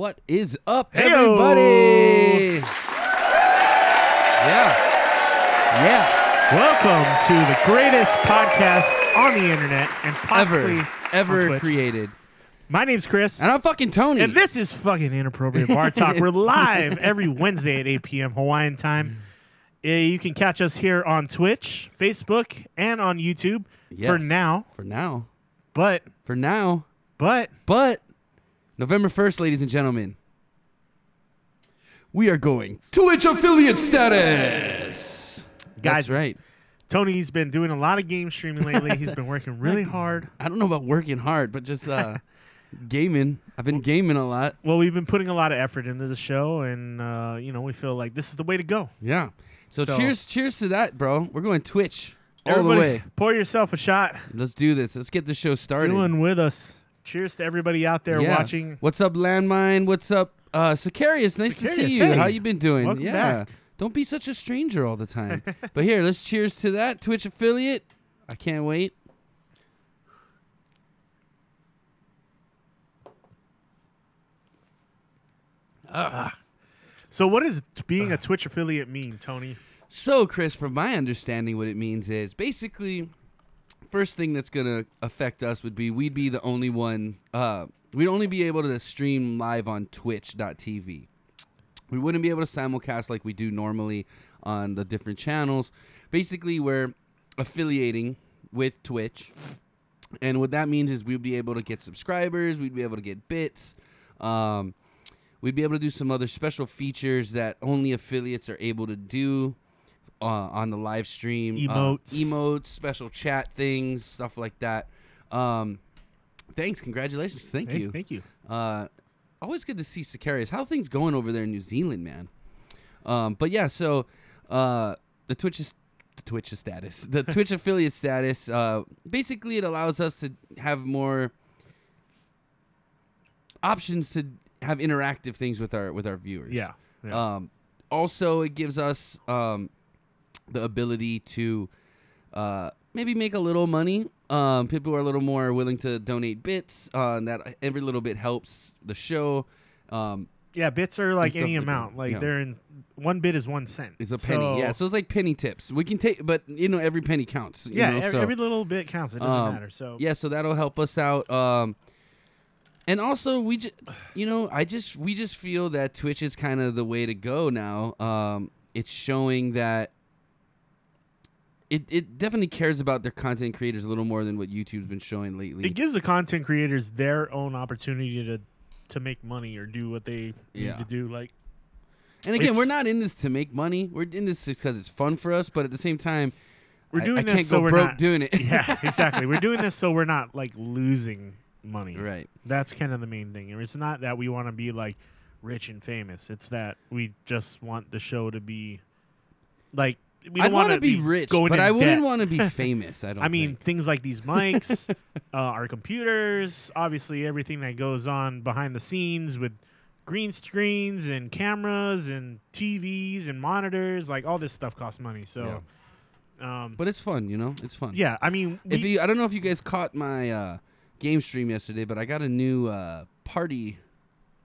What is up, Hey-o! everybody? Yeah. Welcome to the greatest podcast on the internet and possibly Ever on Twitch. created. My name's Chris. And I'm fucking Tony. And this is fucking Inappropriate Bar Talk. We're live every Wednesday at 8 p.m. Hawaiian time. You can catch us here on Twitch, Facebook, and on YouTube Yes. for now. But November 1st, ladies and gentlemen, we are going Twitch affiliate status. guys, That's right. Tony's been doing a lot of game streaming lately. He's been working really hard. I don't know about working hard, but just gaming. I've been gaming a lot. Well, we've been putting a lot of effort into the show, and we feel like this is the way to go. Yeah. So cheers to that, bro. We're going Twitch all Everybody, the way. pour yourself a shot. Let's do this. Let's get the show started. Doing with us. Cheers to everybody out there watching. What's up, Landmine? What's up, Sicarius? Nice to see you. Hey. How you been doing? Welcome back. Don't be such a stranger all the time. But here, let's cheers to that Twitch affiliate. I can't wait. So what does being a Twitch affiliate mean, Tony? So, Chris, from my understanding, what it means is basically, first thing that's going to affect us would be we'd be the only one. We'd only be able to stream live on twitch.tv. We wouldn't be able to simulcast like we do normally on the different channels. Basically, we're affiliating with Twitch. And what that means is we'd be able to get subscribers. We'd be able to get bits. We'd be able to do some other special features that only affiliates are able to do on the live stream. Emotes, special chat things, stuff like that. Thanks. Congratulations. Thank you. Thank you. Always good to see Sicarius. How are things going over there in New Zealand, man? But yeah, so the Twitch affiliate status, basically it allows us to have more options to have interactive things with our viewers. Yeah. Also, it gives us the ability to maybe make a little money. People are a little more willing to donate bits. That every little bit helps the show. Yeah, bits are like any like amount. that. Like Yeah. they're in 1 bit is 1 cent. It's a penny. Yeah, so it's like penny tips. We can take, but every penny counts. Every little bit counts. It doesn't matter. So yeah, so that'll help us out. And also, we just feel that Twitch is kind of the way to go now. It's showing that it definitely cares about their content creators a little more than what YouTube's been showing lately. it gives the content creators their own opportunity to make money or do what they need to do. Like, and again, we're not in this to make money. We're in this because it's fun for us. But at the same time, we're doing I this can't so go we're broke not doing it. Yeah, exactly. We're doing this so we're not like losing money. Right. That's kind of the main thing. It's not that we want to be like rich and famous. It's that we just want the show to be like. We I'd want to be rich, but I wouldn't want to be famous. I mean, things like these mics, our computers, obviously everything that goes on behind the scenes with green screens and cameras and TVs and monitors, like all this stuff costs money. So, but it's fun, It's fun. Yeah, I mean, I don't know if you guys caught my game stream yesterday, but I got a new party.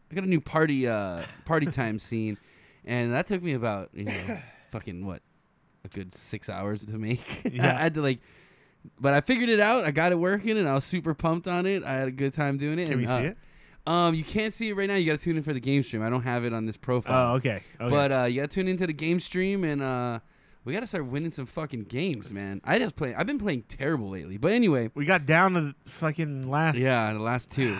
I got a new party time scene, and that took me about fucking what. A good 6 hours to make. Yeah. I had to but I figured it out. I got it working, and I was super pumped on it. I had a good time doing it. Can we see it? You can't see it right now. You got to tune in for the game stream. I don't have it on this profile. Oh, okay. But you got to tune into the game stream, and we got to start winning some fucking games, man. I've been playing terrible lately. But anyway, we got down to the fucking last. Yeah, the last two.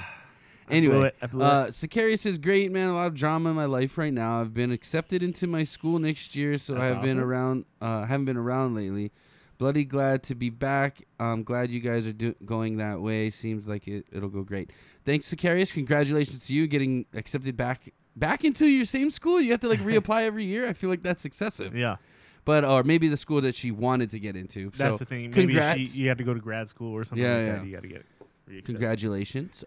Anyway, I blew it. Sicarius is great, man. A lot of drama in my life right now. I've been accepted into my school next year, so That's I've been awesome. around. Haven't been around lately. Bloody glad to be back. I'm glad you guys are going that way. Seems like it'll go great. Thanks, Sicarius. Congratulations to you getting accepted back into your same school. You have to reapply every year. I feel like that's excessive. Yeah. But or maybe the school that she wanted to get into. That's so, the thing. Congrats. Maybe you had to go to grad school or something like that. You got to get reaccepted. Congratulations.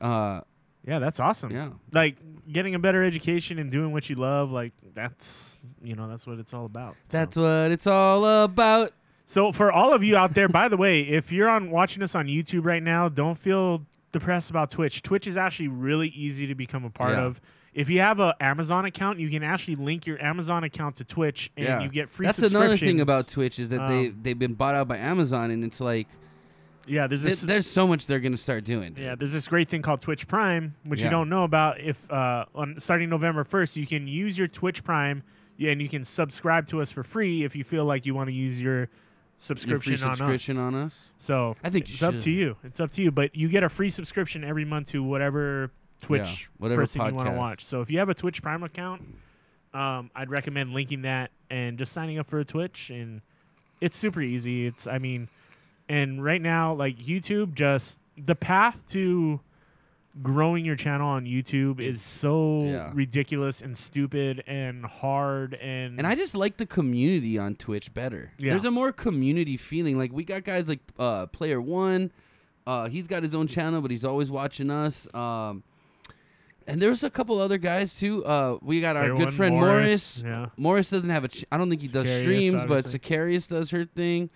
Yeah, that's awesome. Yeah. Like getting a better education and doing what you love, like that's what it's all about. That's what it's all about. So for all of you out there, by the way, if you're watching us on YouTube right now, don't feel depressed about Twitch. Twitch is actually really easy to become a part of. if you have an Amazon account, you can actually link your Amazon account to Twitch, and you get free subscriptions. That's another thing about Twitch is that they've been bought out by Amazon, and it's like, yeah, there's so much they're gonna start doing. Yeah, there's this great thing called Twitch Prime, which you don't know about. If starting November 1st, you can use your Twitch Prime, and you can subscribe to us for free if you feel like you want to use your subscription on us. So I think it's up to you. It's up to you, but you get a free subscription every month to whatever Twitch person you want to watch. So if you have a Twitch Prime account, I'd recommend linking that and just signing up for a Twitch, and it's super easy. And right now, like YouTube, just the path to growing your channel on YouTube is so ridiculous and stupid and hard. And I just like the community on Twitch better. Yeah. There's a more community feeling. Like we got guys like Player One. He's got his own channel, but he's always watching us. And there's a couple other guys too. We got our good friend Morris. Yeah. Morris doesn't have I don't think he does streams, obviously. But Sicarius does her thing.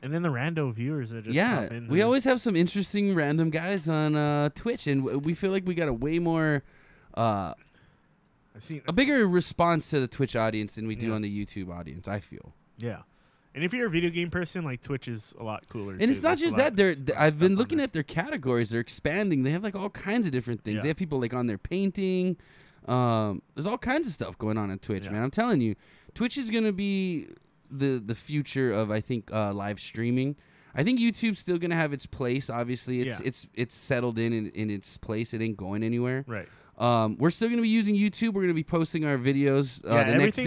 And then the rando viewers that just pop in. We always have some interesting random guys on Twitch, and we feel like we got a way more, a bigger response to the Twitch audience than we do on the YouTube audience, I feel. Yeah. And if you're a video game person, like Twitch is a lot cooler. And it's not just that. I've been looking at their categories. They're expanding. They have like all kinds of different things. They have people like on their painting. There's all kinds of stuff going on Twitch, man. I'm telling you, Twitch is going to be the future of, I think, live streaming. I think YouTube's still gonna have its place. Obviously, it's settled in its place. It ain't going anywhere. Right. We're still gonna be using YouTube. We're gonna be posting our videos the next day.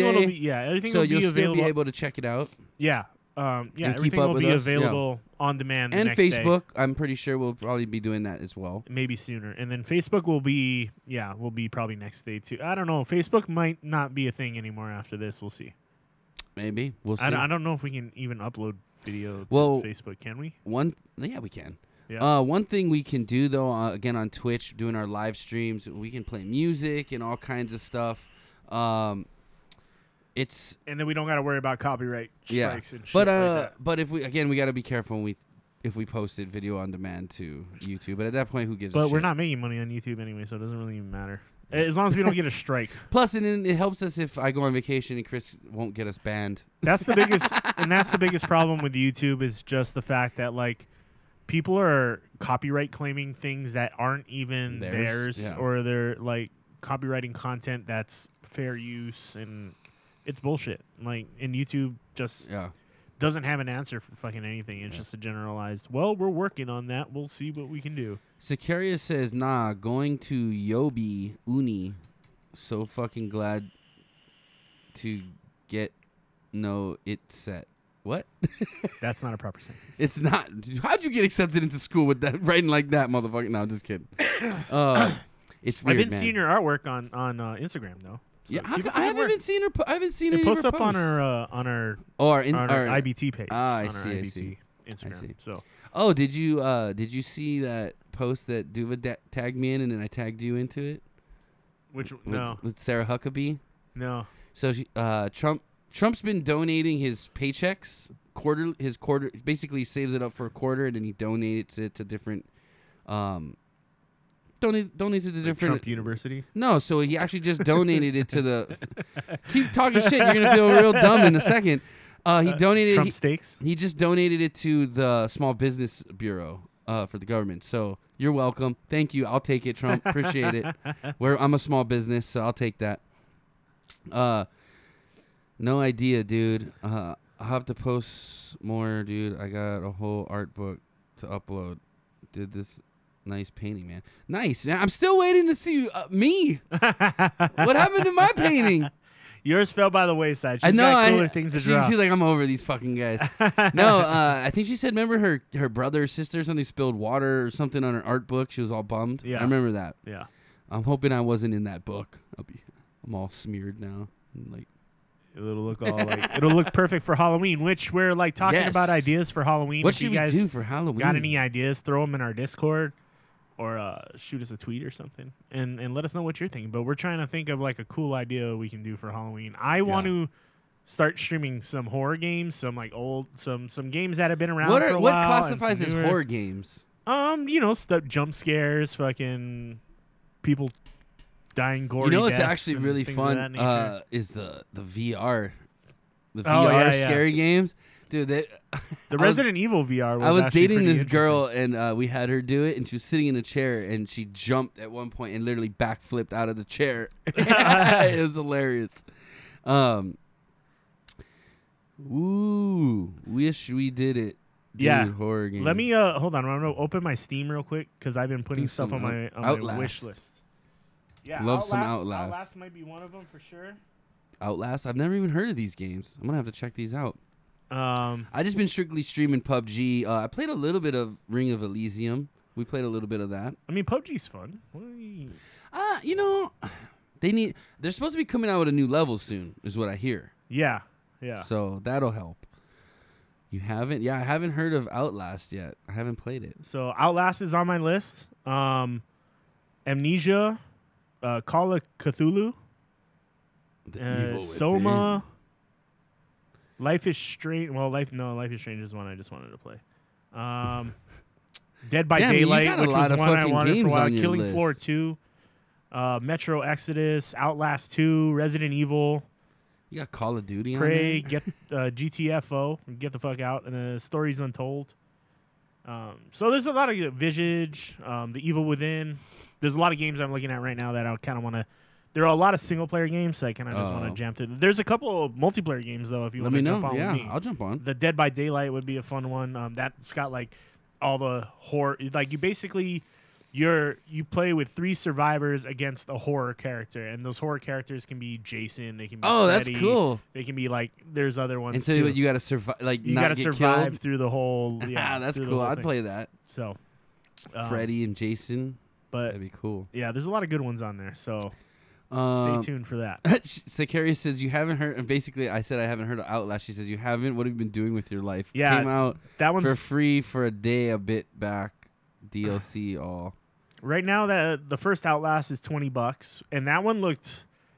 Everything so will be you'll available. still be able to check it out. Yeah. Everything will be available on demand the and next Facebook, day. I'm pretty sure we'll probably be doing that as well. Maybe sooner. And then Facebook will be probably next day too. I don't know. Facebook might not be a thing anymore after this. We'll see. Maybe. We'll see. I don't know if we can even upload video to Facebook. Can we? Yeah, we can. Yeah. One thing we can do, though, again, on Twitch, doing our live streams, we can play music and all kinds of stuff. And then we don't got to worry about copyright strikes and shit like that. But if we got to be careful if we posted video on demand to YouTube. But at that point, who gives a shit? But we're not making money on YouTube anyway, so it doesn't really even matter. As long as we don't get a strike. Plus, it helps us if I go on vacation and Chris won't get us banned. That's the biggest, and that's the biggest problem with YouTube is just the fact that like people are copyright claiming things that aren't even theirs or they're like copywriting content that's fair use, and it's bullshit. Like, and YouTube just doesn't have an answer for fucking anything. It's just a generalized, well, we're working on that. We'll see what we can do. Sicarius says, nah, going to Yobi Uni. So fucking glad to get it set. What? That's not a proper sentence. It's not. How'd you get accepted into school with that writing like that, motherfucker? No, I'm just kidding. It's weird, I've been seeing your artwork on Instagram, though. So yeah, I haven't been seeing her. I haven't seen it. Post up on our IBT page. I see. Instagram. I see. So, did you see that post that Duva tagged me in, and then I tagged you into it? With Sarah Huckabee? No. So Trump's been donating his paychecks quarter. Basically saves it up for a quarter, and then he donates it to different. Donates it to different Trump University. No, so he actually just donated it to the. Keep talking shit. You're gonna feel real dumb in a second. He donated Trump steaks. He just donated it to the Small Business Bureau for the government. So you're welcome. Thank you. I'll take it, Trump. Appreciate it. I'm a small business, so I'll take that. No idea, dude. I'll have to post more, dude. I got a whole art book to upload. Did this nice painting, man. Nice. Man. I'm still waiting to see me. What happened to my painting? Yours fell by the wayside. She's got cooler things to draw. She's like, I'm over these fucking guys. No, I think she said, remember her brother or sister or something spilled water or something on her art book. She was all bummed. Yeah. I remember that. Yeah. I'm hoping I wasn't in that book. I'm all smeared now. Like, it'll look perfect for Halloween, which we're like talking about ideas for Halloween. What should we do for Halloween? Got any ideas? Throw them in our Discord. Or shoot us a tweet or something, and let us know what you're thinking. But we're trying to think of like a cool idea we can do for Halloween. I want to start streaming some horror games, some like some games that have been around for a while. What classifies as horror games? Jump scares, fucking people dying gory. You know what's deaths actually and really things of fun that nature. is the VR. The Oh, VR yeah. scary games. Dude, The Resident Evil VR was I was actually dating pretty this girl, interesting. and we had her do it, and she was sitting in a chair, and she jumped at one point and literally backflipped out of the chair. It was hilarious. Ooh, wish we did it. Dude, Yeah. horror games. Let me hold on. I'm gonna open my Steam real quick because I've been putting Do stuff some on my Outlast. wish list. Yeah, Love some Outlast. Outlast might be one of them for sure. Outlast. I've never even heard of these games. I'm gonna have to check these out. Um, I just been strictly streaming PUBG. I played a little bit of Ring of Elysium. We played a little bit of that. I mean, PUBG's fun. What are you- You know, they're supposed to be coming out with a new level soon, is what I hear. Yeah. So that'll help. You haven't? Yeah, I haven't heard of Outlast yet. I haven't played it. So Outlast is on my list. Amnesia, Call of Cthulhu, The Evil Within. Soma, Life is Strange. Well, Life is Strange is one I just wanted to play. Dead by Damn, you Daylight, got a which lot was of one I fucking wanted for a games while. on your Killing list. Floor 2, Metro Exodus, Outlast 2, Resident Evil, You got Call of Duty Prey, on get GTFO, get the fuck out, and Stories Untold. So there's a lot of Visage, The Evil Within. There's a lot of games I'm looking at right now that I kind of want to. There are a lot of single player games that I kind of just want to jam through. There's a couple of multiplayer games though. If you Let want me to know. jump on Yeah, with me, I'll jump on. the Dead by Daylight would be a fun one. That's got like all the horror. Like you basically, you play with 3 survivors against a horror character, and those horror characters can be Jason. They can be That's Freddy, cool. They can be like there's other ones And so too. you got to survive, like You not got to get survive killed. through the whole. Yeah, That's through the cool. whole I'd thing. play that. So, Freddy and Jason. but That'd be cool. yeah, there's a lot of good ones on there. So stay tuned for that. Sakaria says you haven't heard. And basically, I said I haven't heard of Outlast. She says you haven't. What have you been doing with your life? Yeah, Came out That one's for free for a day a bit back. DLC all. right now. That the first Outlast is $20, and that one looked.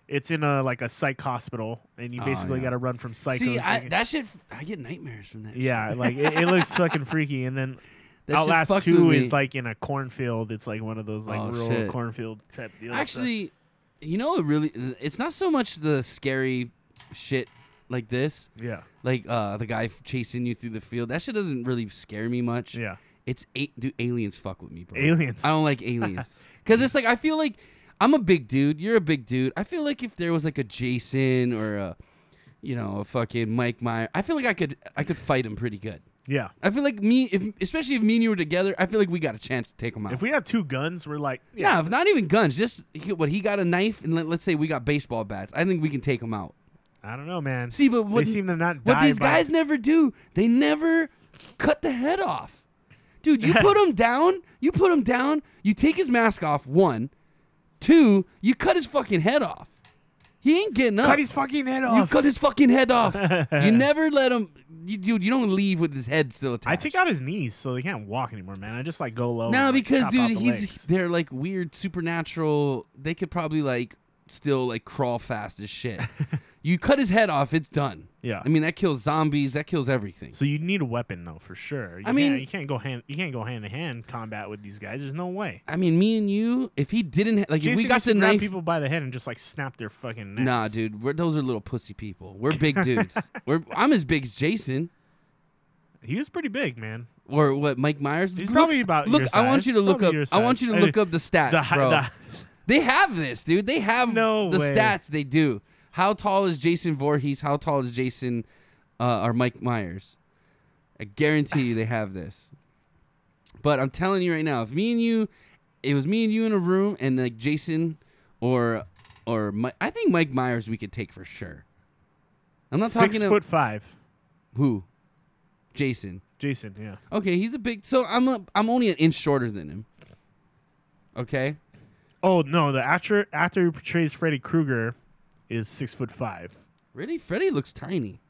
It's in a like a psych hospital, and you basically yeah. got to run from psychos. See, that shit. I get nightmares from that. Yeah, shit. like it looks fucking freaky. And then That shit Outlast fucks 2 with is me. like in a cornfield. It's like one of those like rural shit. cornfield type deals. Actually, you know, it's not so much the scary shit like this. Yeah. Like the guy chasing you through the field. That shit doesn't really scare me much. Yeah. It's do aliens fuck with me, bro? Aliens. I don't like aliens because it's like I feel like I'm a big dude. You're a big dude. I feel like if there was like a Jason or a fucking Mike Myers, I feel like I could fight him pretty good. Yeah. I feel like especially if me and you were together, I feel like we got a chance to take him out. If we have 2 guns, we're like, yeah, not even guns. Just he got a knife, and let's say we got baseball bats. I think we can take him out. I don't know, man. See, but they seem to not die. what these guys never do, they never cut the head off. Dude, you put him down. You take his mask off. 1, 2. You cut his fucking head off. He ain't getting up. Cut his fucking head off. You cut his fucking head off. You never let him. Dude, you don't leave with his head still attached. I take out his knees so they can't walk anymore, man. I just like go low. No, and, like, because chop out dude, the legs. they're like weird supernatural. They could probably like still like crawl fast as shit. You cut his head off, it's done. Yeah. I mean that kills zombies. That kills everything. So you need a weapon though, for sure. You can't go hand to hand combat with these guys. There's no way. I mean, me and you, if he didn't like, Jason if we got used to the grab knife, people by the head and just like snap their fucking necks. nah, dude, those are little pussy people. We're big dudes. I'm as big as Jason. He was pretty big, man. Or what? Mike Myers? He's probably about look. your I want size. you to look Probably up. your I want size. you to look up the stats, bro. They have this, dude. They have No the way. stats. They do. How tall is Jason Voorhees? How tall is Jason or Mike Myers? I guarantee you they have this. But I'm telling you right now, if it was me and you in a room, and like Jason or I think Mike Myers we could take for sure. I'm not talking 6'5". who? Jason. Jason, yeah. Okay, he's a big. So I'm only an inch shorter than him. Okay. Oh no, the actor who portrays Freddy Krueger is 6'5". Really, Freddy looks tiny.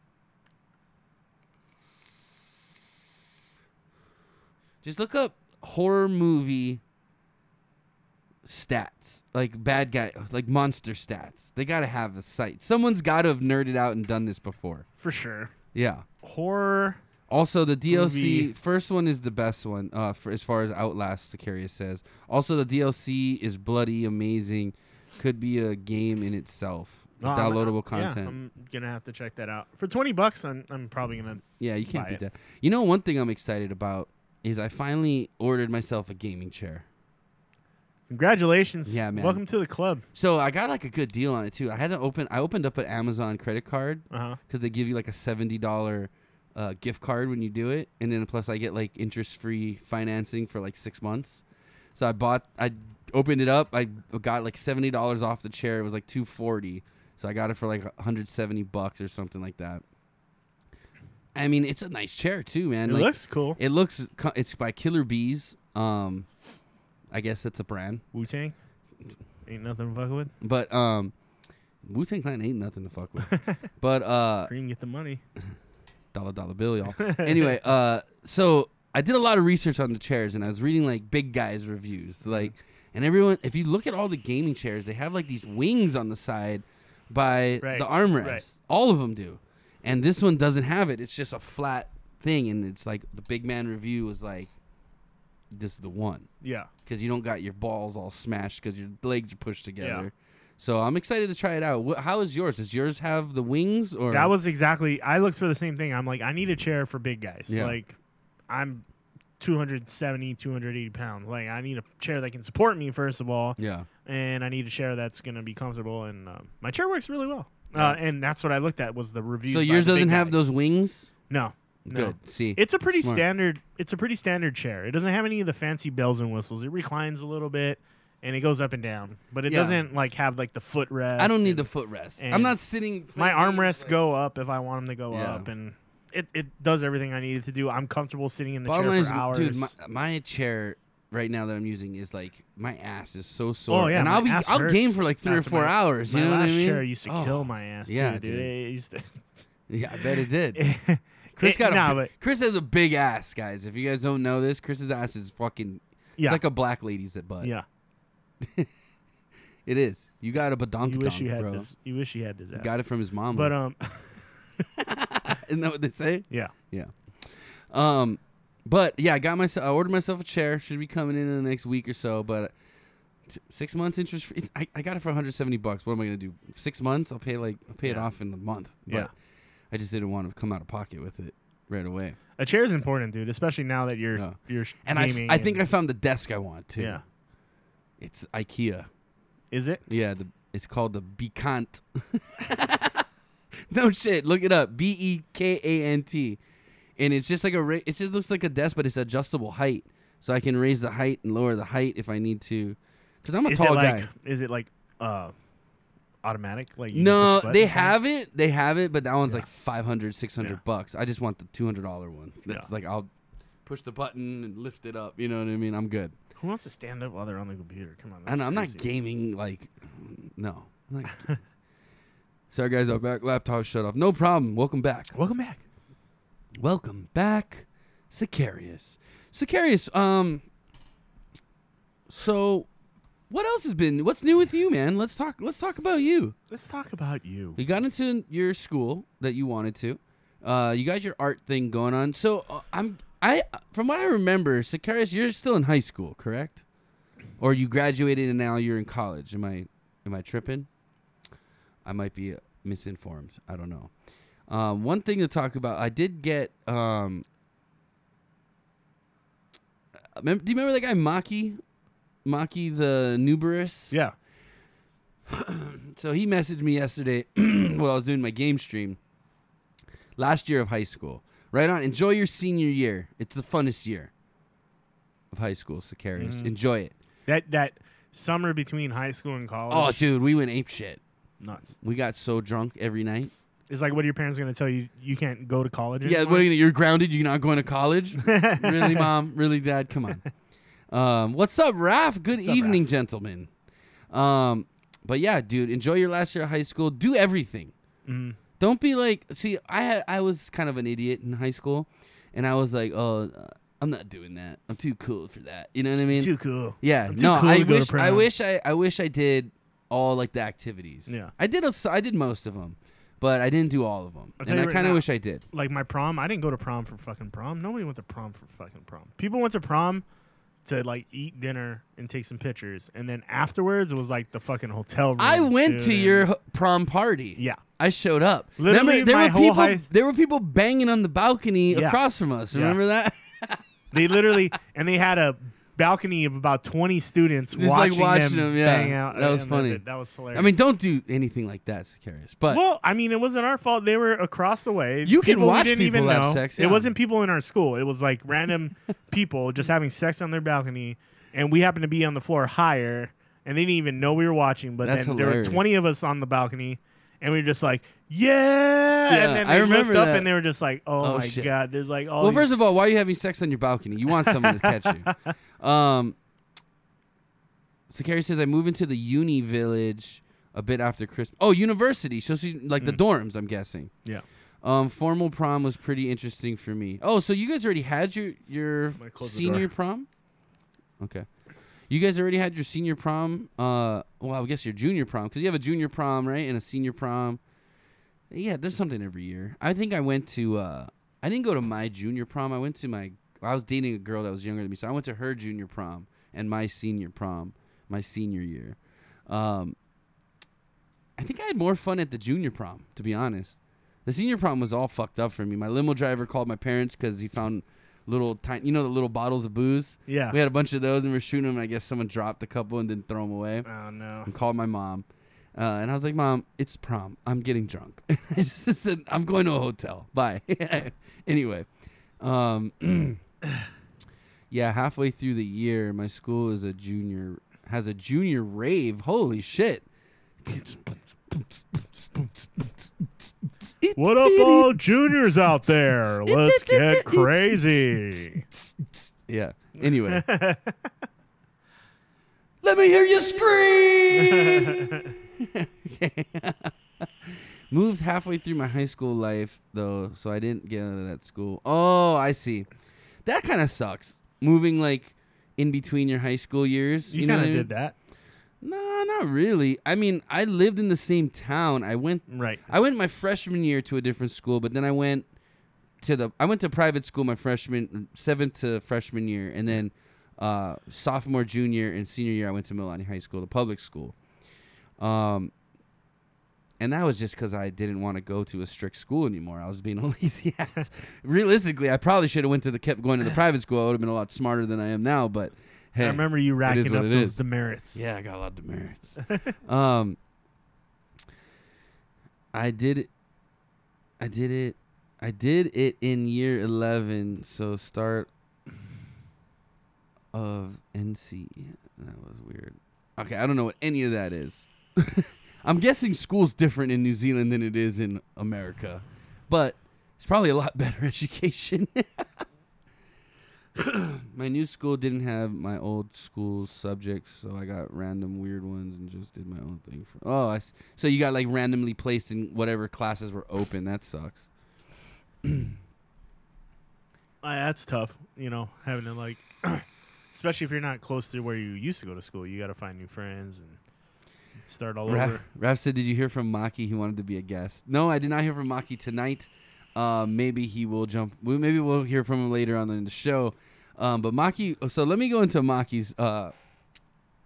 Just look up horror movie stats, like bad guy, like monster stats. They gotta have a site. Someone's got to have nerded out and done this before. For sure. Yeah. Horror Also, the DLC Groovy. first one is the best one. For as far as Outlast, Sicarius says. Also, the DLC is bloody amazing. Could be a game in itself. Downloadable content. Yeah, I'm gonna have to check that out. For $20, I'm probably gonna. Yeah, you can't buy beat it. that. You know, one thing I'm excited about is I finally ordered myself a gaming chair. Congratulations. Yeah, man. Welcome to the club. So I got like a good deal on it too. I opened up an Amazon credit card because they give you like a $70 gift card when you do it, and then plus I get like interest-free financing for like 6 months. So I opened it up. I got like $70 off the chair. It was like $240. So I got it for like $170 or something like that. I mean, it's a nice chair too, man. It like, looks cool. It's by Killer Bees. I guess it's a brand. Wu-Tang? Ain't nothing to fuck with. But Wu-Tang Clan ain't nothing to fuck with. But Cream, get the money. dollar bill, y'all. Anyway, so I did a lot of research on the chairs, and I was reading like big guys reviews, like, and everyone. If you look at all the gaming chairs, they have like these wings on the side by the armrest. Right. All of them do, and this one doesn't have it. It's just a flat thing, and it's like the big man review was like, this is the one. Yeah. Because you don't got your balls all smashed because your legs are pushed together. Yeah. So I'm excited to try it out. How is yours? Does yours have the wings? Or That was exactly. I looked for the same thing. I'm like, I need a chair for big guys. Yeah. Like, I'm 270, 280 pounds. Like, I need a chair that can support me, first of all. Yeah. And I need a chair that's going to be comfortable. And my chair works really well. Yeah. And that's what I looked at was the reviews. So by yours the big doesn't have guys. those wings? No. No. Good. See, It's a pretty Smart. standard. It's a pretty standard chair. It doesn't have any of the fancy bells and whistles. It reclines a little bit, and it goes up and down. But it Yeah. doesn't like have like the footrest. I don't need and the footrest. and I'm not sitting. my playing games, armrests like- go up if I want them to go Yeah. up, and it does everything I need it to do. I'm comfortable sitting in the Bottom chair line for is, hours. dude, my chair right now that I'm using is like my ass is so sore. Oh yeah, and my ass I'll game hurts for like 3 or after 4 hours. My You know last what I mean? chair used to Oh, kill my ass. yeah, too, dude. dude. It used to. Yeah, I bet it did. Chris Chris has a big ass, guys. If you guys don't know this, Chris's ass is fucking. Yeah. It's like a black lady's butt. Yeah. It is. You got a badonkadonk, You wish you had bro. this. You wish you had this. You Ass. got it from his mom. But Isn't that what they say? yeah. Yeah. But yeah, I ordered myself a chair. Should be coming in the next week or so. But 6 months interest free. I got it for $170. What am I gonna do? 6 months? I'll pay it off in a month. But Yeah. I just didn't want to come out of pocket with it right away. A chair is important, dude, especially now that you're And gaming. I think I found the desk I want too. Yeah. It's IKEA. Is it? Yeah, it's called the Bekant. No shit, look it up. Bekant. And it's just like it just looks like a desk, but it's adjustable height, so I can raise the height and lower the height if I need to. Because I'm a tall guy. Is it like automatic? Like you No, push they button thing? have it, but that one's Yeah. like $500, $600. I just want the $200 one. That's Yeah. like I'll push the button and lift it up. You know what I mean? I'm good. Who wants to stand up while they're on the computer? Come on. I know, I'm not crazy. gaming like, no. I'm not Sorry guys, our back laptop shut off. No problem. Welcome back. Welcome back. Welcome back, Sicarius. Sicarius, so what else has been? What's new with you, man? Let's talk about you. Let's talk about you. You got into your school that you wanted to. You got your art thing going on. So from what I remember, Sicarius, you're still in high school, correct? Or you graduated and now you're in college. Am I tripping? I might be misinformed. I don't know. One thing to talk about, I did get. Do you remember that guy Maki? Maki the Nuberous? Yeah. So he messaged me yesterday while I was doing my game stream. Last year of high school. Right on. Enjoy your senior year. It's the funnest year of high school, Sicarius. Mhm. Enjoy it. That summer between high school and college. Oh, dude, we went ape shit. Nuts. We got so drunk every night. It's like, what are your parents going to tell you? You can't go to college Yeah, anymore? what are you, you're grounded? You're not going to college? Really, Mom? Really, Dad? Come on. What's up, Raph? Good What's up, evening, Raph? gentlemen. But yeah, dude, enjoy your last year of high school. Do everything. Mhm. Don't be like, see, I was kind of an idiot in high school, and I was like, I'm not doing that. I'm too cool for that. You know what I mean? Too cool. Yeah. I'm too No, cool I to go to wish prom. I wish I did all like the activities. Yeah. I did most of them, but I didn't do all of them, and I kind of wish I did. Like my prom, I didn't go to prom for fucking prom. Nobody went to prom for fucking prom. People went to prom to like eat dinner and take some pictures, and then afterwards it was like the fucking hotel room. I went to your prom party. Yeah, I showed up. Literally, remember, there were people banging on the balcony across from us. Remember that? They literally, and they had a balcony of about 20 students watching them bang out. That was funny. That was hilarious. I mean, don't do anything like that, Sicarius. But well, I mean, it wasn't our fault. They were across the way. You can watch we didn't people even have know. sex. It wasn't people in our school. It was like random people just having sex on their balcony, and we happened to be on the floor higher, and they didn't even know we were watching. But then there were 20 of us on the balcony, and we were just like, yeah. And then they looked up, and they were just like, oh my shit. God. There's like all. Well, first of all, why are you having sex on your balcony? You want someone to catch you. Sicarius says, I moved into the uni village a bit after Christmas. Oh, university. So she, like the dorms, I'm guessing. Yeah. Formal prom was pretty interesting for me. Oh, so you guys already had your senior prom? Okay. You guys already had your senior prom? Well, I guess your junior prom, because you have a junior prom, right, and a senior prom. Yeah, there's something every year. I think I went to, I didn't go to my junior prom. I was dating a girl that was younger than me, so I went to her junior prom and my senior prom, my senior year. I think I had more fun at the junior prom, to be honest. The senior prom was all fucked up for me. My limo driver called my parents because he found little tiny, the little bottles of booze. Yeah. We had a bunch of those and we're shooting them. And I guess someone dropped a couple and didn't throw them away. Oh no. And called my mom, and I was like, "Mom, it's prom. I'm getting drunk." I just said, "I'm going to a hotel. Bye." Anyway, yeah. Halfway through the year, my school has a junior rave. Holy shit! What up, all juniors out there? Let's get crazy. Yeah. Anyway. Let me hear you scream. Moved halfway through my high school life, though, so I didn't get out of that school. Oh, I see. That kind of sucks. Moving, like, in between your high school years. You kind of did that. No, not really. I mean, I lived in the same town. I went my freshman year to a different school, but then I went to private school my 7th to freshman year, and then sophomore, junior, and senior year I went to Milani High School, the public school. And that was just because I didn't want to go to a strict school anymore. I was being a lazy ass. Realistically, I probably should have kept going to the private school. I would have been a lot smarter than I am now, but hey, I remember you racking up those demerits. Yeah, I got a lot of demerits. I did it in year 11, so start of NC. That was weird. Okay, I don't know what any of that is. I'm guessing school's different in New Zealand than it is in America, but it's probably a lot better education. My new school didn't have my old school's subjects, so I got random weird ones and just did my own thing. So you got like randomly placed in whatever classes were open. That sucks. That's tough, having to like, especially if you're not close to where you used to go to school. You got to find new friends and start all over. Raph said, "Did you hear from Maki? He wanted to be a guest." No, I did not hear from Maki tonight. Maybe he will jump. Maybe we'll hear from him later on in the show. But Maki. So let me go into Maki's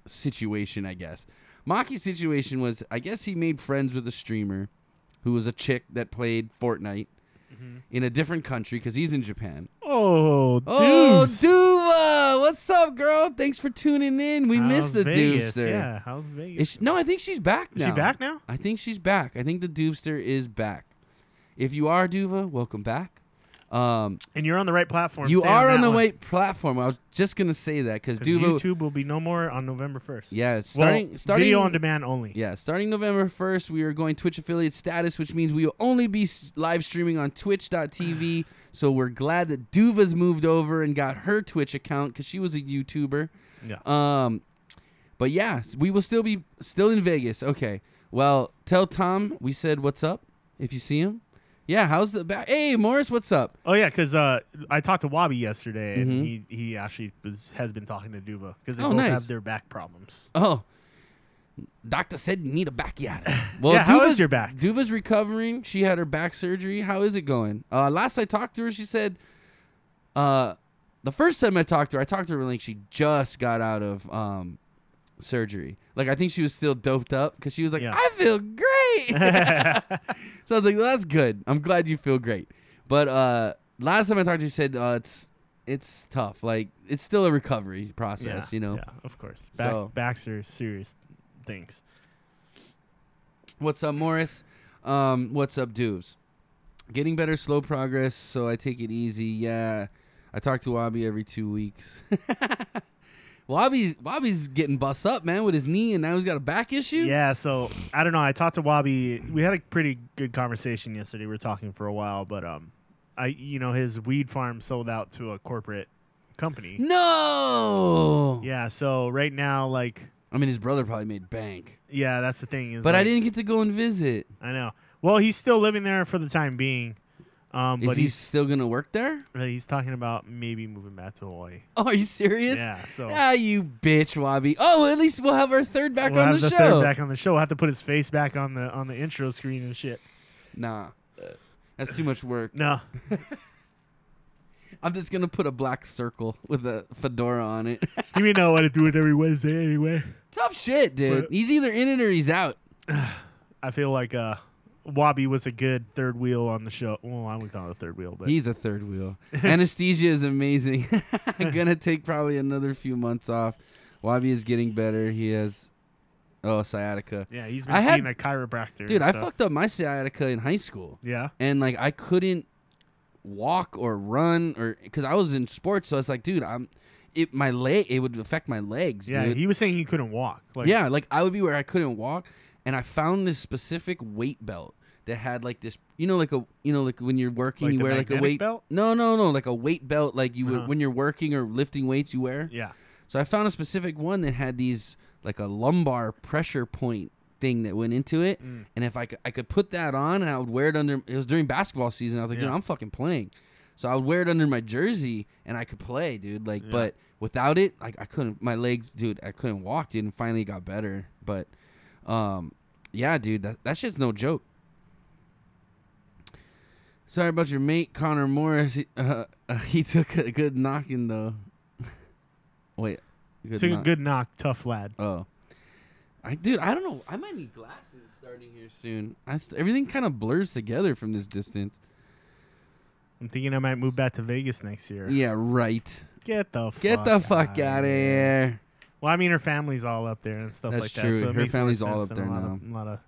situation. I guess Maki's situation was, I guess he made friends with a streamer who was a chick that played Fortnite in a different country because he's in Japan. Oh, Duva! What's up, girl? Thanks for tuning in. We missed the Doovster. Yeah, how's Vegas? No, I think she's back now. Is she back now? I think she's back. I think the Doovster is back. If you are, Duva, welcome back. And you're on the right platform. You are on the right platform. I was just going to say that because YouTube will be no more on November 1st. Yeah, starting video on demand only. Yeah, starting November 1st, we are going Twitch affiliate status, which means we will only be live streaming on twitch.tv. So we're glad that Duva's moved over and got her Twitch account because she was a YouTuber. Yeah. But yeah, we will still in Vegas. Okay. Well, tell Tom we said what's up if you see him. Yeah, how's the back? Hey, Morris, what's up? Oh, yeah, because I talked to Wabi yesterday, and he actually has been talking to Duva because they both have their back problems. Oh, Doctor said you need a backyard. Well, yeah, how is your back? Duva's recovering. She had her back surgery. How is it going? Last I talked to her, she said, the first time I talked to her like she just got out of surgery. Like, I think she was still doped up because she was like, I feel great. So I was like, well, that's good. I'm glad you feel great. But last time I talked to her, she said it's tough. Like, it's still a recovery process, you know? Yeah, of course. Backs are serious things. What's up, Morris? What's up, Duvs? Getting better, slow progress, so I take it easy. Yeah, I talk to Wabi every 2 weeks. Wabi's getting bust up, man, with his knee, and now he's got a back issue. Yeah, so I don't know. I talked to Wabi. We had a pretty good conversation yesterday. We were talking for a while, but his weed farm sold out to a corporate company. No. Yeah, so right now, like, I mean, his brother probably made bank. Yeah, that's the thing. But I didn't get to go and visit. I know. Well, he's still living there for the time being. But he's still gonna work there? He's talking about maybe moving back to Hawaii. Oh, are you serious? Yeah. So. You bitch, Wabi. Oh, at least we'll have our third back on the show. Third back on the show. We'll have to put his face back on the intro screen and shit. Nah, that's too much work. No. I'm just gonna put a black circle with a fedora on it. You may not want to do it every Wednesday anyway. Tough shit, dude. He's either in it or he's out. I feel like Wabi was a good third wheel on the show. Well, I wouldn't call it a third wheel, but he's a third wheel. Anesthesia is amazing. I'm gonna take probably another few months off. Wabi is getting better. He has sciatica. Yeah, he's been seeing a chiropractor. Dude, I fucked up my sciatica in high school. Yeah. And like I couldn't walk or run or because I was in sports, so it's like, dude, it would affect my legs. Yeah, dude. he was saying he couldn't walk. Like I would be where I couldn't walk. And I found this specific weight belt that had like this, like when you're working, like you wear like a weight belt. No, like a weight belt, like you would when you're working or lifting weights, you wear. Yeah. So I found a specific one that had these like a lumbar pressure point thing that went into it, and if I could put that on, and I would wear it under. It was during basketball season. I was like, dude, I'm fucking playing. So I would wear it under my jersey, and I could play, dude. Like, but without it, like I couldn't. My legs, dude, I couldn't walk, dude. And finally, it got better, but. Yeah, dude, that shit's no joke. Sorry about your mate, Connor Morris. He took a good knocking, though. Wait. Took a good knock, tough lad. Oh. I don't know. I might need glasses starting here soon. Everything kind of blurs together from this distance. I'm thinking I might move back to Vegas next year. Yeah, right. Get the fuck out of here. Well, I mean, her family's all up there and stuff That's like true. that. So her family's all up there now.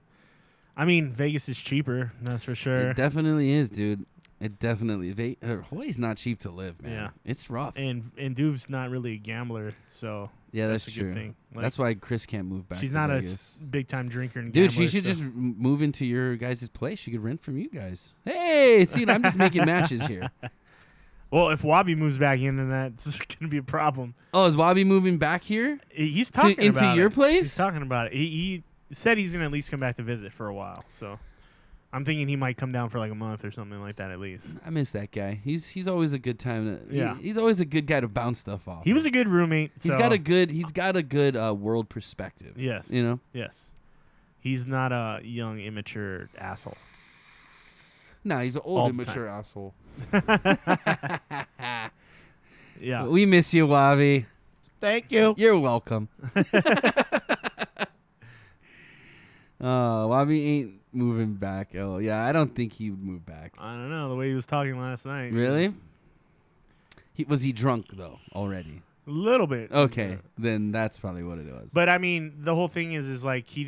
I mean, Vegas is cheaper, that's for sure. It definitely is, dude. It definitely. Hawaii's not cheap to live, man. Yeah, it's rough. And Duve's not really a gambler, so yeah, that's a true. Good thing. Like, that's why Chris can't move back. She's to not Vegas. A big time drinker and dude. gambler. She should just move into your guys' place. She could rent from you guys. Hey, dude, I'm just making matches here. Well, if Wabi moves back in, then that's going to be a problem. Oh, is Wabi moving back here? He's talking about into your place? He's talking about it. He said he's going to at least come back to visit for a while. So I'm thinking he might come down for like a month or something like that at least. I miss that guy. He's always a good time. He's always a good guy to bounce stuff off. He was a good roommate. He's got a good world perspective. Yes. You know? Yes. He's not a young, immature asshole. No, he's an old, immature asshole. Yeah. We miss you, Wabi. Thank you. You're welcome. Wabi ain't moving back. Oh, yeah, I don't think he would move back. I don't know. The way he was talking last night. Really? Was he drunk, though, already? A little bit. Okay, then that's probably what it was. But, I mean, the whole thing is like he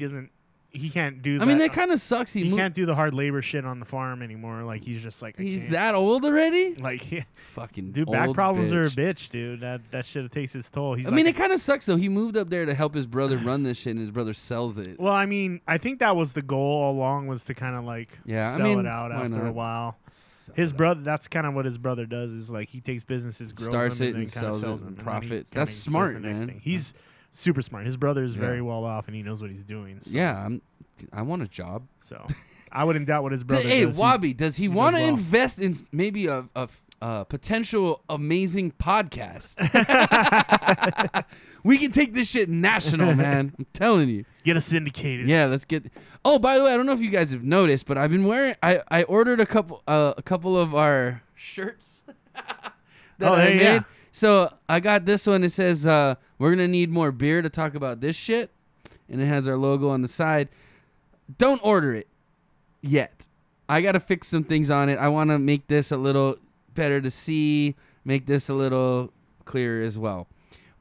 can't do that. I mean, that kind of sucks. He can't do the hard labor shit on the farm anymore. Like, he's just like, he's that old already? Like, yeah. Fucking dude, back problems are a bitch, dude. That shit takes its toll. I mean, it kind of sucks, though. He moved up there to help his brother run this shit, and his brother sells it. Well, I mean, I think that was the goal all along, was to kind of like sell it out after a while. His brother, that's kind of what his brother does, is like he takes businesses, grows starts them, it, and then kind of sells them. Profits. That's smart, man. He's super smart. His brother is very well off, and he knows what he's doing. So. Yeah, I want a job. So I wouldn't doubt what his brother does. Hey, Wabi, does he want to invest in maybe a potential amazing podcast. We can take this shit national, man. I'm telling you. Get us syndicated. Yeah, let's get. Oh, by the way, I don't know if you guys have noticed, but I've been wearing. I ordered a couple of our shirts that I made. Yeah. So I got this one. It says, "We're gonna need more beer to talk about this shit," and it has our logo on the side. Don't order it yet. I gotta fix some things on it. I want to make this a little better to see, make this a little clearer as well.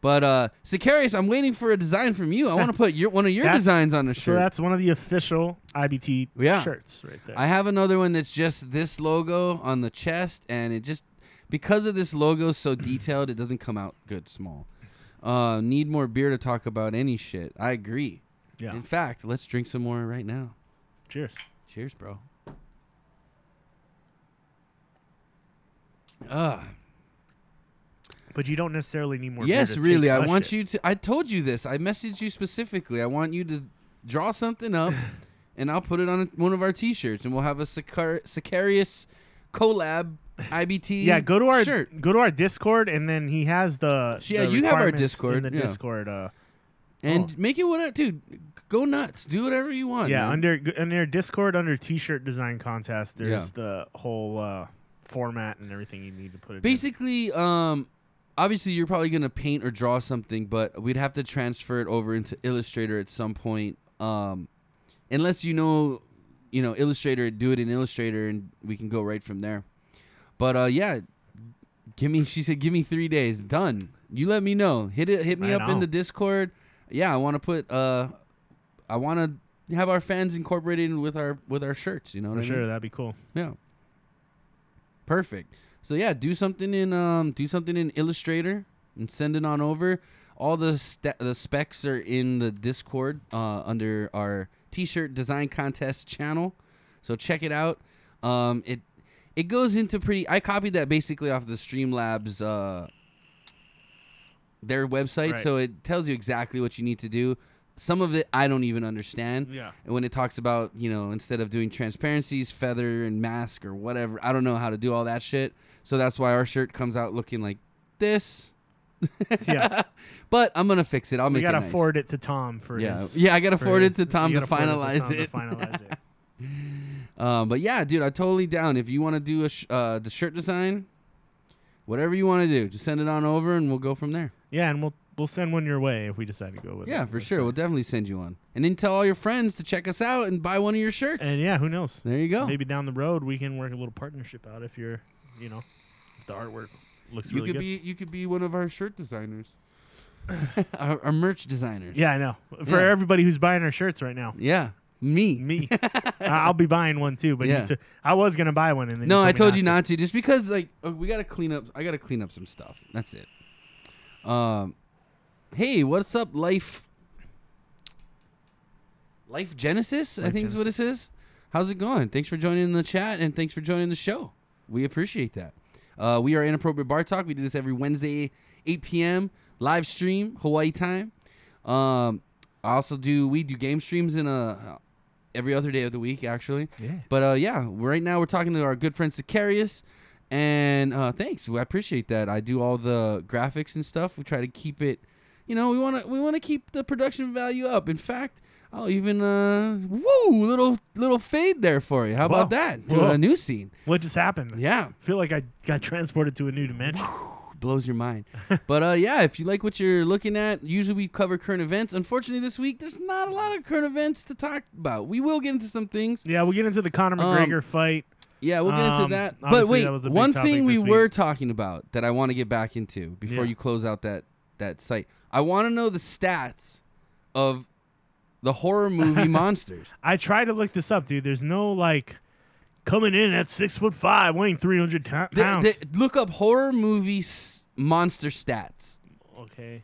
But Sicarius, I'm waiting for a design from you. I want to put one of your designs on the shirt. So that's one of the official IBT shirts right there. I have another one that's just this logo on the chest, and it just, because of this logo so detailed, it doesn't come out good small. Need more beer to talk about any shit. I agree. Yeah. In fact, let's drink some more right now. Cheers. Cheers, bro. But you don't necessarily need more. Yes, beer to really. take I want shit. you to. I told you this. I messaged you specifically. I want you to draw something up, and I'll put it on one of our T-shirts, and we'll have a Sicarius collab IBT. Yeah, go to our shirt. Go to our Discord, and then he has the. Yeah, the you have our requirements Discord. in the Yeah. Discord. And make it whatever, dude. Go nuts. Do whatever you want. Yeah, man. under Discord, under T-shirt design contest, there's the whole format and everything you need to put it. Basically, obviously you're probably gonna paint or draw something, but we'd have to transfer it over into Illustrator at some point. Unless you know Illustrator, do it in Illustrator, and we can go right from there. But yeah, she said, give me 3 days. Done. You let me know. Hit me up in the Discord. Yeah, I want to put. I want to have our fans incorporated with our shirts. You know what I mean? Sure, that'd be cool. Yeah. Perfect. So yeah, do something in Illustrator and send it on over. All the specs are in the Discord under our T-shirt design contest channel. So check it out. It goes into pretty. I copied that basically off the Streamlabs their website, Right. so it tells you exactly what you need to do. Some of it I don't even understand. Yeah. And when it talks about, instead of doing transparencies, feather and mask or whatever, I don't know how to do all that shit. So that's why our shirt comes out looking like this. Yeah. But I'm going to fix it. I'll make it nice. We got to forward it to Tom for his. Yeah, I got to forward it to Tom to finalize it. But yeah, dude, I'm totally down. If you want to do the shirt design, whatever you want to do, just send it on over and we'll go from there. Yeah, and we'll send one your way if we decide to go with it. Yeah, for sure. We'll definitely send you one. And then tell all your friends to check us out and buy one of your shirts. And yeah, who knows? There you go. Maybe down the road we can work a little partnership out if you're, if the artwork looks really good. You could be one of our shirt designers. our merch designers. Yeah, I know. For everybody who's buying our shirts right now. Yeah. Me. I'll be buying one too, but I was gonna buy one, and then I told you not to, just because we gotta clean up. I gotta clean up some stuff. That's it. Hey, what's up, Life Genesis? I think is what it says. How's it going? Thanks for joining the chat, and thanks for joining the show. We appreciate that. We are Inappropriate Bar Talk. We do this every Wednesday, 8 p.m. live stream, Hawaii time. We do game streams in every other day of the week, actually. Yeah. But right now we're talking to our good friend Sicarius, and thanks. I appreciate that. I do all the graphics and stuff. We try to keep it, we want to keep the production value up. In fact, I'll even little fade there for you. How about that? To a new scene. What just happened? Yeah. I feel like I got transported to a new dimension. Blows your mind. But if you like what you're looking at, usually we cover current events. Unfortunately, this week there's not a lot of current events to talk about. We will get into some things. Yeah, we'll get into the Conor McGregor fight. Yeah, we'll get into that. But wait, one thing we were talking about that I want to get back into before you close out that site. I want to know the stats of the horror movie monsters. I tried to look this up, dude. There's no coming in at 6'5", weighing 300 pounds. Look up horror movie monster stats. Okay.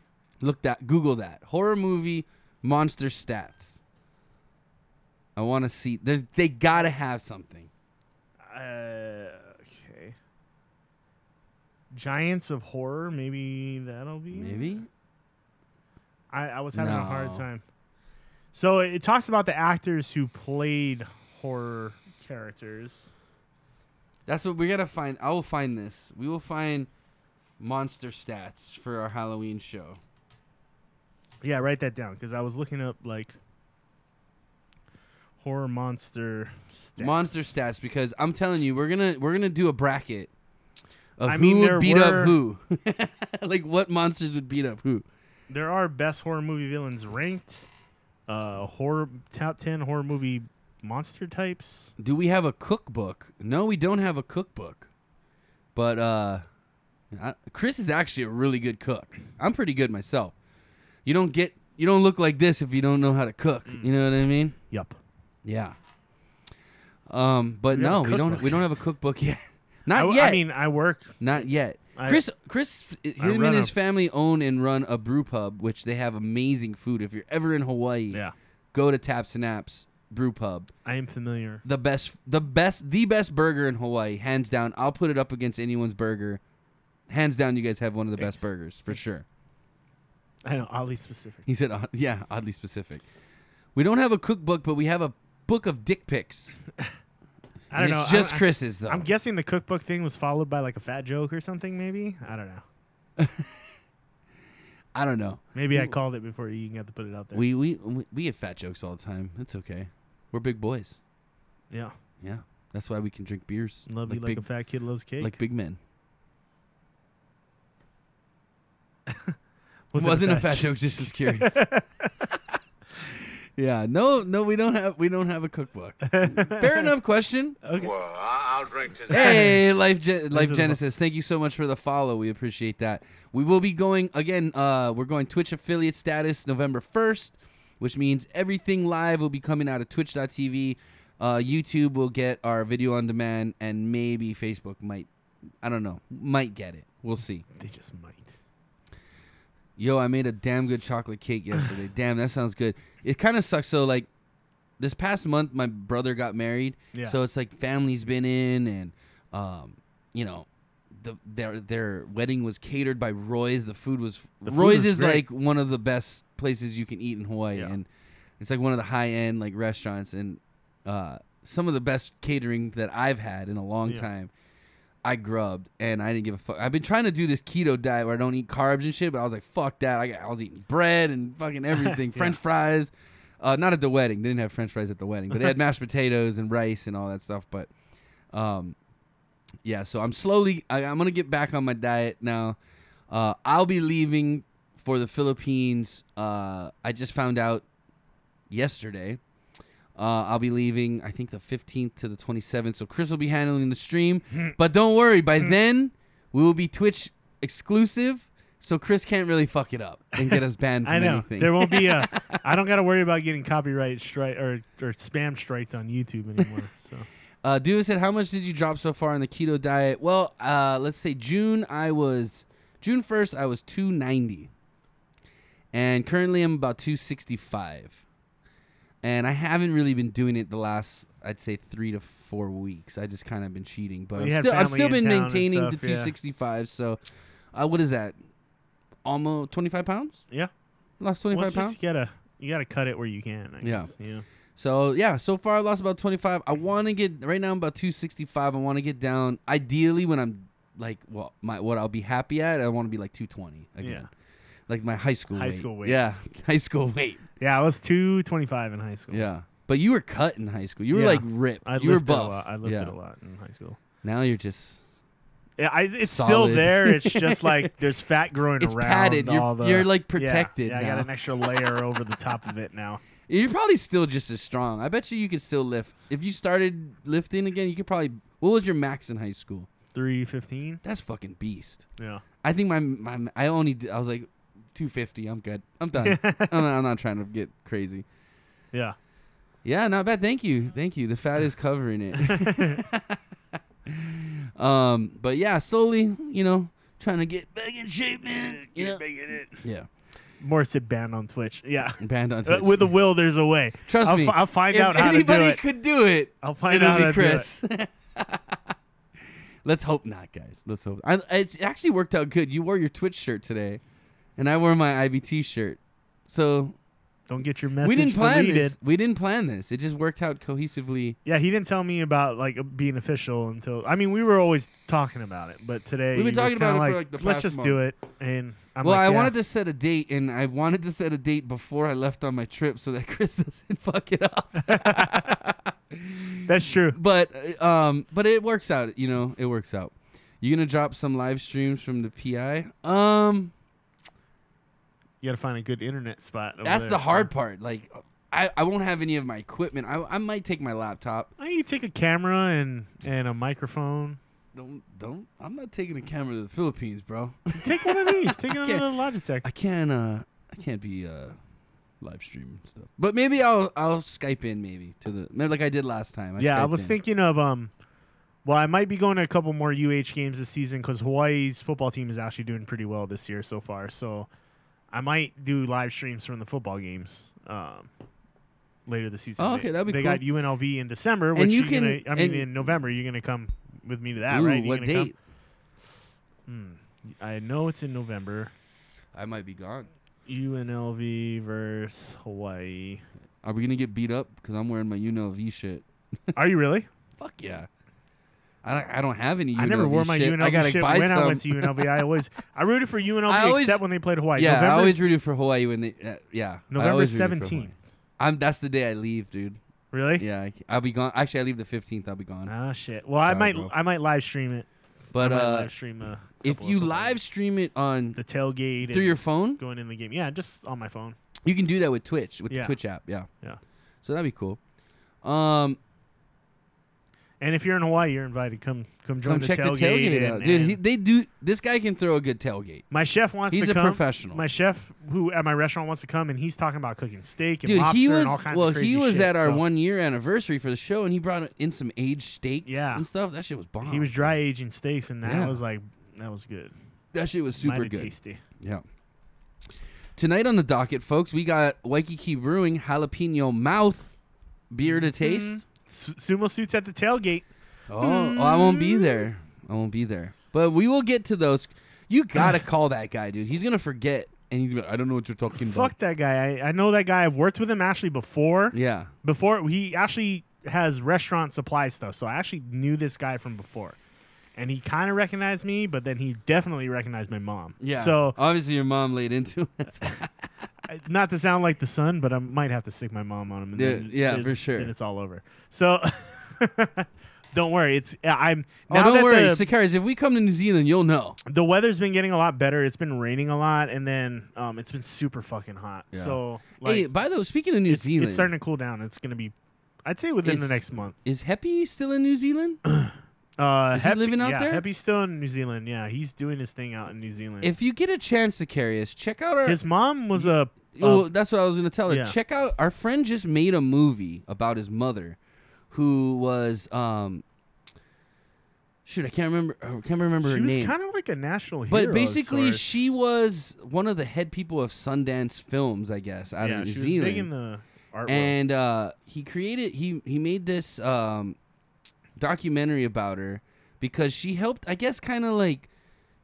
Google that. Horror movie monster stats. I want to see. They gotta have something. Okay. Giants of Horror. Maybe that'll be. Maybe. I was having a hard time. So it talks about the actors who played horror characters. That's what we gotta find. I will find this. We will find monster stats for our Halloween show. Yeah, write that down because I was looking up like horror monster stats. Monster stats, because I'm telling you, we're gonna do a bracket of I who mean, would beat up who. Like what monsters would beat up who. There are best horror movie villains ranked. Horror top 10 horror movie monster types. Do we have a cookbook? No, we don't have a cookbook. But Chris is actually a really good cook. I'm pretty good myself. You don't look like this if you don't know how to cook. You know what I mean? Yup. Yeah. But no, we don't have a cookbook yet. Not yet. I mean, I work. Not yet. Chris, him and his family own and run a brew pub, which they have amazing food. If you're ever in Hawaii, go to Taps and Apps Brew Pub. I am familiar. The best burger in Hawaii, hands down. I'll put it up against anyone's burger. Hands down, you guys have one of the best burgers for sure. I know, oddly specific. He said, "Yeah, oddly specific." We don't have a cookbook, but we have a book of dick pics. I don't know. It's just Chris's, though. I'm guessing the cookbook thing was followed by like a fat joke or something, maybe? I don't know. I don't know. Maybe I called it before you even got to put it out there. We get fat jokes all the time. It's okay. We're big boys. Yeah. Yeah. That's why we can drink beers. Love you like a fat kid loves cake. Like big men. Was Wasn't a fat joke, just was curious. Yeah, no, we don't have a cookbook. Fair enough question. Okay. Well, I'll drink to that. Hey, Life Genesis, thank you so much for the follow. We appreciate that. We will be going again. We're going Twitch affiliate status November 1st, which means everything live will be coming out of Twitch.tv. YouTube will get our video on demand, and maybe Facebook might get it. We'll see. They just might. Yo, I made a damn good chocolate cake yesterday. Damn, that sounds good. It kind of sucks. So, like, this past month, my brother got married. Yeah. So it's like family's been in, and you know, their wedding was catered by Roy's. The food was Roy's is great. Like one of the best places you can eat in Hawaii, and it's like one of the high end like restaurants, and some of the best catering that I've had in a long time. I grubbed, and I didn't give a fuck. I've been trying to do this keto diet where I don't eat carbs and shit, but I was like, fuck that. I was eating bread and fucking everything. French fries. Not at the wedding. They didn't have French fries at the wedding, but they had mashed potatoes and rice and all that stuff. But, yeah, so I'm slowly, I'm going to get back on my diet now. I'll be leaving for the Philippines. I just found out yesterday. I'll be leaving, I think, the 15th to the 27th. So Chris will be handling the stream. But don't worry. By then, we will be Twitch exclusive. So Chris can't really fuck it up and get us banned from anything. There won't be a... I don't got to worry about getting copyright strike or spam striked on YouTube anymore. So. Dude said, how much did you drop so far on the keto diet? Well, let's say June 1st, I was 290. And currently I'm about 265. And I haven't really been doing it the last, I'd say, 3 to 4 weeks. I just kind of been cheating, but I've still been maintaining the 265. So, what is that? Almost 25 pounds? Yeah, lost 25 pounds. You gotta cut it where you can. I guess. Yeah. So so far I lost about 25. I want to get right now. I'm about 265. I want to get down. Ideally, when I'm like, what I'll be happy at, I want to be like 220 again. Yeah. Like my high school weight. Yeah, high school weight. Yeah, I was 225 in high school. Yeah, but you were cut in high school. You were like ripped. You were buff. I lifted a lot in high school. Now you're just... Yeah, it's still there. It's just like there's fat growing it's around. Padded. You're like protected. Yeah, I got an extra layer over the top of it now. You're probably still just as strong. I bet you could still lift. If you started lifting again, you could probably... What was your max in high school? 315. That's fucking beast. Yeah. I think I was like... 250. I'm good. I'm done. I'm not trying to get crazy. Yeah. Yeah, not bad. Thank you. The fat is covering it. But yeah, slowly, trying to get back in shape, man. Get back in it. Yeah. Morris said banned on Twitch. Yeah. Banned on Twitch. With a will, there's a way. Trust me. I'll find out how to do it. If anybody could do it, I'll find out how to Chris. do it. Let's hope not, guys. Let's hope. It actually worked out good. You wore your Twitch shirt today. And I wore my IBT shirt. So Don't get your message We didn't plan deleted. this. We didn't plan this. It just worked out cohesively. Yeah, he didn't tell me about like being official until. I mean, we were always talking about it, but today We've been he was talking about kinda it for, like, the let's past just month. do it. And I'm Well, like, I yeah. wanted to set a date, and I wanted to set a date before I left on my trip so that Chris doesn't fuck it up. That's true. But it works out. You know, it works out. You gonna drop some live streams from the PI? You got to find a good internet spot. Over That's there. the hard part. Like, I won't have any of my equipment. I might take my laptop. Oh, you take a camera and a microphone. Don't. I'm not taking a camera to the Philippines, bro. Take one of these. Take one of can't- the Logitech. I can't be live streaming stuff. But maybe I'll Skype in maybe like I did last time. Yeah, I Skyped was in. thinking of well, I might be going to a couple more UH games this season because Hawaii's football team is actually doing pretty well this year so far. So I might do live streams from the football games later this season. Oh, okay, that'd be they cool. got UNLV in December, And which you in November you're gonna come with me to that, Ooh, right? You what gonna come? date? I know it's in November. I might be gone. UNLV versus Hawaii. Are we gonna get beat up because I'm wearing my UNLV shit? Are you really? Fuck yeah. I don't have any UNLV I never wore my shit. I UNLV gotta shit buy when some. I went to UNLV. I rooted for UNLV except when they played Hawaii. Yeah, November, I always rooted for Hawaii when they. Yeah, I November always rooted for 17th. Hawaii. That's the day I leave, dude. Really? Yeah, I'll be gone. Actually, I leave the 15th. I'll be gone. Ah, shit. Well, Sorry, bro. I might live stream it. But I might live stream if you live stream it on the tailgate through and your phone, going in the game, yeah, just on my phone. you can do that with Twitch, with Yeah. the Twitch app. Yeah. Yeah. So that'd be cool. And if you're in Hawaii, you're invited. Come join Come the check tailgate. the tailgate out, and- dude. and They do. This guy can throw a good tailgate. my chef wants He's to a come. professional. My chef, who at my restaurant wants to come, and he's talking about cooking steak and Dude, lobster he was and all kinds of crazy he was shit. at our So 1 year anniversary for the show, and he brought in some aged steaks Yeah. and stuff. That shit was bomb. He was dry aging steaks, and that Yeah. was good. That shit was super Mighty good. tasty. Yeah. Tonight on the docket, folks, we got Waikiki Brewing Jalapeno Mouth beer to taste. Sumo suits at the tailgate. Oh, I won't be there. I won't be there. But we will get to those. You gotta call that guy, dude. He's gonna forget, and he's gonna be like, I don't know what you're talking about. Fuck that guy. I know that guy. I've worked with him actually before. Yeah. Before he actually has restaurant supply stuff, so I actually knew this guy from before, and he kind of recognized me, but then he definitely recognized my mom. Yeah. So obviously your mom laid into it. not to sound like the son, but I might have to stick my mom on him. And then Yeah, it's- for sure. Then it's all over. So don't worry. I'm Oh, now don't that worry, the, Sakaris. If we come to New Zealand, you'll know. the weather's been getting a lot better. It's been raining a lot, and then it's been super fucking hot. Yeah. So like, Hey, by the way, speaking of New Zealand, it's starting to cool down. It's gonna be, I'd say, within the Is- next month. is Heppy still in New Zealand? Is he living out there? Heppy's still in New Zealand. Yeah, he's doing his thing out in New Zealand. If you get a chance to carry us, check out our. His mom was That's what I was gonna tell her. yeah. Check out our friend just made a movie about his mother, who was shoot, I can't remember her she was name. kind of like a national hero. But basically, of sorts. she was one of the head people of Sundance Films, I guess, out yeah, of New she Zealand. was big in the art world. And he made this documentary about her because she helped, I guess, kind of like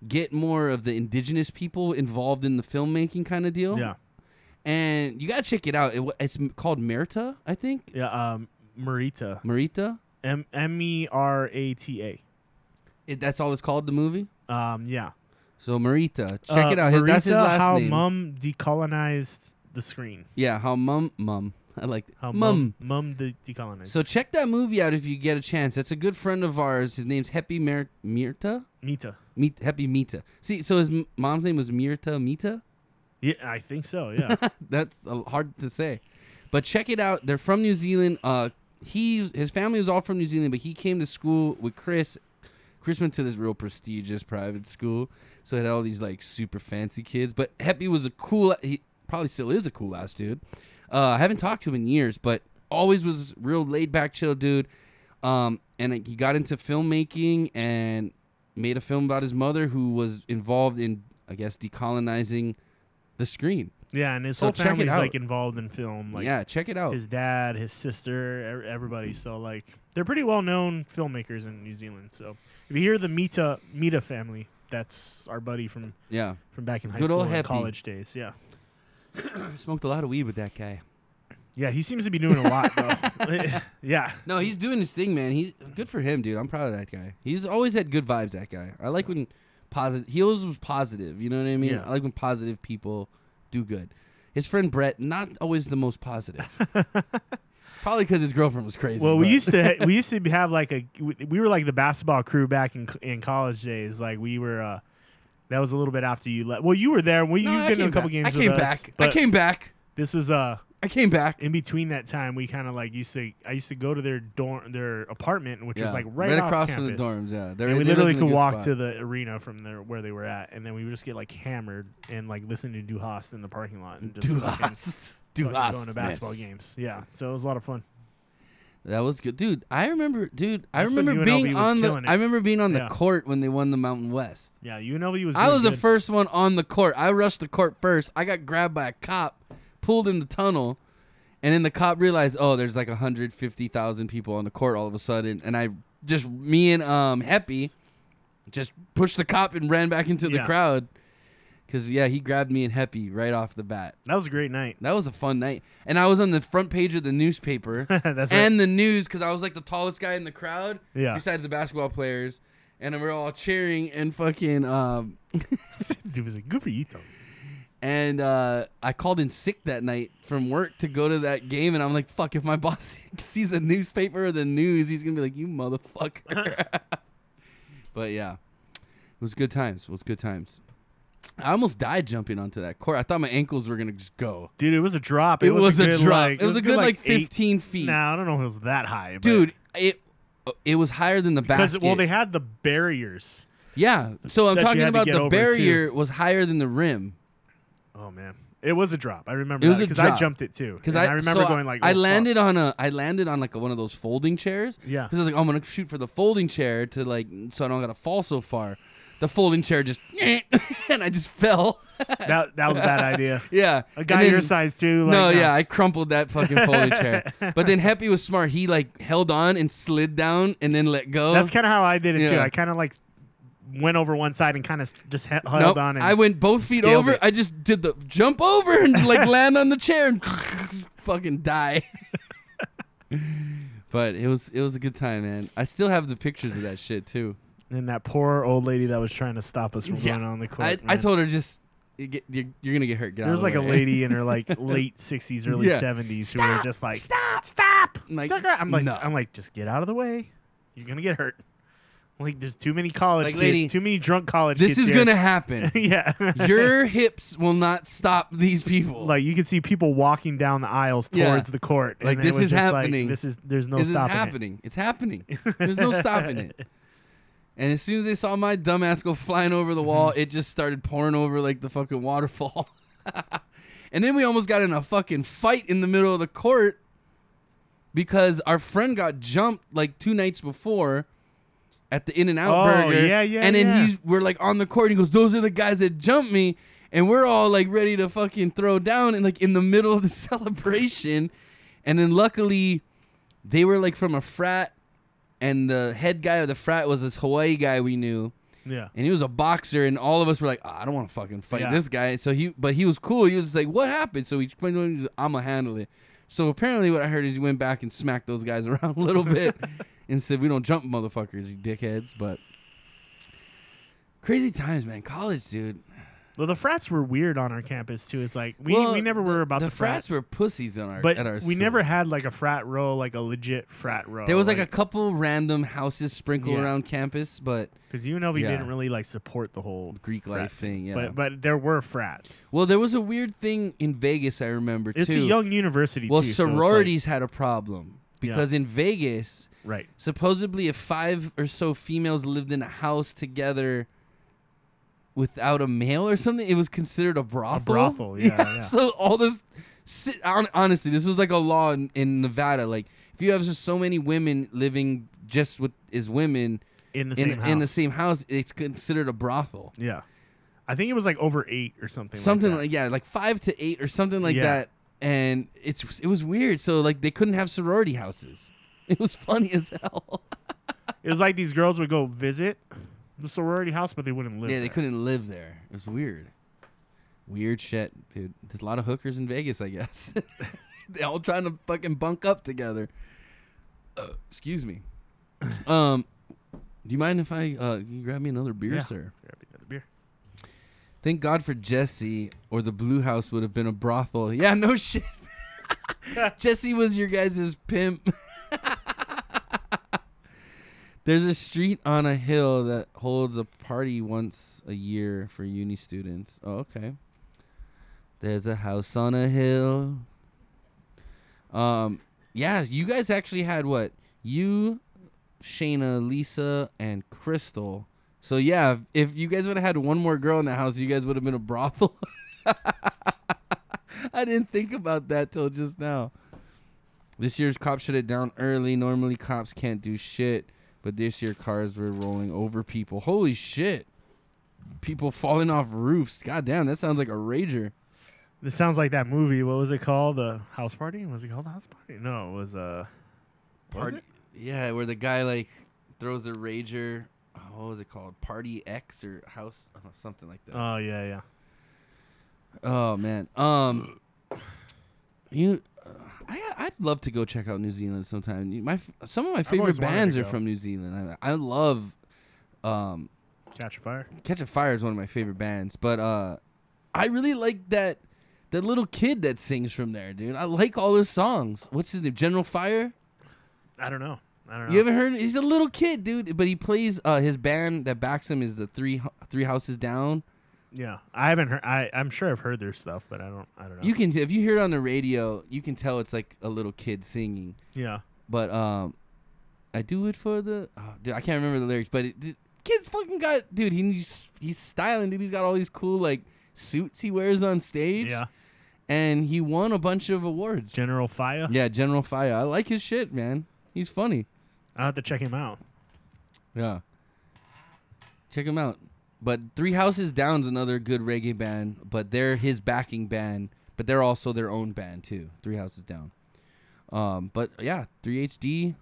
get more of the indigenous people involved in the filmmaking kind of deal. Yeah, And you gotta check it out. It's called Merita, I think. yeah. Marita, Merita. Merata. That's all it's called, the movie. Yeah. So Merita, check it out. That's his Marita, last how name. Mum decolonized the screen. Yeah, how mum. I like How mum. Mum decolonized. So check that movie out if you get a chance. That's a good friend of ours. His name's Happy Mirta. Mita. Happy Mita. See, so his mom's name was Mita. Yeah, I think so. Yeah. That's hard to say, but check it out. They're from New Zealand. His family was all from New Zealand, but he came to school with Chris. Chris went to this real prestigious private school, so it had all these like super fancy kids. But Happy was he probably still is a cool ass dude. I haven't talked to him in years, but always was real laid back, chill dude. And he got into filmmaking and made a film about his mother, who was involved in, I guess, decolonizing the screen. Yeah, and his So whole check it family's out. like involved in film. Like Yeah, check it out. his dad, his sister, everybody. So like they're pretty well known filmmakers in New Zealand. So if you hear the Mita family, that's our buddy from Yeah. back in high Good school old and Happy. college days. Yeah. Smoked a lot of weed with that guy. Yeah, he seems to be doing a lot, though. Yeah. No, he's doing his thing, man. He's good for him, dude. I'm proud of that guy. He's always had good vibes, that guy. I like when positive. He always was positive. You know what I mean? Yeah. I like when positive people do good. His friend Brett, not always the most positive. Probably because his girlfriend was crazy. Well, we used to have like we were like the basketball crew back in college days. Like we were. That was a little bit after you left. Well, you were there. You've been in a couple games with us. I came back. This was I came back. in between that time. We kind of like I used to go to their apartment, which was like right across campus. from the dorms. Yeah, And we literally could walk to the arena from there where they were at, and then we would just get like hammered and like listen to Du Hast in the parking lot and just going to basketball games. Yeah, so it was a lot of fun. That was good, dude. I remember being on the court when they won the Mountain West. Yeah, UNLV was. I was good. the first one on the court. I rushed the court first. I got grabbed by a cop, pulled in the tunnel, and then the cop realized, oh, there's like 150,000 people on the court all of a sudden, and me and Heppy just pushed the cop and ran back into the crowd. Because, he grabbed me and Heppy right off the bat. That was a great night. That was a fun night. And I was on the front page of the newspaper That's and right. the news because I was like the tallest guy in the crowd besides the basketball players. And we were all cheering and fucking... Dude was like, good for you, Tony. And I called in sick that night from work to go to that game. And I'm like, fuck, if my boss sees a newspaper or the news, he's going to be like, you motherfucker. But, yeah. It was good times. I almost died jumping onto that court. I thought my ankles were going to just go. Dude, it was a drop. It was a drop. Like, it was a good like 15 feet. Nah, I don't know if it was that high. But dude, it was higher than the basket. Well, they had the barriers. Yeah. So I'm talking about the barrier was higher than the rim. Oh, man. It was a drop. I remember that because I jumped it too. Because I remember going like, I landed on like one of those folding chairs. Yeah. Because I was like, I'm going to shoot for the folding chair to like, so I don't got to fall so far. The folding chair just, and I just fell. That was a bad idea. Yeah. A guy your size too. Like, no, I crumpled that fucking folding chair. But then Heppy was smart. He like held on and slid down and then let go. That's kind of how I did it too. I kind of like went over one side and kind of just held on. And I went both feet over. I just did the jump over and like land on the chair and fucking die. But it was a good time, man. I still have the pictures of that shit too. And that poor old lady that was trying to stop us from going on the court. I told her just you're gonna get hurt. There was like a lady in her like late 60s, early 70s who were just like, stop. I'm like, just get out of the way. You're gonna get hurt. Like there's too many college kids, lady, too many drunk college kids. This is gonna happen. Yeah. Your hips will not stop these people. Like you can see people walking down the aisles towards the court. Like this is happening. Like, there's no stopping it. It's happening. There's no stopping it. And as soon as they saw my dumbass go flying over the wall, it just started pouring over like the fucking waterfall. And then we almost got in a fucking fight in the middle of the court because our friend got jumped like 2 nights before at the In-N-Out Burger. Yeah. And then we're like on the court and he goes, those are the guys that jumped me. And we're all like ready to fucking throw down and like in the middle of the celebration. And then luckily they were like from a frat. And the head guy of the frat was this Hawaii guy we knew. Yeah. And he was a boxer, and all of us were like, I don't want to fucking fight this guy. So he was cool. He was like, what happened? So he explained to him, I'm going to handle it. So apparently what I heard is he went back and smacked those guys around a little bit and said, we don't jump motherfuckers, you dickheads. But crazy times, man. College, dude. Well, the frats were weird on our campus too. It's like we never were about the frats. The frats were pussies on our but at our we school. never had like a frat row, like a legit frat row. There was like a couple random houses sprinkled around campus, but because UNLV didn't really like support the whole Greek life thing. Yeah, but there were frats. Well, there was a weird thing in Vegas. I remember it's too. a young university. Well, too, sororities had a problem because in Vegas, right? Supposedly, if 5 or so females lived in a house together without a male or something, it was considered a brothel. A brothel, yeah. So all this, honestly, this was like a law in Nevada. Like, if you have just so many women living just as women in the same house, it's considered a brothel. Yeah, I think it was like over 8 or something. Something like that. like 5 to 8 or something like that. And it was weird. So like they couldn't have sorority houses. It was funny as hell. It was like these girls would go visit the sorority house, but they wouldn't live there. Yeah, they couldn't live there. It was weird. Weird shit, dude. There's a lot of hookers in Vegas, I guess. They all trying to fucking bunk up together. Excuse me. Do you mind if I you grab me another beer, sir? Grab me another beer. Thank God for Jesse, or the Blue House would have been a brothel. Yeah, no shit. Jesse was your guys' pimp. There's a street on a hill that holds a party once a year for uni students. Oh, okay. There's a house on a hill. Yeah, you guys actually had what? You, Shayna, Lisa, and Crystal. So yeah, if you guys would have had one more girl in the house, you guys would have been a brothel. I didn't think about that till just now. This year's cops shut it down early. Normally cops can't do shit, but this year cars were rolling over people. Holy shit. People falling off roofs. God damn, that sounds like a rager. This sounds like that movie. What was it called? The House Party? Was it called The House Party? No, it was was it? Yeah, where the guy like throws a rager. What was it called? Party X or House? Something like that. Oh yeah, yeah. Oh man. I'd love to go check out New Zealand sometime. Some of my favorite bands are from New Zealand. I love Catch a Fire. Catch a Fire is one of my favorite bands, but I really like that little kid that sings from there, dude. I like all his songs. What's his name? General Fire? I don't know. You haven't heard? He's a little kid, dude, but he plays his band that backs him is the Three Houses Down. Yeah, I haven't heard. I'm sure I've heard their stuff, but I don't know. You can, if you hear it on the radio, you can tell it's like a little kid singing. Yeah. But I do it for the. Oh, dude, I can't remember the lyrics, but the kid's fucking got, dude. He's styling, dude. He's got all these cool like suits he wears on stage. Yeah. And he won a bunch of awards. General Fire. Yeah, General Fire. I like his shit, man. He's funny. I'll have to check him out. Yeah. Check him out. But Three Houses Down's another good reggae band, but they're his backing band, but they're also their own band too. Three Houses Down. But yeah, 3HD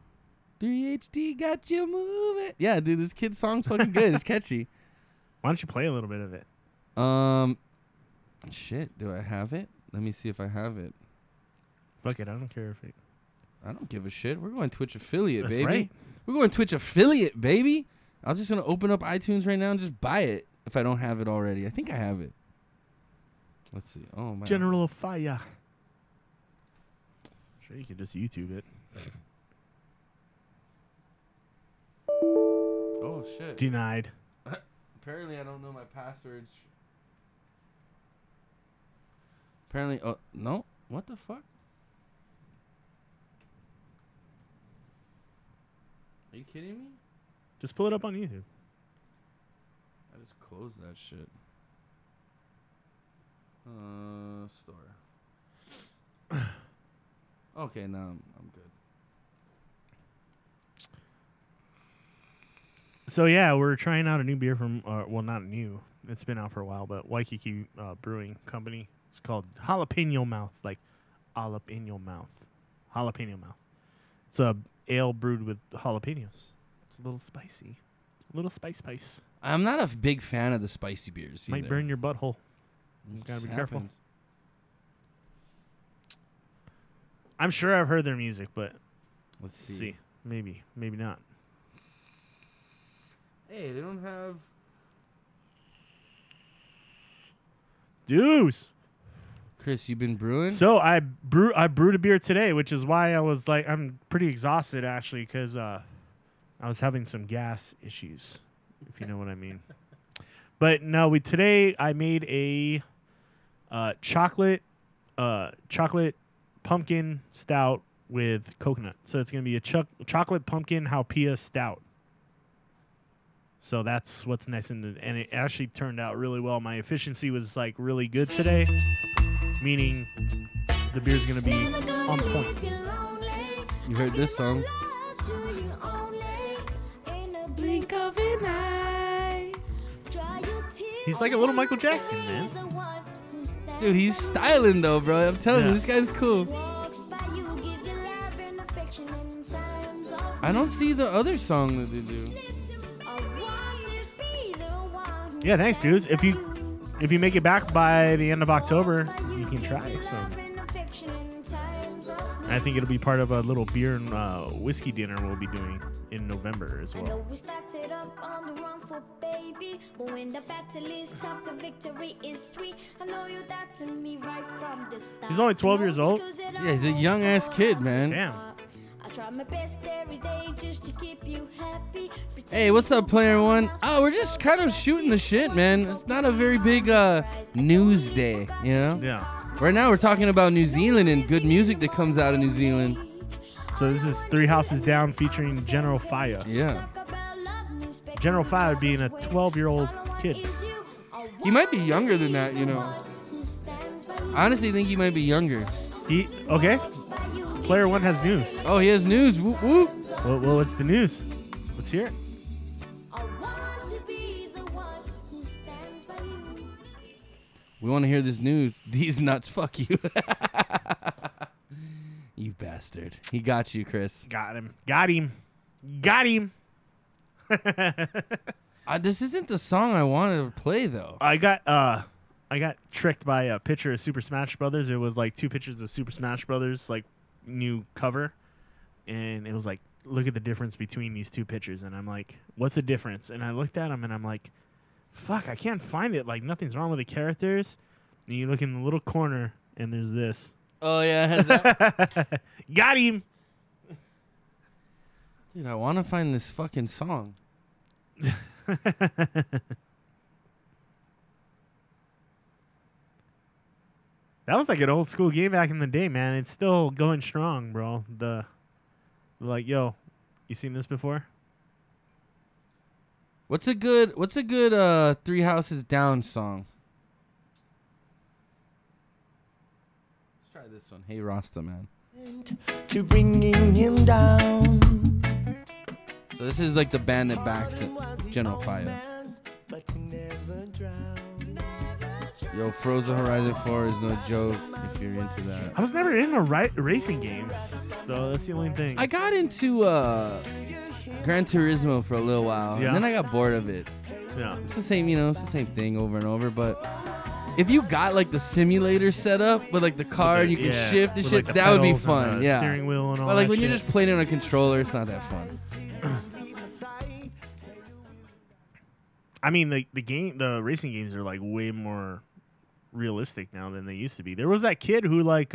got you moving. Yeah, dude, this kid's song's fucking good. It's catchy. Why don't you play a little bit of it? Shit, do I have it? Let me see if I have it. Fuck it, I don't care if it. I don't give a shit. We're going Twitch affiliate, That's baby. Right. We're going Twitch affiliate, baby. I'm just going to open up iTunes right now and just buy it if I don't have it already. I think I have it. Let's see. Oh, my. General Fire. Sure, you could just YouTube it. Oh, shit. Denied. Apparently, I don't know my passwords. Apparently, oh, no. What the fuck? Are you kidding me? Just pull it up on YouTube. I just closed that shit. Store. Okay, now I'm good. So yeah, we're trying out a new beer from, well, not new. It's been out for a while, but Waikiki Brewing Company. It's called Jalapeno Mouth, like jalapeno mouth. Jalapeno Mouth. It's a ale brewed with jalapenos. It's a little spicy. A little spice. I'm not a big fan of the spicy beers either. Might burn your butthole. You gotta be careful. Happens. I'm sure I've heard their music, but Let's let's see. Maybe not. Hey, they don't have... Deuce. Chris, you been brewing? So I brewed a beer today, which is why I was like, I'm pretty exhausted actually, because I was having some gas issues, if you know what I mean. But no, today I made a chocolate pumpkin stout with coconut. So it's gonna be a chocolate pumpkin Haupia stout. So that's what's next, and it actually turned out really well. My efficiency was like really good today, meaning the beer's gonna be on point. You heard this song? He's like a little Michael Jackson, man. Dude, he's styling though, bro. I'm telling you, this guy's cool. I don't see the other song that they do. Yeah, thanks, dudes. If you if you make it back by the end of October, you can try some. I think it'll be part of a little beer and whiskey dinner we'll be doing in November as well. He's only 12 years old. Yeah, he's a young ass kid, man. Damn. Hey, what's up, player one? Oh, we're just kind of shooting the shit, man. It's not a very big news day, you know? Yeah. Right now we're talking about New Zealand and good music that comes out of New Zealand. So this is 3 Houses Down featuring General Fire. Yeah. General Fire being a 12-year-old kid. He might be younger than that, you know. I honestly think he might be younger. Okay. Player one has news. Oh, he has news. Whoop, whoop. Well, what's the news? Let's hear it. We want to hear this news. These nuts, fuck you. You bastard. He got you, Chris. Got him. Got him. Got him. This isn't the song I wanted to play, though. I got tricked by a picture of Super Smash Brothers. It was like 2 pictures of Super Smash Brothers, like new cover, and it was like, look at the difference between these 2 pictures. And I'm like, what's the difference? And I looked at them and I'm like, fuck, I can't find it. Like, nothing's wrong with the characters. And you look in the little corner and there's this. Oh, yeah, it has that. Got him. Dude, I want to find this fucking song. That was like an old school game back in the day, man. It's still going strong, bro. Like, yo, you seen this before? What's a good 3 Houses Down song? Let's try this one. Hey Rasta, man. To bringing him down. So this is like the band that backs it, General Fire. Yo, Frozen Horizon 4 is no joke if you're into that. I was never into racing games, though. That's the only thing. I got into Gran Turismo for a little while, Yeah. and then I got bored of it. Yeah. It's the same, you know, it's the same thing over and over. But if you got like the simulator set up with like the car and you can shift and with, shit, like, the that would be pedals and fun. the Yeah. steering wheel and all But like that when you're shit. just playing it on a controller, it's not that fun. I mean, the racing games are like way more realistic now than they used to be. There was that kid who like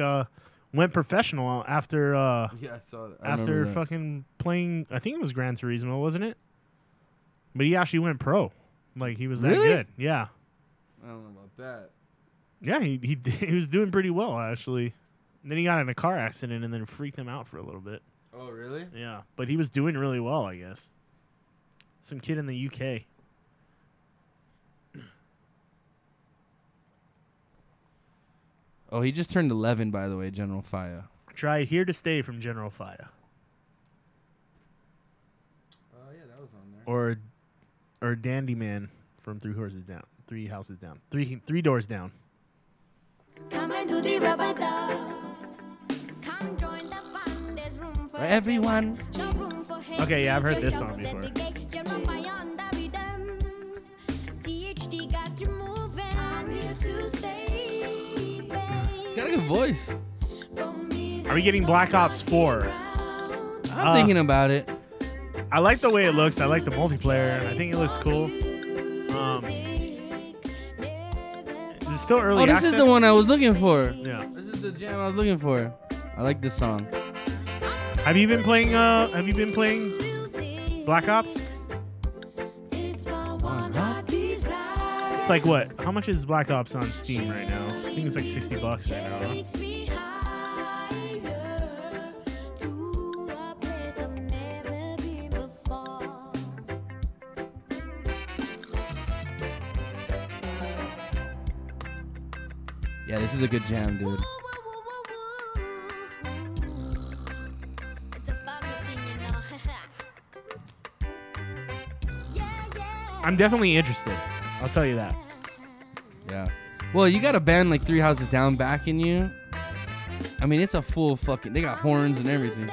went professional after Yeah, I saw that. after fucking playing. I think it was Gran Turismo, wasn't it? But he actually went pro. Like, he was that Really? good. Yeah. I don't know about that. Yeah, he was doing pretty well, actually. And then he got in a car accident and then freaked him out for a little bit. Oh, really? Yeah, but he was doing really well, I guess. Some kid in the UK. Oh, he just turned 11, by the way, General Fire. Try Here to Stay from General Fire. Oh, yeah, that was on there. Or Dandy Man from 3 Houses Down. 3 Houses Down. 3 Doors Down. Come and do the rubber. Come join the fun. There's room for everyone. Okay, yeah, I've heard this song before. Got a good voice. Are we getting Black Ops 4? I'm thinking about it. I like the way it looks. I like the multiplayer. I think it looks cool. Is it still early This access? is the one I was looking for. Yeah. This is the jam I was looking for. I like this song. Have you been playing Black Ops? It's like what? How much is Black Ops on Steam right now? I think it's like $60 right now. Yeah, this is a good jam, dude. I'm definitely interested. I'll tell you that. Yeah. Well, you got a band like 3 Houses Down backing you. I mean, it's a full fucking... They got horns and everything.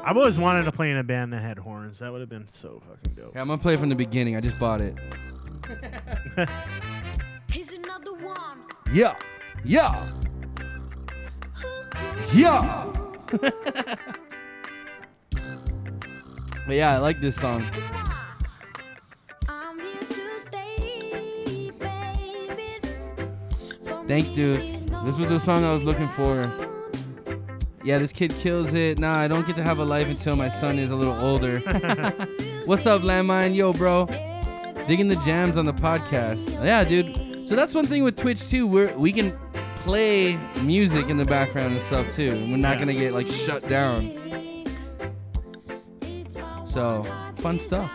I've always wanted to play in a band that had horns. horns. That would have been so fucking dope. Yeah, I'm gonna play it from the beginning. I just bought it. Here's another one. Yeah. Yeah. Yeah. But yeah, I like this song. I'm here to stay, baby. Thanks, dude. This was the song I was looking for. Yeah, this kid kills it. Nah, I don't get to have a life until my son is a little older. What's up, Landmine? Yo, bro. Digging the jams on the podcast. Yeah, dude. So that's one thing with Twitch, too. We can play music in the background and stuff, too. We're not going to get, like, shut down. So, fun stuff.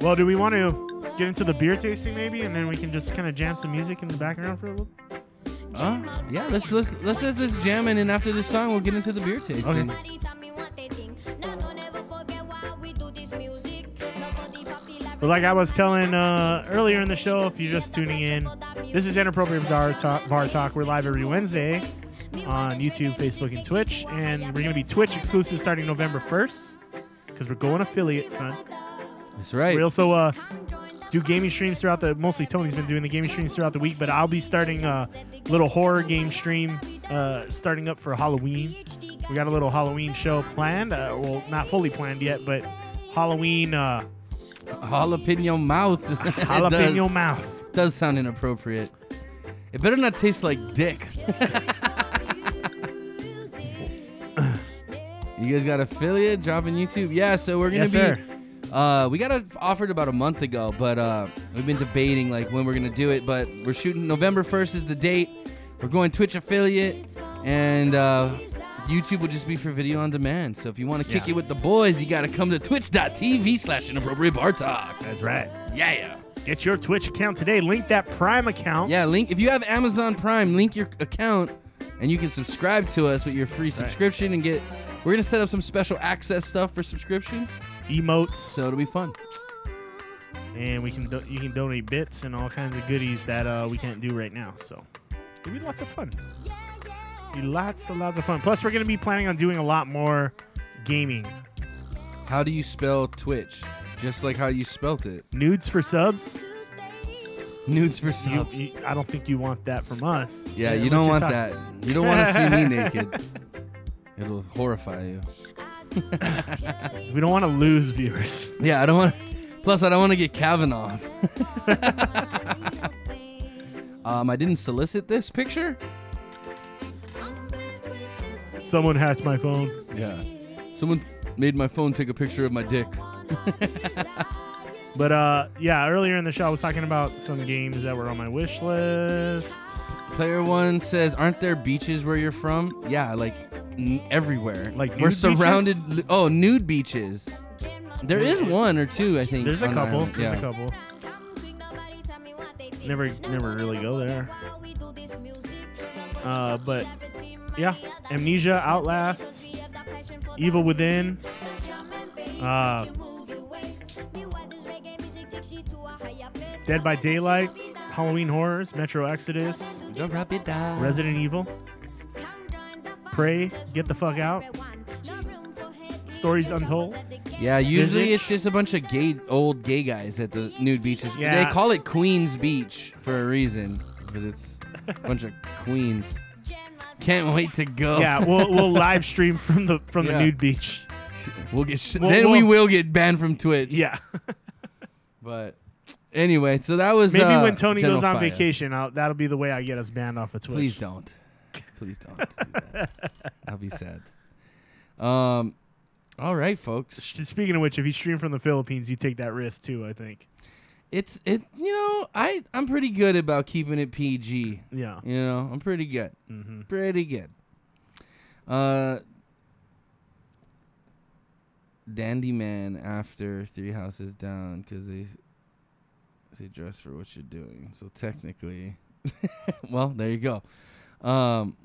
Well, do we want to get into the beer tasting maybe, and then we can just kind of jam some music in the background for a little? Yeah, let's let this jam, and then after this song, we'll get into the beer tasting. Okay. But like I was telling earlier in the show, if you're just tuning in, this is Inappropriate Bar Talk. We're live every Wednesday on YouTube, Facebook, and Twitch. And we're going to be Twitch exclusive starting November 1st because we're going affiliate, son. That's right. We also do gaming streams throughout mostly Tony's been doing the gaming streams throughout the week, but I'll be starting a little horror game stream starting up for Halloween. We got a little Halloween show planned. Well, not fully planned yet, but Halloween... jalapeno mouth. Jalapeno mouth. Does sound inappropriate. It better not taste like dick. You guys got affiliate dropping YouTube? Yeah, so we're gonna we got it offered about a month ago, but we've been debating like when we're gonna do it. But we're shooting November 1st is the date. We're going Twitch affiliate, and YouTube will just be for video on demand. So if you want to kick it with the boys, you got to come to twitch.tv/inappropriatebartalk. That's right. Yeah. Get your Twitch account today. Link that Prime account. Yeah, link. If you have Amazon Prime, link your account, and you can subscribe to us with your free subscription and get... We're going to set up some special access stuff for subscriptions. Emotes. So it'll be fun. And you can donate bits and all kinds of goodies that we can't do right now. So it'll be lots of fun. Lots of fun. Plus, we're going to be planning on doing a lot more gaming. How do you spell Twitch? Just like how you spelt it. Nudes for subs. Nudes for subs. I don't think you want that from us. Yeah, you don't want that. You don't want to see me naked. It'll horrify you. We don't want to lose viewers. Yeah, I don't want. Plus, I don't want to get Kavanaugh. I didn't solicit this picture. Someone hacked my phone. Yeah. Someone made my phone take a picture of my dick. But yeah, earlier in the show I was talking about some games that were on my wish list. Player one says, "Aren't there beaches where you're from?" Yeah, like everywhere. Like we're nude surrounded. beaches? Oh, nude beaches. There is one or two, I think. There's a on couple. Island. There's Yeah. a couple. Never really go there. But yeah, Amnesia, Outlast, Evil Within. Dead by Daylight, Halloween Horrors, Metro Exodus, Resident Evil, Prey, Get the Fuck Out, Stories Untold. Yeah, usually Visage. it's just a bunch of old gay guys at the nude beaches. Yeah. They call it Queens Beach for a reason, because it's a bunch of queens. Can't wait to go. Yeah, we'll live stream from the Yeah. nude beach. We'll get We'll- we will get banned from Twitch. Yeah. But anyway, so that was Maybe when Tony General goes on Fire. vacation, that'll be the way I get us banned off of Twitch. Please don't. Please don't do that. That'll be sad. All right, folks. Speaking of which, if you stream from the Philippines, you take that risk too, I think. I'm pretty good about keeping it PG. Yeah. I'm pretty good. Mm-hmm. Pretty good. Dandy Man after Three Houses Down, because they dress for what you're doing. So technically, well, there you go.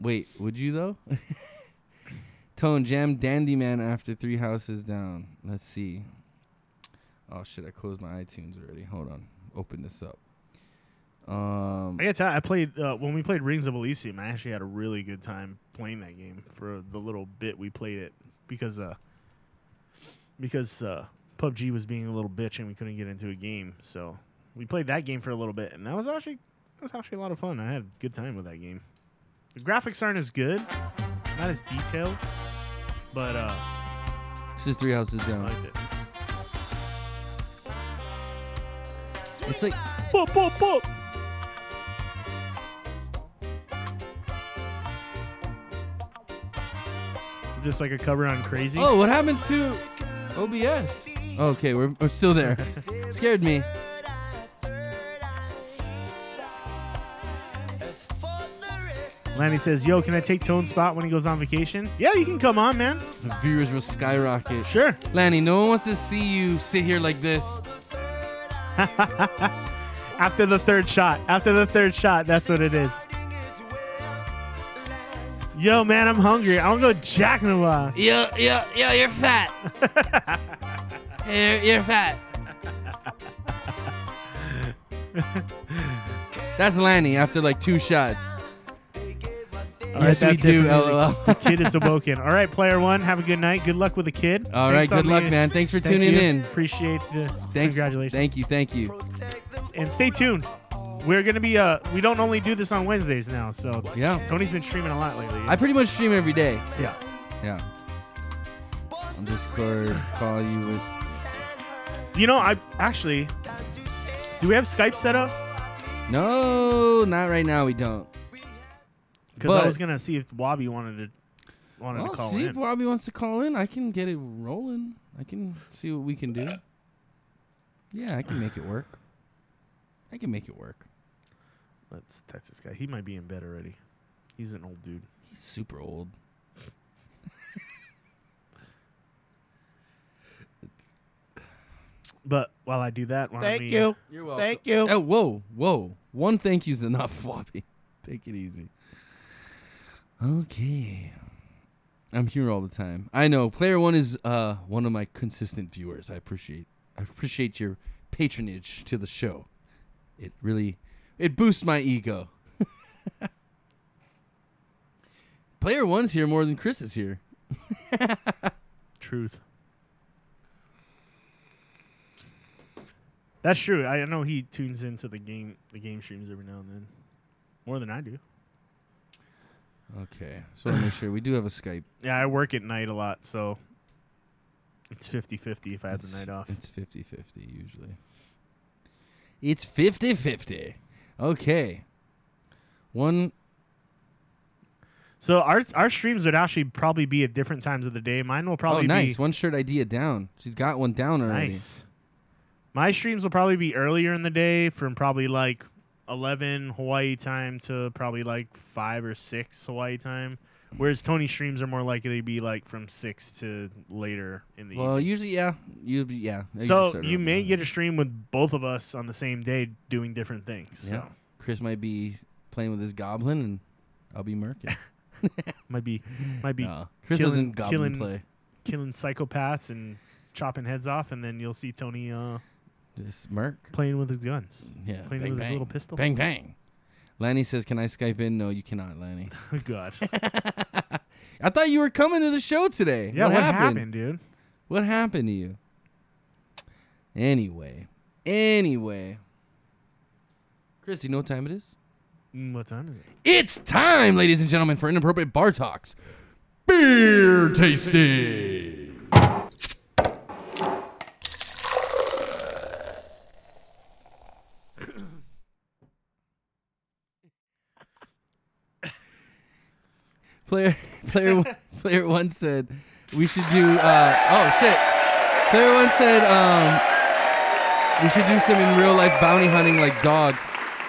Wait, would you though? Tone jam Dandy Man after Three Houses Down. Let's see. Oh shit, I closed my iTunes already. Hold on. Open this up. I gotta tell you, I played when we played Rings of Elysium. I actually had a really good time playing that game for the little bit we played it because PUBG was being a little bitch and we couldn't get into a game. So we played that game for a little bit, and that was actually a lot of fun. I had a good time with that game. The graphics aren't as good, not as detailed, but This is 3 houses I down. liked it. It's like Pop, pop, pop. Is this like a cover on Crazy? oh, what happened to OBS? Okay, we're still there. Scared me. Lanny says, yo, can I take Tone's spot when he goes on vacation? Yeah, you can come on, man. The viewers will skyrocket. Sure. Lanny, no one wants to see you sit here like this. After the third shot, that's what it is. Yo, man, I'm hungry. I want to go Jack in a while. Yo, you're fat. you're fat. That's Lanny after like 2 shots. All right, Yes, we that's do, it for me. LOL. The kid is awoken. All right, player 1, have a good night. Good luck with the kid. All right, Thanks on good luck, the- man. Thanks for Thank tuning you. in. Appreciate the Thanks. congratulations. Thank you. And stay tuned. We're going to be, we don't only do this on Wednesdays now, so Yeah. Tony's been streaming a lot lately. I pretty much stream every day. Yeah. Yeah. On Discord, call you with. You know, I actually, do we have Skype set up? No, not right now. We don't. Because I But- was going to see if Wobby wanted to Well, call see in. if Robbie wants to call in. I can get it rolling. I can see what we can do. Yeah, I can make it work. Let's text this guy. He might be in bed already. He's an old dude. He's super old. But while I do that, why don't Thank we- you. You're welcome. Thank you. Oh, whoa. One thank you's enough, Wobby. Take it easy. Okay. I'm here all the time. I know. Player 1 is one of my consistent viewers. I appreciate your patronage to the show. It boosts my ego. Player 1's here more than Chris is here. Truth. That's true. I know he tunes into the game streams every now and then. More than I do. Okay. So I'll make sure we do have a Skype. Yeah, I work at night a lot, so it's 50-50 if I have the night off. It's 50-50 usually. It's 50-50. Okay. So our streams would actually probably be at different times of the day. Mine will probably nice. be One shirt idea down. She's got one down already. nice. My streams will probably be earlier in the day from probably like 11 Hawaii time to probably like 5 or 6 Hawaii time. Whereas Tony's streams are more likely to be like from 6 to later in the Well, evening. usually, yeah. I usually So start you around may now. get a stream with both of us on the same day doing different things. Yeah. So Chris might be playing with his goblin, and I'll be murking. might be No, Chris killing- doesn't goblin killing- play. killing psychopaths and chopping heads off, and then you'll see Tony Just murk. playing with his guns. Yeah. Playing bang, with his bang. little pistol. Bang, bang. Lanny says, can I Skype in? No, you cannot, Lanny. Oh, God. I thought you were coming to the show today. Yeah, what happened, dude? What happened to you? Anyway. Chris, you know what time it is? What time is it? It's time, ladies and gentlemen, for Inappropriate Bar Talks. Beer tasting. Player one said we should do oh shit. Player one said we should do some in real life bounty hunting like dog.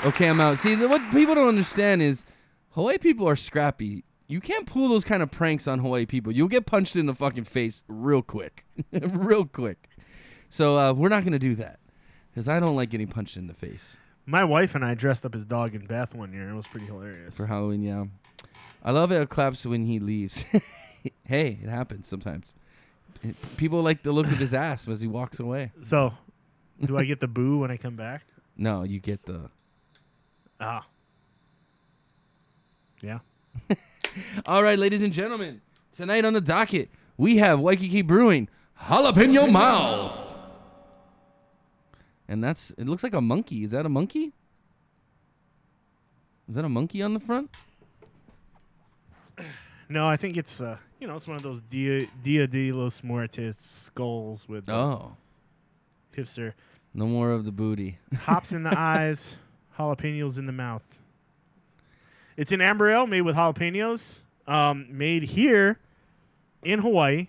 Okay, I'm out. See, what people don't understand is Hawaii people are scrappy. You can't pull those kind of pranks on Hawaii people. You'll get punched in the fucking face real quick. Real quick. So we're not going to do that because I don't like getting punched in the face. My wife and I dressed up as dog and Beth one year. It was pretty hilarious. For Halloween, yeah. I love it claps when he leaves. Hey, it happens sometimes. People like the look of his ass as he walks away. So, do I get the boo when I come back? No, you get the... Ah. Yeah. All right, ladies and gentlemen. Tonight on the docket, we have Waikiki Brewing Jalapeno Mouth. And it looks like a monkey. Is that a monkey? Is that a monkey on the front? No, I think it's it's one of those Dia de los Muertos skulls with hipster. No more of the booty. Hops in the eyes, jalapenos in the mouth. It's an amber ale made with jalapenos, made here in Hawaii,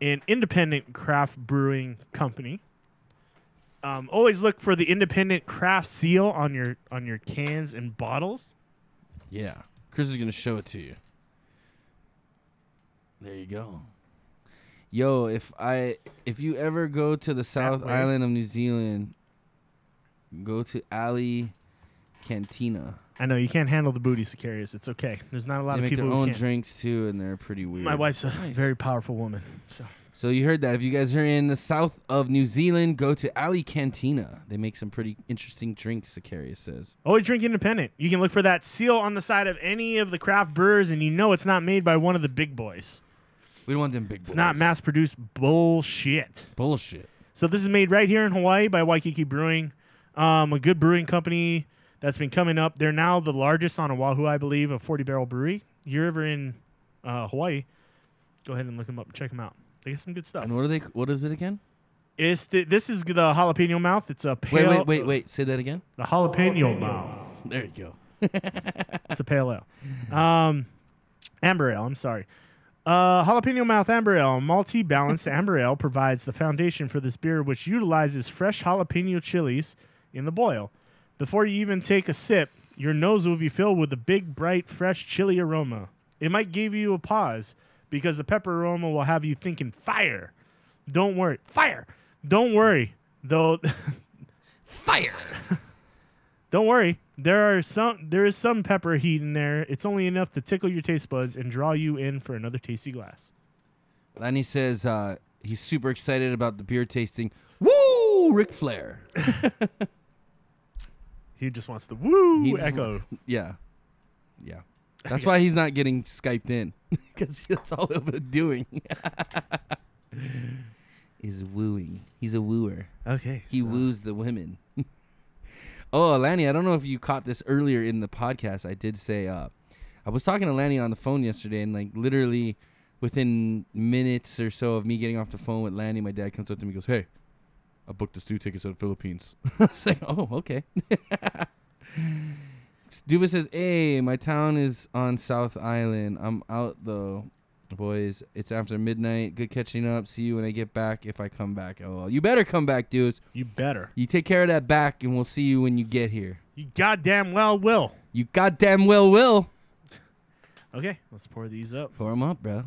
an independent craft brewing company. Always look for the independent craft seal on your cans and bottles. Yeah. Chris is going to show it to you. There you go. Yo, if you ever go to the South Island of New Zealand, go to Ali Cantina. I know you can't handle the booty, Sicarius. It's okay. There's not a lot They of make people their who own can. drinks too, and they're pretty weird. My wife's a very powerful woman. So you heard that. If you guys are in the south of New Zealand, go to Ali Cantina. They make some pretty interesting drinks, Sicarius says. Always drink independent. You can look for that seal on the side of any of the craft brewers, and you know it's not made by one of the big boys. We don't want them big boys. It's not mass-produced bullshit. Bullshit. So this is made right here in Hawaii by Waikiki Brewing, a good brewing company that's been coming up. They're now the largest on Oahu, I believe, a 40-barrel brewery. You're ever in Hawaii, go ahead and look them up and check them out. They got some good stuff. And what is it again? This is the jalapeno mouth. It's a pale... Wait. Say that again. The jalapeno mouth. There you go. It's a pale ale. Amber ale, I'm sorry. Jalapeno Mouth Amber Ale, multi-balanced amber ale, provides the foundation for this beer, which utilizes fresh jalapeno chilies in the boil. Before you even take a sip, your nose will be filled with a big, bright, fresh chili aroma. It might give you a pause because the pepper aroma will have you thinking fire. Don't worry. Fire! Don't worry, though. Fire! Don't worry. There is some pepper heat in there. It's only enough to tickle your taste buds and draw you in for another tasty glass. Lanny says he's super excited about the beer tasting. Woo! Ric Flair. He just wants the woo echo. Yeah. That's why he's not getting Skyped in. Because that's all he'll be doing. Is wooing. He's a wooer. Okay. He woos the women. Oh, Lanny, I don't know if you caught this earlier in the podcast. I did say, I was talking to Lanny on the phone yesterday, and like literally within minutes or so of me getting off the phone with Lanny, my dad comes up to me and goes, "Hey, I booked us 2 tickets to the Philippines." I was like, "Oh, okay." Duba says, "Hey, my town is on South Island. I'm out though. Boys, it's after midnight. Good catching up. See you when I get back, if I come back. Oh, you better come back, dudes. You better. You take care of that back, and we'll see you when you get here. You goddamn well will. You goddamn well will." Okay, let's pour these up. Pour them up, bro.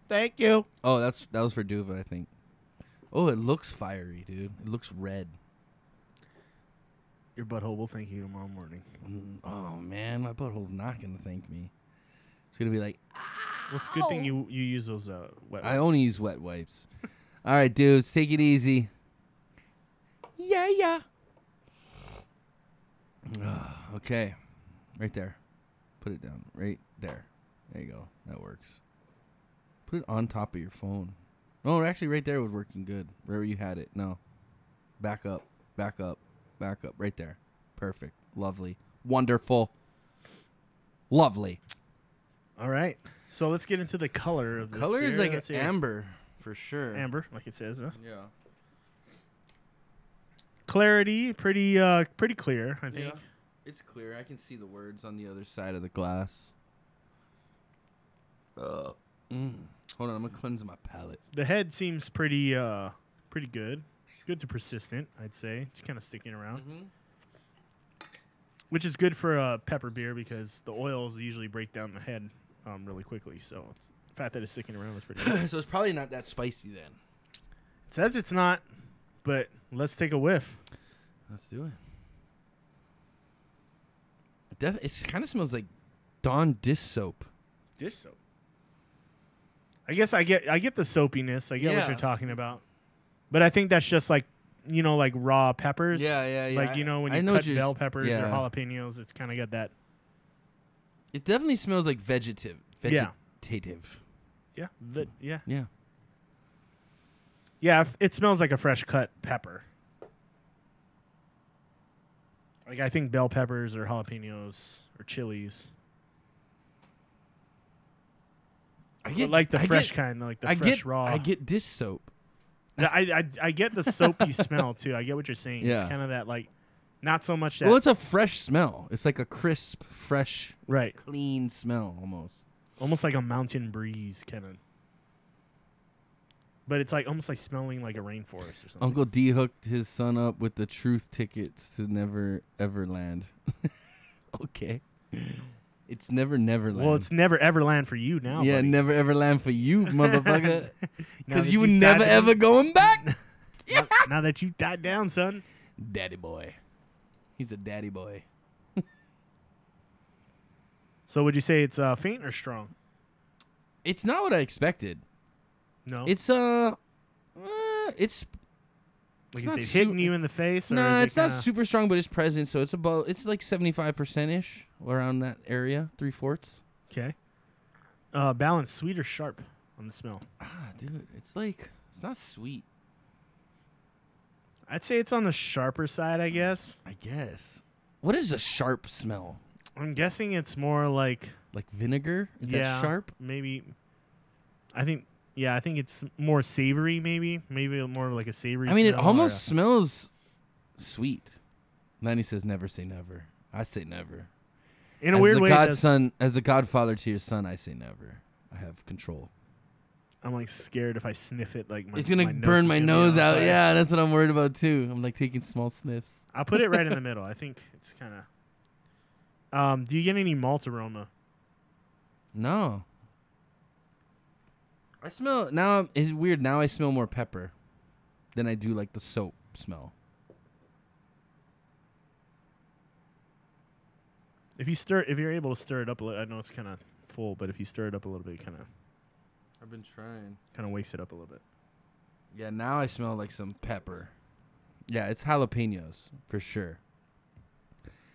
Thank you. Oh, that was for Duva, I think. Oh, it looks fiery, dude. It looks red. Your butthole will thank you tomorrow morning. Oh, man, my butthole's not going to thank me. It's going to be like, What's a good thing you use those wet wipes? I only use wet wipes. All right, dudes, take it easy. Yeah. Okay. Right there. Put it down. Right there. There you go. That works. Put it on top of your phone. Oh, actually, right there was working good. Wherever you had it. No. Back up. Right there. Perfect. Lovely. Wonderful. Lovely. All right. So let's get into the color of this Color is beer. like Let's see. amber, for sure. Amber, like it says. Huh? Yeah. Clarity, pretty clear, I think. Yeah. It's clear. I can see the words on the other side of the glass. Hold on, I'm gonna cleanse my palate. The head seems pretty good. Good to persistent, I'd say. It's kind of sticking around. Which is good for a pepper beer because the oils usually break down the head really quickly. So the fact that it's sticking around is pretty good. So it's probably not that spicy then. It says it's not, but let's take a whiff. Let's do it. It kind of smells like Dawn dish soap. Dish soap. I guess I get the soapiness. I get what Yeah. you're talking about. But I think that's just like, like raw peppers. Yeah. Like, when I you know cut what you're bell peppers or yeah. jalapenos, it's kind of got that. It definitely smells like vegetative. Yeah. Yeah. Yeah. Yeah. Yeah, it smells like a fresh cut pepper. Like, I think bell peppers or jalapenos or chilies. But like the fresh kind, like the fresh raw. I get dish soap. I get the soapy smell too. I get what you're saying. Yeah. It's kind of that like, not so much that. Well, it's a fresh smell. It's like a crisp, fresh, right, clean smell almost. Almost like a mountain breeze kind of. But it's like almost like smelling like a rainforest or something. Uncle D hooked his son up with the truth tickets to Never Everland. Okay. It's Never Neverland. Well, it's Never Everland for you now. Yeah, buddy. Never Everland for you, motherfucker. Now Because that you were died never down- ever going back. Now that you died down, son. Daddy boy. He's a daddy boy. So would you say it's faint or strong? It's not what I expected. No. It's like, not is it hitting su- you in the face? Or nah, is it it's not kinda- super strong, but it's present. So it's like 75% ish around that area, 3/4. Okay. Balance, sweet or sharp on the smell? Ah, dude, it's not sweet. I'd say it's on the sharper side, I guess. I guess. What is a sharp smell? I'm guessing it's more like Like vinegar? Is that sharp? Maybe. I think it's more savory. Maybe more like a savory. I mean, it smell almost smells sweet. Lanny says, "Never say never." I say never. in a weird way. As the godfather to your son, I say never. I have control. I'm like scared if I sniff it, like It's gonna my nose burn is my gonna be nose on out. fire. Yeah, that's what I'm worried about too. I'm like taking small sniffs. I'll put it right in the middle. I think it's kind of. Do you get any malt aroma? No. I smell now. It's weird. Now I smell more pepper than I do like the soap smell. If you're able to stir it up a little, I know it's kind of full, but if you stir it up a little bit, kind I've been trying. of wakes it up a little bit. Yeah, now I smell like some pepper. Yeah, it's jalapenos for sure.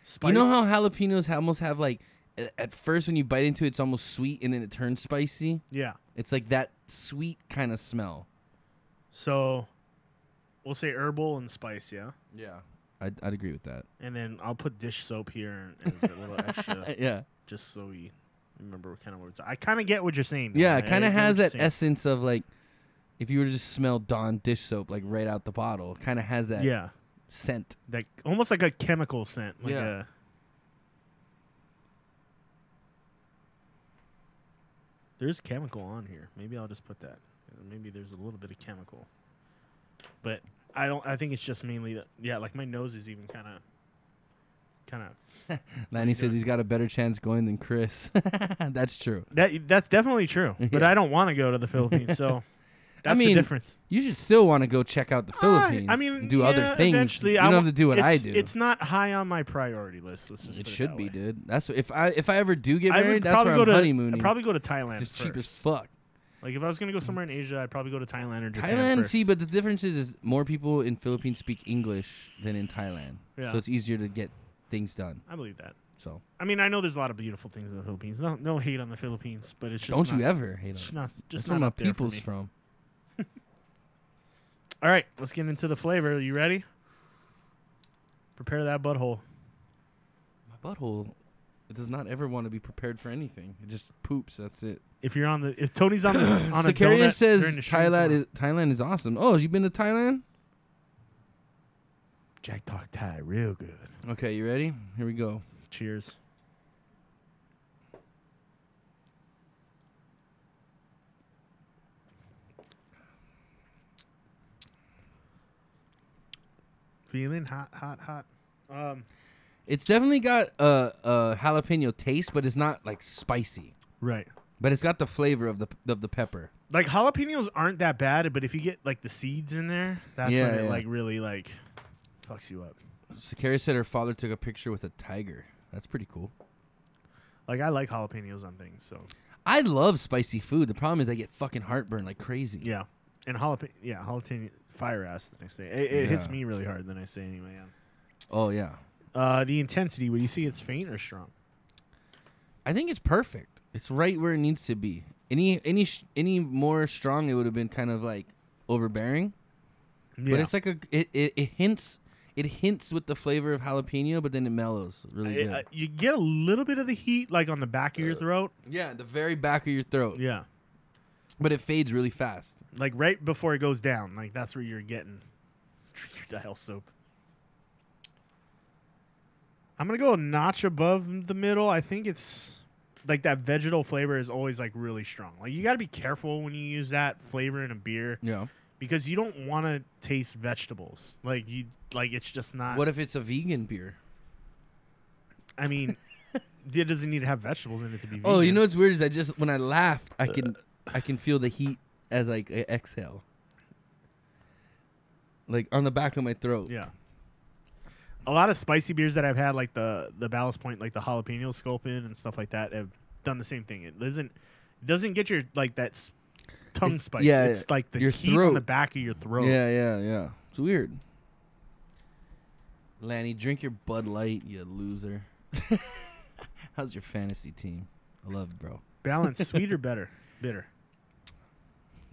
Spice? You know how jalapenos almost have like at first when you bite into it, it's almost sweet and then it turns spicy. Yeah. It's like that sweet kind of smell. So, we'll say herbal and spice, yeah. Yeah, I'd agree with that. And then I'll put dish soap here as a little extra, Yeah, just so we remember what kind of words. I kind of get what you're saying. though. yeah. I It kind get of what has you're that saying. essence of like if you were to just smell Dawn dish soap like right out the bottle. It kind of has that Yeah, scent. that almost like a chemical scent. Like Yeah. There's chemical on here. Maybe I'll just put that. Maybe there's a little bit of chemical, but I don't. I think it's just mainly that. Yeah, like my nose is even kind of. Lanny says he's got a better chance going than Chris. That's true. That's definitely true. But Yeah. I don't want to go to the Philippines, so that's mean, the difference. You should still want to go check out the Philippines. I mean, and do other things. Eventually, You don't have to do what I do. It's not high on my priority list. Let's just It put should that be, way. dude. That's if I ever do get I would married, that's probably where go I'm to. honeymooning. I'd probably go to Thailand. It's first. cheap as fuck. Like if I was gonna go somewhere in Asia, I'd probably go to Thailand or Japan. Thailand, first. see, but the difference is more people in Philippines speak English than in Thailand. Yeah. So it's easier to get things done. I believe that. So I mean, I know there's a lot of beautiful things in the Philippines. No hate on the Philippines, but it's just don't you not- ever hate It's them. not That's just where not my up there for people's me. from. All right, let's get into the flavor. Are you ready? Prepare that butthole. My butthole, it does not ever want to be prepared for anything. It just poops. That's it. If Tony's on the on a Sakaria donut says during the stream Thailand is awesome. Oh, you been to Thailand? Jack talk Thai real good. Okay, you ready? Here we go. Cheers. Feeling hot. It's definitely got a jalapeno taste, but it's not like spicy. Right. But it's got the flavor of the pepper. Like jalapenos aren't that bad, but if you get like the seeds in there, that's Yeah, when it yeah. like really like fucks you up. Sakaria said her father took a picture with a tiger. That's pretty cool. Like I like jalapenos on things, so I love spicy food. The problem is I get fucking heartburn like crazy. yeah. And jalapeno fire ass the next day. It hits Yeah. me really hard the next day anyway. Yeah. Oh yeah. The intensity, would you see it's faint or strong? I think it's perfect. It's right where it needs to be. Any more strong, it would have been kind of like overbearing. Yeah. But it's like it hints with the flavor of jalapeno, but then it mellows really good. You get a little bit of the heat like on the back of your throat. Yeah, the very back of your throat. Yeah. But it fades really fast. Like right before it goes down. Like that's where you're getting your dial soap. I'm going to go a notch above the middle. I think it's like that vegetal flavor is always like really strong. Like you got to be careful when you use that flavor in a beer Yeah. because you don't want to taste vegetables. Like it's just not. What if it's a vegan beer? I mean, it doesn't need to have vegetables in it to be vegan. Oh, you know what's weird is when I laughed, I can feel the heat as like I exhale. Like on the back of my throat. Yeah. A lot of spicy beers that I've had, like the Ballast Point, like the jalapeno sculpin and stuff like that, have done the same thing. It doesn't get your like that tongue spice. Yeah, it's like the your heat throat. on the back of your throat. Yeah. It's weird. Lanny, drink your Bud Light, you loser. How's your fantasy team? I love it, bro. Balance, sweet or better? Bitter.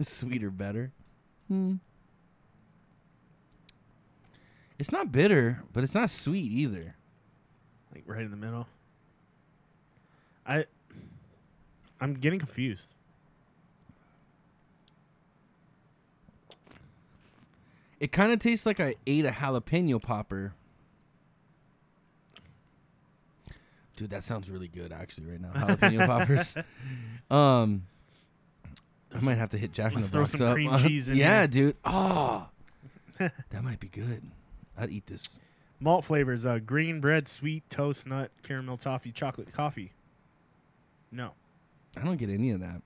Sweet or better? It's not bitter, but it's not sweet either. Like right in the middle. I'm getting confused. It kind of tastes like I ate a jalapeno popper. Dude, that sounds really good actually right now. Jalapeno poppers. I might have to hit Jack in the Let's throw Box some up. cream cheese in yeah, here. dude. Oh, that might be good. I'd eat this. Malt flavors: green bread, sweet toast, nut, caramel, toffee, chocolate, coffee. No. I don't get any of that.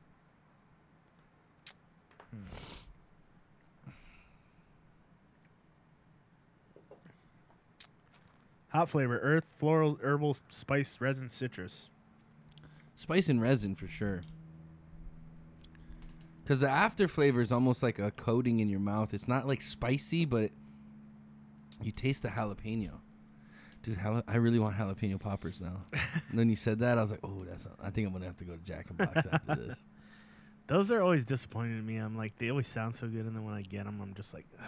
Hop flavor: earth, floral, herbal, spice, resin, citrus. Spice and resin for sure. Because the after flavor is almost like a coating in your mouth. It's not like spicy, but you taste the jalapeno. Dude, I really want jalapeno poppers now. And then you said that, I was like, oh, I think I'm going to have to go to Jack in the Box after this. Those are always disappointing to me. I'm like, they always sound so good, and then when I get them, I'm just like, ugh.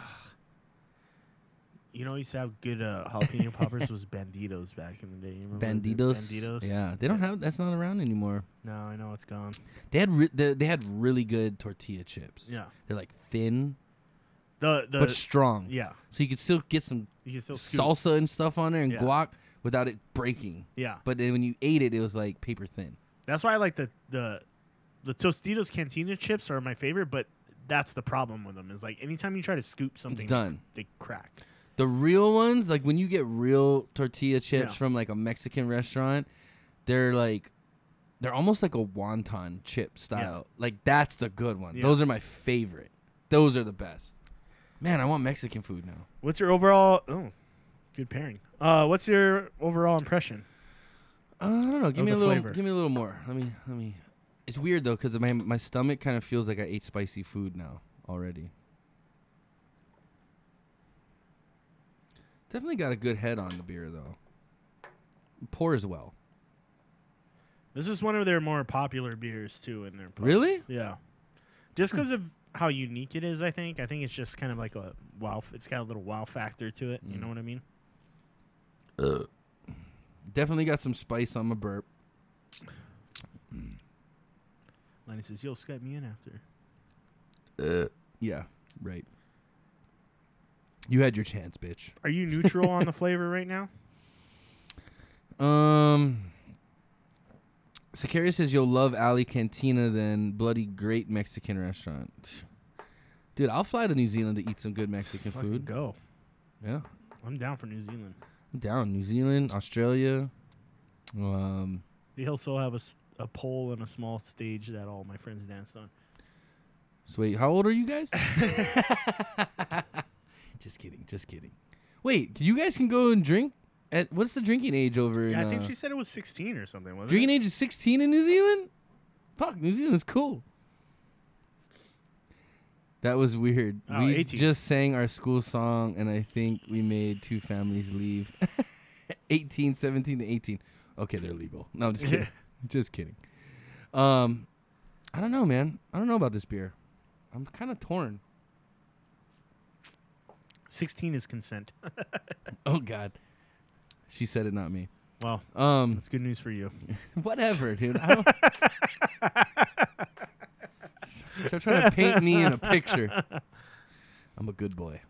You know, used to have good jalapeno poppers was Banditos back in the day. You remember Banditos? Banditos? Yeah, they don't have, that's not around anymore. No, I know it's gone. They had really good tortilla chips. Yeah. They're like thin, The but strong. yeah, So you could still get some you can still scoop. salsa and stuff on there and Yeah. guac without it breaking. Yeah, But then when you ate it, it was like paper thin. that's why I like the Tostitos Cantina chips are my favorite. But that's the problem with them is like anytime you try to scoop something, It's done. they crack. The real ones, like when you get real tortilla chips Yeah. from like a Mexican restaurant, they're almost like a wonton chip style. Like that's the good one. Yeah. Those are my favorite. Those are the best. Man, I want Mexican food now. What's your overall? Oh, good pairing. What's your overall impression? I don't know. Give Of me a the little. flavor. Give me a little more. Let me. It's weird though because my stomach kind of feels like I ate spicy food now already. Definitely got a good head on the beer though. Pours well. This is one of their more popular beers too in their pub. Really? Yeah. Just because of how unique it is, I think it's just kind of like a wow. It's got a little wow factor to it. You know what I mean? Definitely got some spice on my burp. Lanny says, "Yo, Skype me in after." Yeah, right. You had your chance, bitch. Are you neutral on the flavor right now? Sicaria says you'll love Ali Cantina than bloody great Mexican restaurant. Dude, I'll fly to New Zealand to eat some good Mexican Fucking food. Go. Yeah, I'm down for New Zealand. I'm down. New Zealand, Australia. They also have a pole and a small stage that all my friends danced on. So wait, how old are you guys? Just kidding. Wait, you guys can go and drink? What's the drinking age over in... Yeah, I think she said it was 16 or something, wasn't Drinking it? age is 16 in New Zealand? Fuck, New Zealand's cool. That was weird. Oh, we 18. just sang our school song, and I think we made 2 families leave. 18, 17 to 18. Okay, they're legal. No, I'm just kidding. Just kidding. I don't know, man. I don't know about this beer. I'm kind of torn. 16 is consent. Oh, God. She said it, not me. Well, that's good news for you. Whatever, dude. I don't... Stop trying to paint me in a picture. I'm a good boy.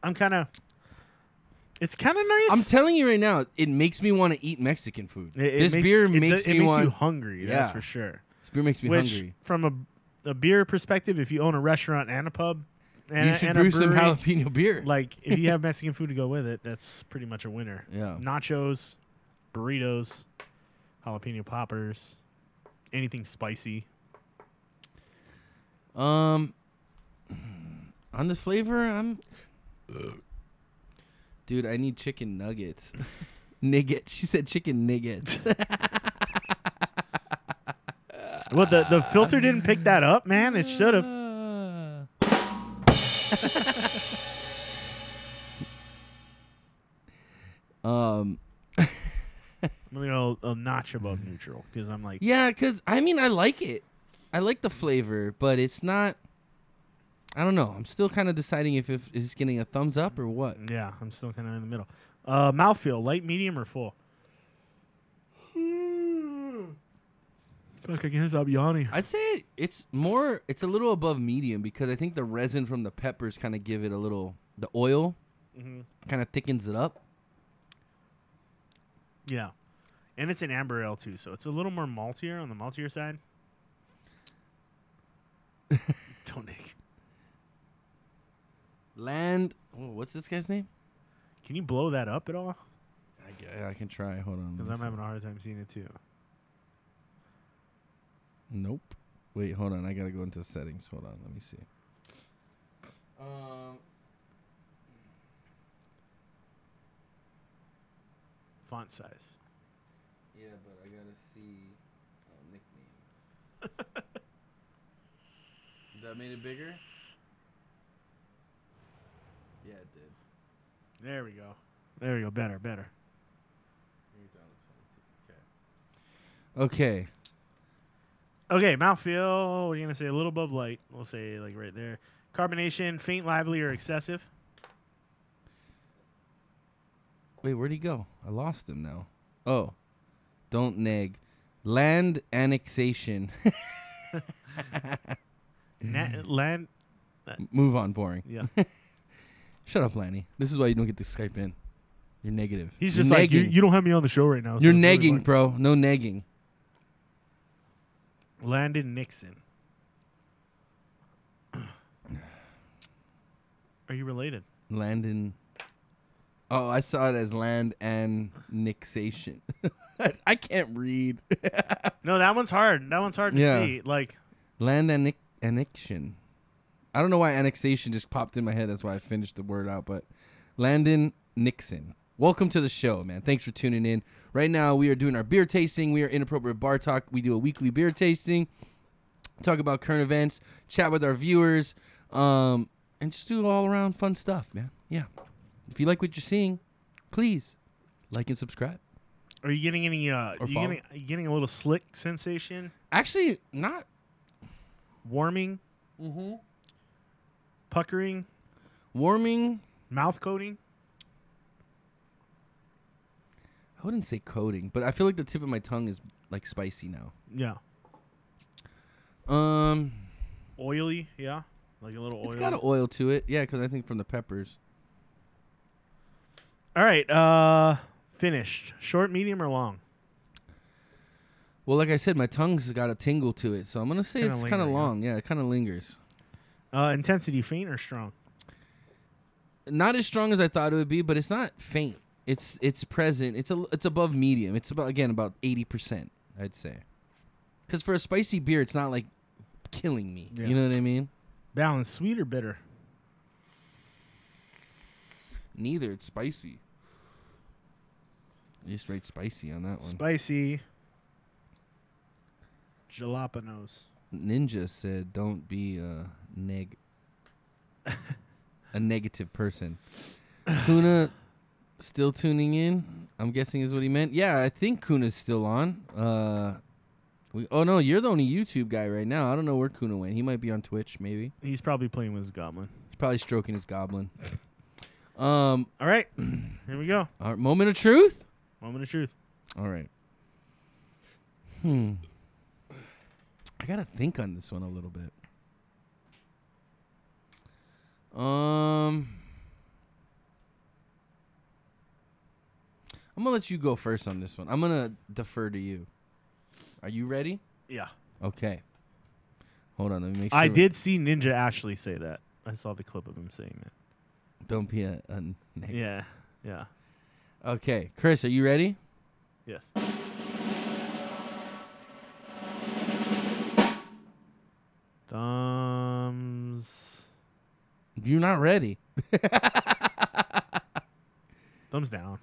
It's kind of nice. I'm telling you right now, it makes me want to eat Mexican food. This beer makes me you hungry. That's for sure. This beer makes me hungry. From a beer perspective, if you own a restaurant and a pub, and you should and brew a brewery, some jalapeno beer. Like if you have Mexican food to go with it, that's pretty much a winner. Yeah. Nachos, burritos, jalapeno poppers, anything spicy. On the flavor, dude, I need chicken nuggets. Nugget. She said chicken nuggets. Well, the filter didn't pick that up, man. It should have. I'm gonna go a notch above neutral because I'm like, yeah, because I mean, I like it. I like the flavor, but it's not. I don't know. I'm still kind of deciding if it's getting a thumbs up or what. yeah, I'm still kind of in the middle. Mouthfeel, light, medium, or full? Fuck, I can't stop yawning. I'd say it's a little above medium because I think the resin from the peppers kind of give it a little, the oil kind of thickens it up. Yeah. And it's an amber ale too, so it's a little more maltier on the maltier side. Don't Nick. What's this guy's name? Can you blow that up at all? I can try. Hold on. Because I'm having a hard time seeing it too. Nope. Wait, hold on. I gotta go into settings. Hold on. Let me see. Font size. Yeah, but I gotta see nickname. That made it bigger? Yeah, it did. There we go. There we go. Better. Okay. Okay, mouthfeel. We're gonna say a little above light. We'll say like right there. Carbonation, faint, lively, or excessive. Wait, where'd he go? I lost him now. Oh, don't neg. Land annexation. Land. Move on, boring. Yeah. Shut up, Lanny. This is why you don't get to Skype in. You're negative. He's You're just like, negging. you don't have me on the show right now. You're so it's really negging, fun. bro. No negging. Landon Nixon. Are you related? Landon. Oh, I saw it as land annexation. I can't read. No, that one's hard. That one's hard to Yeah. see. Like, Land annexion. I don't know why annexation just popped in my head. That's why I finished the word out. But Landon Nixon. Welcome to the show, man. Thanks for tuning in. Right now, we are doing our beer tasting. We are Inappropriate Bar Talk. We do a weekly beer tasting, talk about current events, chat with our viewers, and just do all-around fun stuff, man. Yeah. If you like what you're seeing, please like and subscribe. are you getting any? follow. You getting a little slick sensation? Actually, not. Warming, puckering, Warming. mouth coating. I wouldn't say coating, but I feel like the tip of my tongue is like spicy now. Yeah. Oily, yeah, like a little oil. It's got an oil to it, yeah, because I think from the peppers. All right, finished. Short, medium, or long? Well, like I said, my tongue's got a tingle to it, so I'm gonna say Kinda it's kind of lingering, huh? long. Yeah, it kind of lingers. Intensity, faint or strong? Not as strong as I thought it would be, but it's not faint. It's present. It's above medium. It's about 80%, I'd say. Because for a spicy beer, it's not like killing me. Yeah. You know what I mean? Balance, sweet or bitter? Neither. It's spicy. You just write spicy on that one. Spicy. Jalapenos. Ninja said, "Don't be a neg." a negative person. Kuna still tuning in, I'm guessing is what he meant. Yeah, I think Kuna's still on. Oh, no, you're the only YouTube guy right now. I don't know where Kuna went. He might be on Twitch, maybe. He's probably playing with his goblin. He's probably stroking his goblin. All right. Here we go. Our moment of truth? Moment of truth. All right. I got to think on this one a little bit. I'm going to let you go first on this one. I'm going to defer to you. Are you ready? Yeah. Okay. Hold on. Let me make sure. I did see Ninja Ashley say that. I saw the clip of him saying that. Don't be a negative. Yeah. Yeah. Okay. Chris, are you ready? Yes. Thumbs. You're not ready. Thumbs down.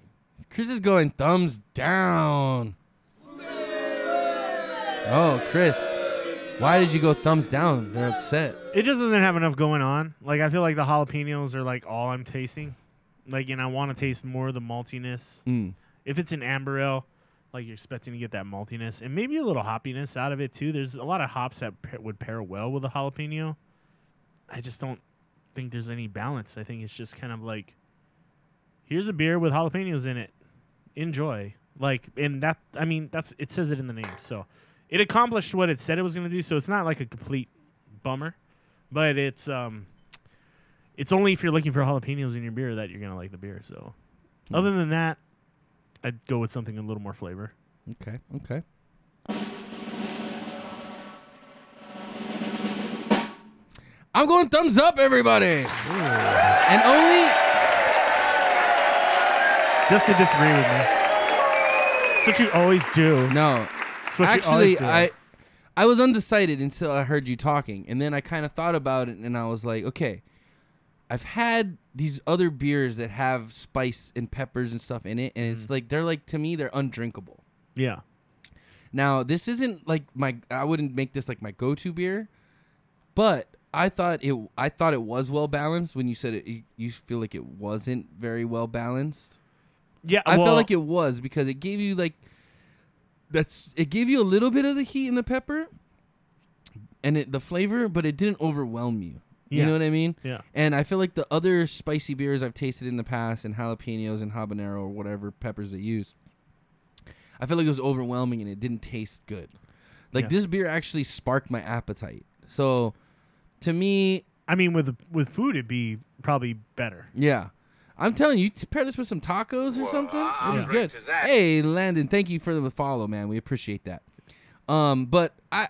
Chris is going thumbs down. Oh, Chris. Why did you go thumbs down? They're upset. It just doesn't have enough going on. Like, I feel like the jalapenos are like all I'm tasting. Like, and I want to taste more of the maltiness. If it's an amber ale, like you're expecting to get that maltiness and maybe a little hoppiness out of it too. There's a lot of hops that would pair well with a jalapeno. I just don't think there's any balance. I think it's just kind of like, here's a beer with jalapenos in it. Enjoy. Like, and that, I mean, that's, it says it in the name. So it accomplished what it said it was going to do. So it's not like a complete bummer, but it's only if you're looking for jalapenos in your beer that you're going to like the beer. So other than that, I'd go with something a little more flavor. Okay. Okay. I'm going thumbs up, everybody. And only just to disagree with me. That's what you always do. No. That's what you always Actually, do. I was undecided until I heard you talking, and then I kind of thought about it, and I was like, okay, I've had these other beers that have spice and peppers and stuff in it, and it's like, they're like, to me, they're undrinkable. Yeah. Now, this isn't like I wouldn't make this like my go-to beer, but I thought it was well balanced. When you said it, you feel like it wasn't very well balanced. Yeah, I felt like it was, because it gave you like it gave you a little bit of the heat and the pepper and the flavor, but it didn't overwhelm you. You know what I mean? Yeah. And I feel like the other spicy beers I've tasted in the past, and jalapenos and habanero or whatever peppers they use, I feel like it was overwhelming and it didn't taste good. Like, this beer actually sparked my appetite. So, to me, I mean, with food, it'd be probably better. yeah. I'm telling you, pair this with some tacos or something, I'll it'd be drink good. to that. Hey, Landon, thank you for the follow, man. We appreciate that. But I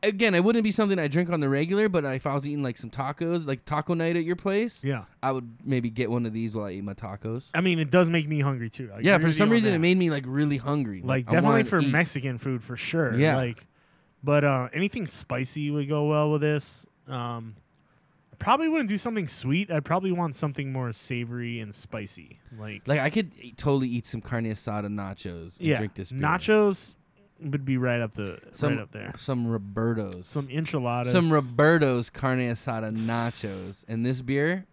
wouldn't be something I drink on the regular, but if I was eating like some tacos, like taco night at your place, Yeah. I would maybe get one of these while I eat my tacos. I mean, it does make me hungry too. I Yeah, agree for with some you on reason that. it made me like really hungry. like I definitely wanted to for eat. Mexican food for sure. Yeah. Like, but anything spicy would go well with this. Probably wouldn't do something sweet. I'd probably want something more savory and spicy. Like I could totally eat some carne asada nachos and drink this beer. nachos would be right up there. Some Roberto's. Some enchiladas. Some Roberto's carne asada nachos. And this beer,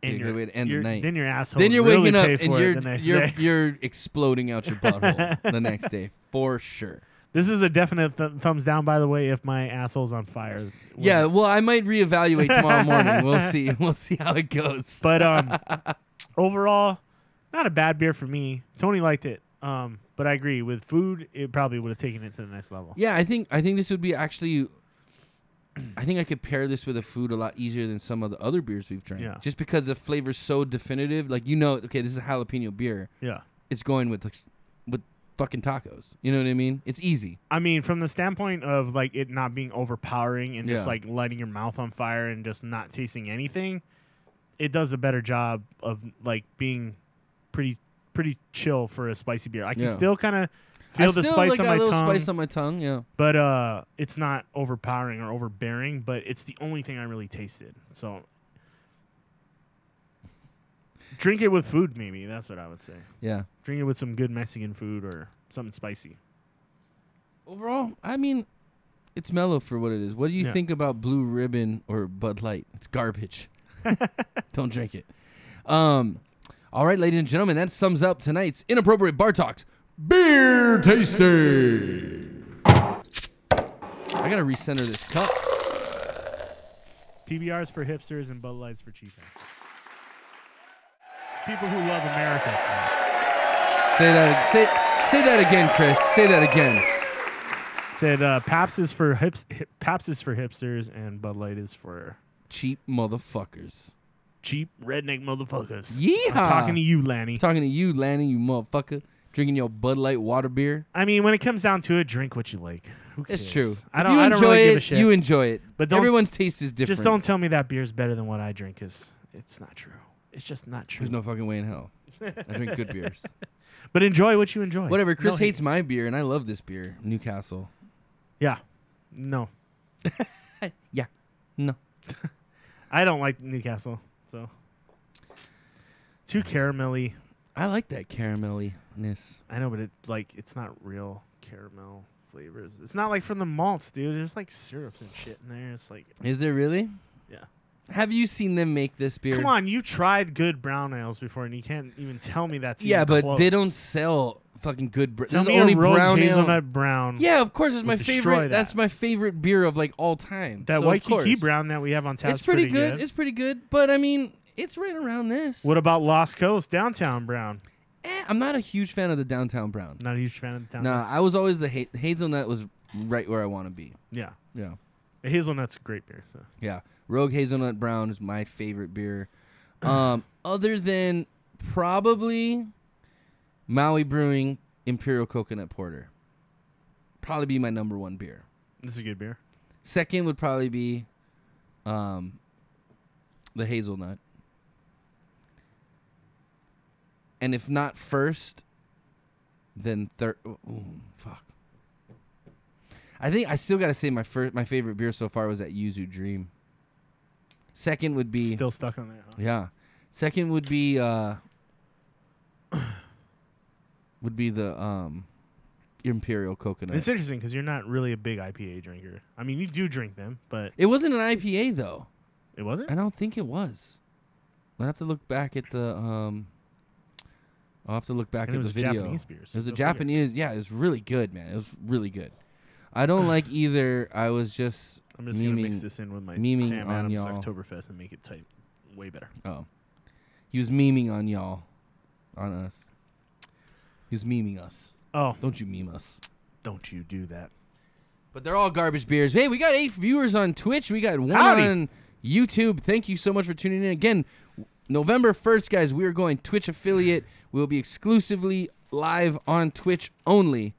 and good way to end the night. Then your asshole. Then you're really waking up pay and for it the next day. you're exploding out your butthole the next day for sure. This is a definite thumbs down, by the way, if my asshole's on fire. Yeah, well, I might reevaluate tomorrow morning. We'll see. We'll see how it goes. But overall, not a bad beer for me. Tony liked it. But I agree with food, it probably would have taken it to the next level. Yeah, I think this would be actually. I think I could pair this with a food a lot easier than some of the other beers we've drank. Yeah. Just because the flavor's so definitive. Like, okay, this is a jalapeno beer. Yeah. It's going with fucking tacos. You know what I mean? It's easy. I mean, from the standpoint of like it not being overpowering and just Yeah. like lighting your mouth on fire and just not tasting anything, it does a better job of like being pretty chill for a spicy beer. I can still kind of feel the spice on my tongue. Spice on my tongue, yeah. But it's not overpowering or overbearing, but it's the only thing I really tasted. So drink it with food, maybe. That's what I would say. Yeah. Drink it with some good Mexican food or something spicy. Overall, I mean, it's mellow for what it is. What do you think about Blue Ribbon or Bud Light? It's garbage. Don't drink it. All right, ladies and gentlemen, that sums up tonight's Inappropriate Bar Talks beer tasting. I gotta recenter this cup. PBR's for hipsters and Bud Lights for cheap asses. People who love America. Say that again, Chris. Say that again. Said Pabst is for Pabst is for hipsters and Bud Light is for Cheap motherfuckers. cheap redneck motherfuckers. Yeehaw. I'm talking to you, Lanny. Talking to you, Lanny, you motherfucker. Drinking your Bud Light water beer. I mean, when it comes down to it, drink what you like. Who cares? It's true. I If don't. you I don't enjoy really it, give a shit. you enjoy it. But But everyone's taste is different. Just don't tell me that beer's better than what I drink, because it's not true. It's just not true. There's no fucking way in hell. I drink good beers. But enjoy what you enjoy. Whatever. Chris No hates hate. my beer, and I love this beer, Newcastle. Yeah. No. Yeah. No. I don't like Newcastle. So too caramelly. I like that caramelly-ness. I know, but it's not real caramel flavors. It's not like from the malts, dude. There's like syrups and shit in there. It's like, Is there really? yeah. Have you seen them make this beer? Come on, you tried good brown ales before, and you can't even tell me that's Yeah, even but close. they don't sell fucking good. Tell This me is the only a rogue brown ale. hazelnut brown. Yeah, of course, it's my would destroy favorite. that. That's my favorite beer of like all time. That so Waikiki of course. brown that we have on tap It's is pretty good. It's pretty good, but I mean, it's right around this. What about Lost Coast downtown brown? I'm not a huge fan of the downtown brown. Not a huge fan of the downtown. Nah, I was always the hazelnut was right where I want to be. Yeah, Yeah, the hazelnut's a great beer. So yeah. Rogue Hazelnut Brown is my favorite beer. Other than probably Maui Brewing Imperial Coconut Porter. Probably be my number one beer. this is a good beer. Second would probably be the hazelnut. And if not first, then third. Ooh, fuck. I think I still got to say my favorite beer so far was that Yuzu Dream. Second would be Still stuck on that. Huh? yeah. Second would be the Imperial Coconut. It's interesting because you're not really a big IPA drinker. I mean, you do drink them, but It wasn't an IPA though. it wasn't. I don't think it was. I have to look back at the I'll have to look back And it at was the video. Japanese beer, so It was a go figure. Japanese. Yeah, it was really good, man. It was really good. I don't like either. I was just I'm just gonna mix memeing- this in with my memeing Sam on Adams y'all. Oktoberfest and make it tight, way better. Oh. He was memeing on y'all. On us. He was memeing us. Oh, Don't you meme us. don't you do that? But they're all garbage beers. Hey, we got 8 viewers on Twitch. We got 1 Howdy. on YouTube. Thank you so much for tuning in. Again, November 1st, guys, we are going Twitch affiliate. We'll be exclusively live on Twitch only.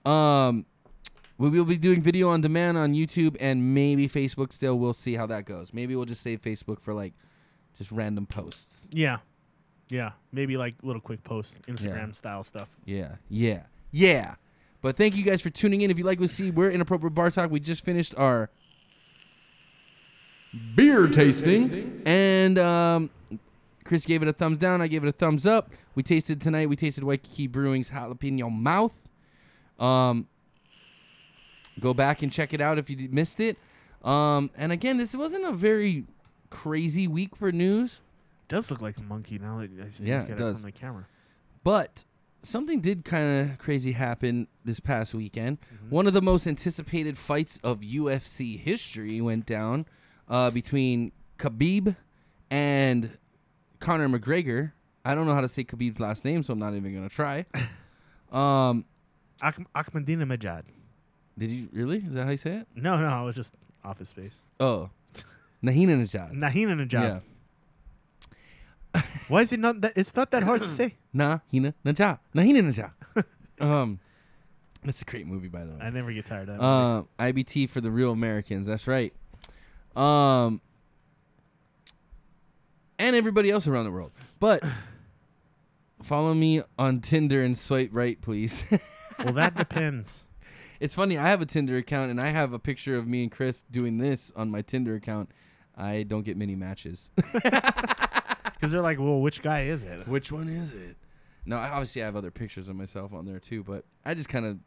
We will be doing video on demand on YouTube and maybe Facebook still. We'll see how that goes. Maybe we'll just save Facebook for like just random posts. Yeah, yeah. Maybe like little quick posts, Instagram Yeah. style stuff. Yeah. But thank you guys for tuning in. If you like what you see, we're Inappropriate Bar Talk. We just finished our beer tasting. And Chris gave it a thumbs down. I gave it a thumbs up. We tasted tonight. We tasted Waikiki Brewing's Jalapeno Mouth. Go back and check it out if you missed it. And again, this wasn't a very crazy week for news. Does look like a monkey now that I Yeah, look it at does. it from the camera. But something did kind of crazy happen this past weekend. One of the most anticipated fights of UFC history went down between Khabib and Conor McGregor. I don't know how to say Khabib's last name, so I'm not even going to try. Ahmadinejad. Did you really? Is that how you say it? No, I was just Office Space. Oh. Nahinanajad. Nahinanejad. Yeah. Why is it not that? It's not that hard to say. Nahinanajad. Nahinanajad. That's a great movie, by the way. I never get tired of that. IBT for the real Americans. That's right. And everybody else around the world. But follow me on Tinder and swipe right, please. Well, that depends. It's funny. I have a Tinder account, and I have a picture of me and Chris doing this on my Tinder account. I don't get many matches. Because they're like, well, which guy is it? Which one is it? No, obviously I have other pictures of myself on there too, but I just kind of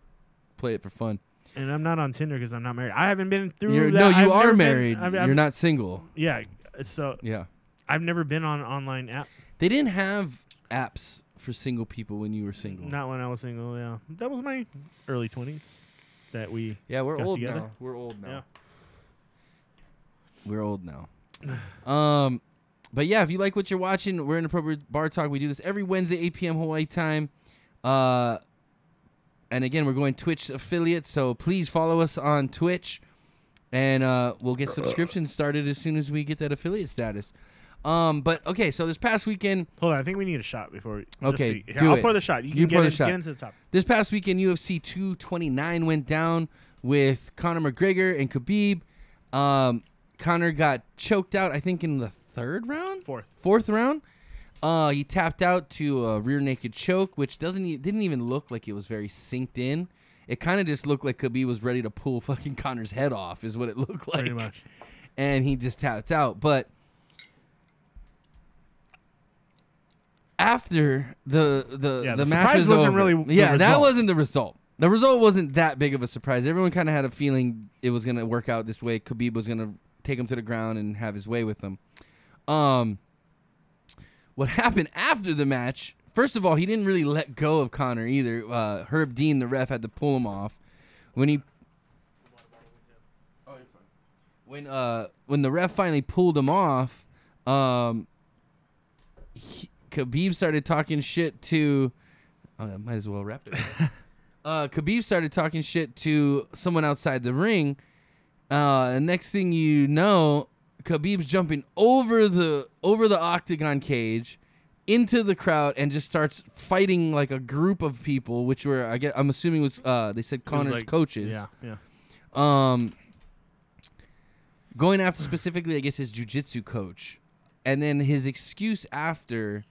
play it for fun. And I'm not on Tinder because I'm not married. I haven't been through You that. I've are never been- married. I've- You're not single. Yeah. So Yeah. I've never been on an online app. They didn't have apps for single people when you were single. Not when I was single. Yeah, that was my early 20s. That we We're got old together. now. We're old now. Yeah. We're old now. But yeah, if you like what you're watching, we're Inappropriate Bar Talk. We do this every Wednesday, 8 p.m. Hawaii time. And again, we're going Twitch affiliate, so please follow us on Twitch. And we'll get subscriptions started as soon as we get that affiliate status. But okay, so this past weekend. Hold on, I think we need a shot before we. Okay, Here, do I'll it. pour the shot. You pour the shot. Get into the top. This past weekend, UFC 229 went down with Conor McGregor and Khabib. Conor got choked out, I think, in the fourth round. He tapped out to a rear naked choke, which didn't even look like it was very synced in. It kind of just looked like Khabib was ready to pull fucking Conor's head off, is what it looked like. Pretty much. And he just tapped out. But after the match surprise was wasn't over, really the that result. wasn't the result. The result wasn't that big of a surprise. Everyone kind of had a feeling it was going to work out this way. Khabib was going to take him to the ground and have his way with them. What happened after the match, first of all, he didn't really let go of Conor either. Herb Dean, the ref, had to pull him off. When the ref finally pulled him off, Khabib started talking shit to... I might as well wrap it. Khabib started talking shit to someone outside the ring. And next thing you know, Khabib's jumping over the octagon cage into the crowd and just starts fighting like a group of people, which were I'm assuming was they said Conor's coaches. Yeah. Going after specifically, I guess, his jiu-jitsu coach. And then his excuse after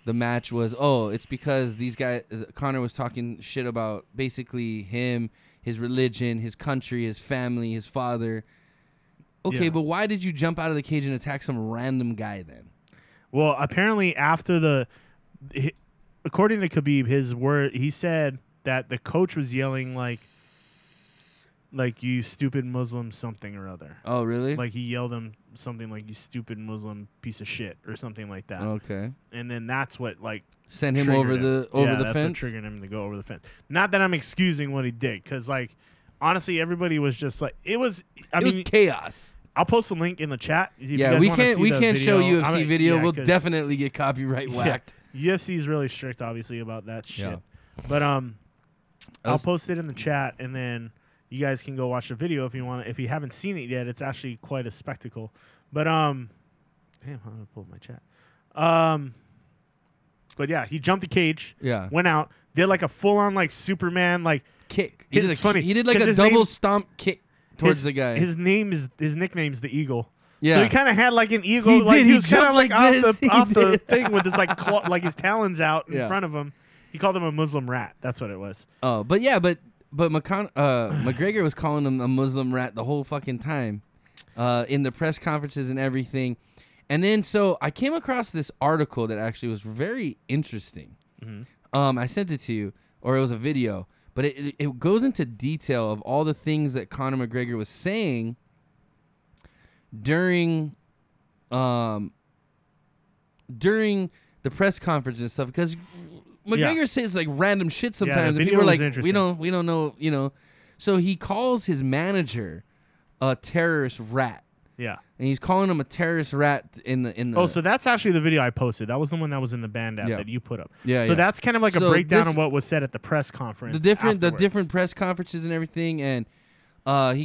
the match was, it's because these guys, Conor was talking shit about basically him, his religion, his country, his family, his father. Okay, Yeah. but why did you jump out of the cage and attack some random guy then? Well, apparently after according to Khabib, he said that the coach was yelling like you stupid Muslim something or other. Oh, really? Like he yelled him something like you stupid Muslim piece of shit or something like that. Okay. And then that's what sent him over the that's fence. what triggered him to go over the fence. Not that I'm excusing what he did, because honestly, everybody was just like it was. I mean, was chaos. I'll post a link in the chat. If you Yeah, guys we wanna can't see the show video. UFC video. Yeah, We'll 'cause- definitely get copyright whacked. UFC is really strict, obviously, about that shit. Yeah. But I'll post it in the chat, and then you guys can go watch the video if you want. If you haven't seen it yet, it's actually quite a spectacle. But damn, I'm gonna pull up my chat. But yeah, he jumped the cage. Yeah. Went out, did like a full on Superman Kick. It's funny. He did like 'cause a his double name- stomp kick towards the guy. His nickname's the Eagle. Yeah. So he kind of had like an eagle. He Like did. he He was kind of jumped like like this. He off the did. thing with his like his talons out in Yeah. front of him. He called him a Muslim rat. That's what it was. Oh, but yeah, but McGregor was calling him a Muslim rat the whole fucking time, in the press conferences and everything. And then so I came across this article that actually was very interesting. Mm-hmm. I sent it to you, or it was a video, but it goes into detail of all the things that Conor McGregor was saying during the press conference and stuff, because McGregor says like random shit sometimes, the and video people are was like, interesting. we don't know, So he calls his manager a terrorist rat, Yeah. and he's calling him a terrorist rat in the. Oh, so that's actually the video I posted. That was the one that was in the band app Yeah. that you put up. Yeah, So yeah. that's kind of like a So breakdown this- of what was said at the press conference. the different afterwards. press conferences and everything, and he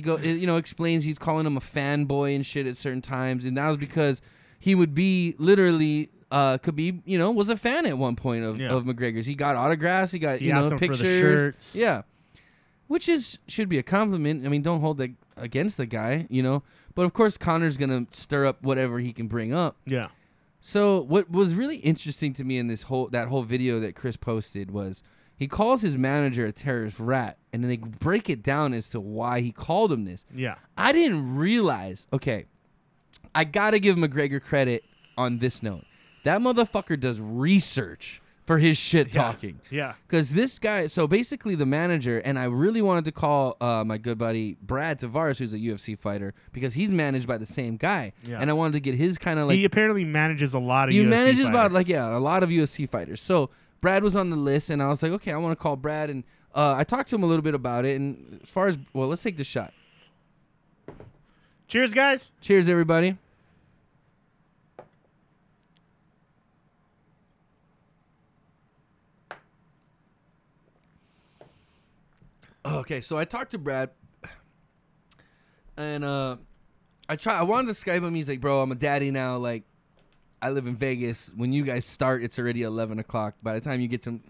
explains he's calling him a fanboy and shit at certain times, and that was because he would be literally Khabib, was a fan at one point of McGregor's. He got autographs, he He asked him pictures, for the shirts. yeah, which should be a compliment. I mean, don't hold that against the guy, But of course, Conor's gonna stir up whatever he can bring up. Yeah. So what was really interesting to me in that whole video that Chris posted was he calls his manager a terrorist rat, and then they break it down as to why he called him this. Yeah. I didn't realize. Okay, I gotta give McGregor credit on this note. That motherfucker does research for his shit talking. Yeah. Because this guy, so basically the manager, and I really wanted to call my good buddy Brad Tavares, who's a UFC fighter, because he's managed by the same guy. Yeah. And I wanted to get his kind of like... He apparently manages a lot of UFC He manages fighters. about, a lot of UFC fighters. So Brad was on the list, and I was like, okay, I want to call Brad. And I talked to him a little bit about it. And as far as... Well, let's take the shot. Cheers, guys. Cheers, everybody. Okay, so I talked to Brad, and I wanted to Skype him. He's like, bro, I'm a daddy now. Like, I live in Vegas. When you guys start, it's already 11 o'clock. By the time you get to...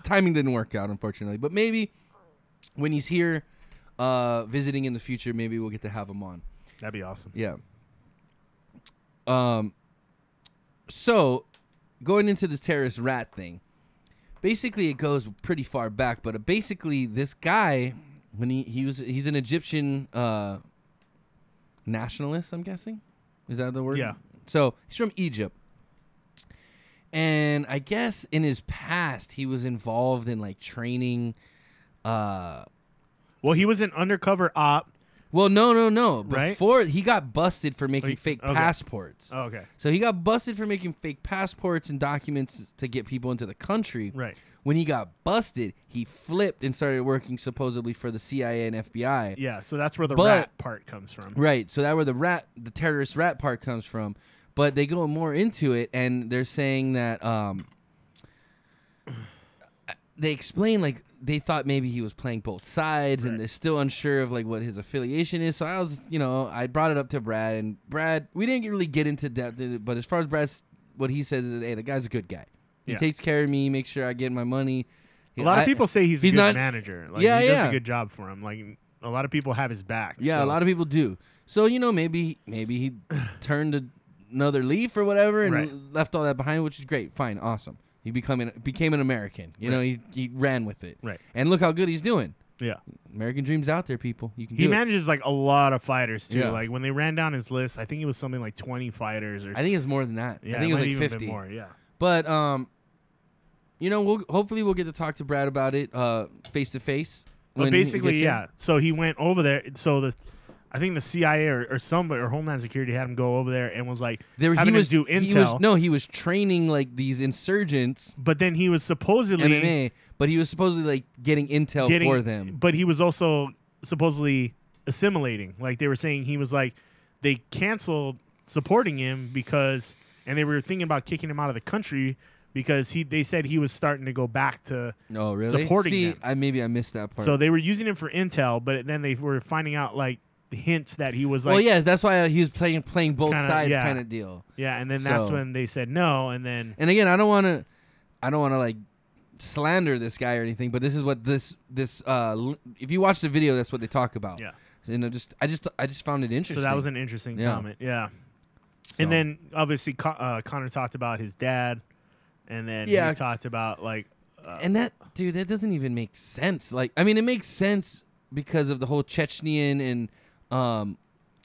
Timing didn't work out, unfortunately. But maybe when he's here visiting in the future, maybe we'll get to have him on. That'd be awesome. Yeah. So, going into the terrorist rat thing, basically it goes pretty far back, but basically this guy, when he's an Egyptian nationalist, I'm guessing. Is that the word? Yeah. So, he's from Egypt. And I guess in his past, he was involved in like training. Well, he was an undercover op. Well, no. Right? Before he got busted for making fake passports. Oh, okay. So he got busted for making fake passports and documents to get people into the country. Right. When he got busted, he flipped and started working supposedly for the CIA and FBI. Yeah, so that's where the rat part comes from. Right. So that's where the terrorist rat part comes from. But they go more into it, and they're saying that they explain like they thought maybe he was playing both sides, and they're still unsure of like what his affiliation is. So I was, I brought it up to Brad, and Brad, we didn't really get into depth, but as far as Brad's, what he says is, hey, the guy's a good guy. He takes care of me, makes sure I get my money. A lot of people say he's a good manager. Like, he does a good job for him. Like, a lot of people have his back. Yeah, so. A lot of people do. So maybe he turned another leaf or whatever and left all that behind, which is great. Fine, awesome. He became an American. You know, he ran with it. Right. And look how good he's doing. Yeah. American dream's out there, people. You can He do manages like a lot of fighters too. Yeah. Like when they ran down his list, I think it was something like 20 fighters or I think it's more than that. Yeah, I think it was might like even 50 been more, yeah. But hopefully we'll get to talk to Brad about it face to face. But basically, yeah. So he went over there. So I think the CIA or somebody or Homeland Security had him go over there and was like having to do intel. He was training like these insurgents. But then he was supposedly MMA, but he was supposedly like getting intel for them. But he was also supposedly assimilating. Like they were saying he was like they canceled supporting him because and they were thinking about kicking him out of the country because they said he was starting to go back to supporting them. Maybe I missed that part. So they were using him for intel, but then they were finding out like hints that he was like, well, yeah, that's why he was playing both sides kind of deal. Yeah, and then that's when they said no, and again, I don't want to like slander this guy or anything, but this is what this if you watch the video, that's what they talk about. Yeah, I just found it interesting. So that was an interesting comment. Yeah, and then obviously Connor talked about his dad, and then he talked about like, and that dude, that doesn't even make sense. Like, I mean, it makes sense because of the whole Chechenian and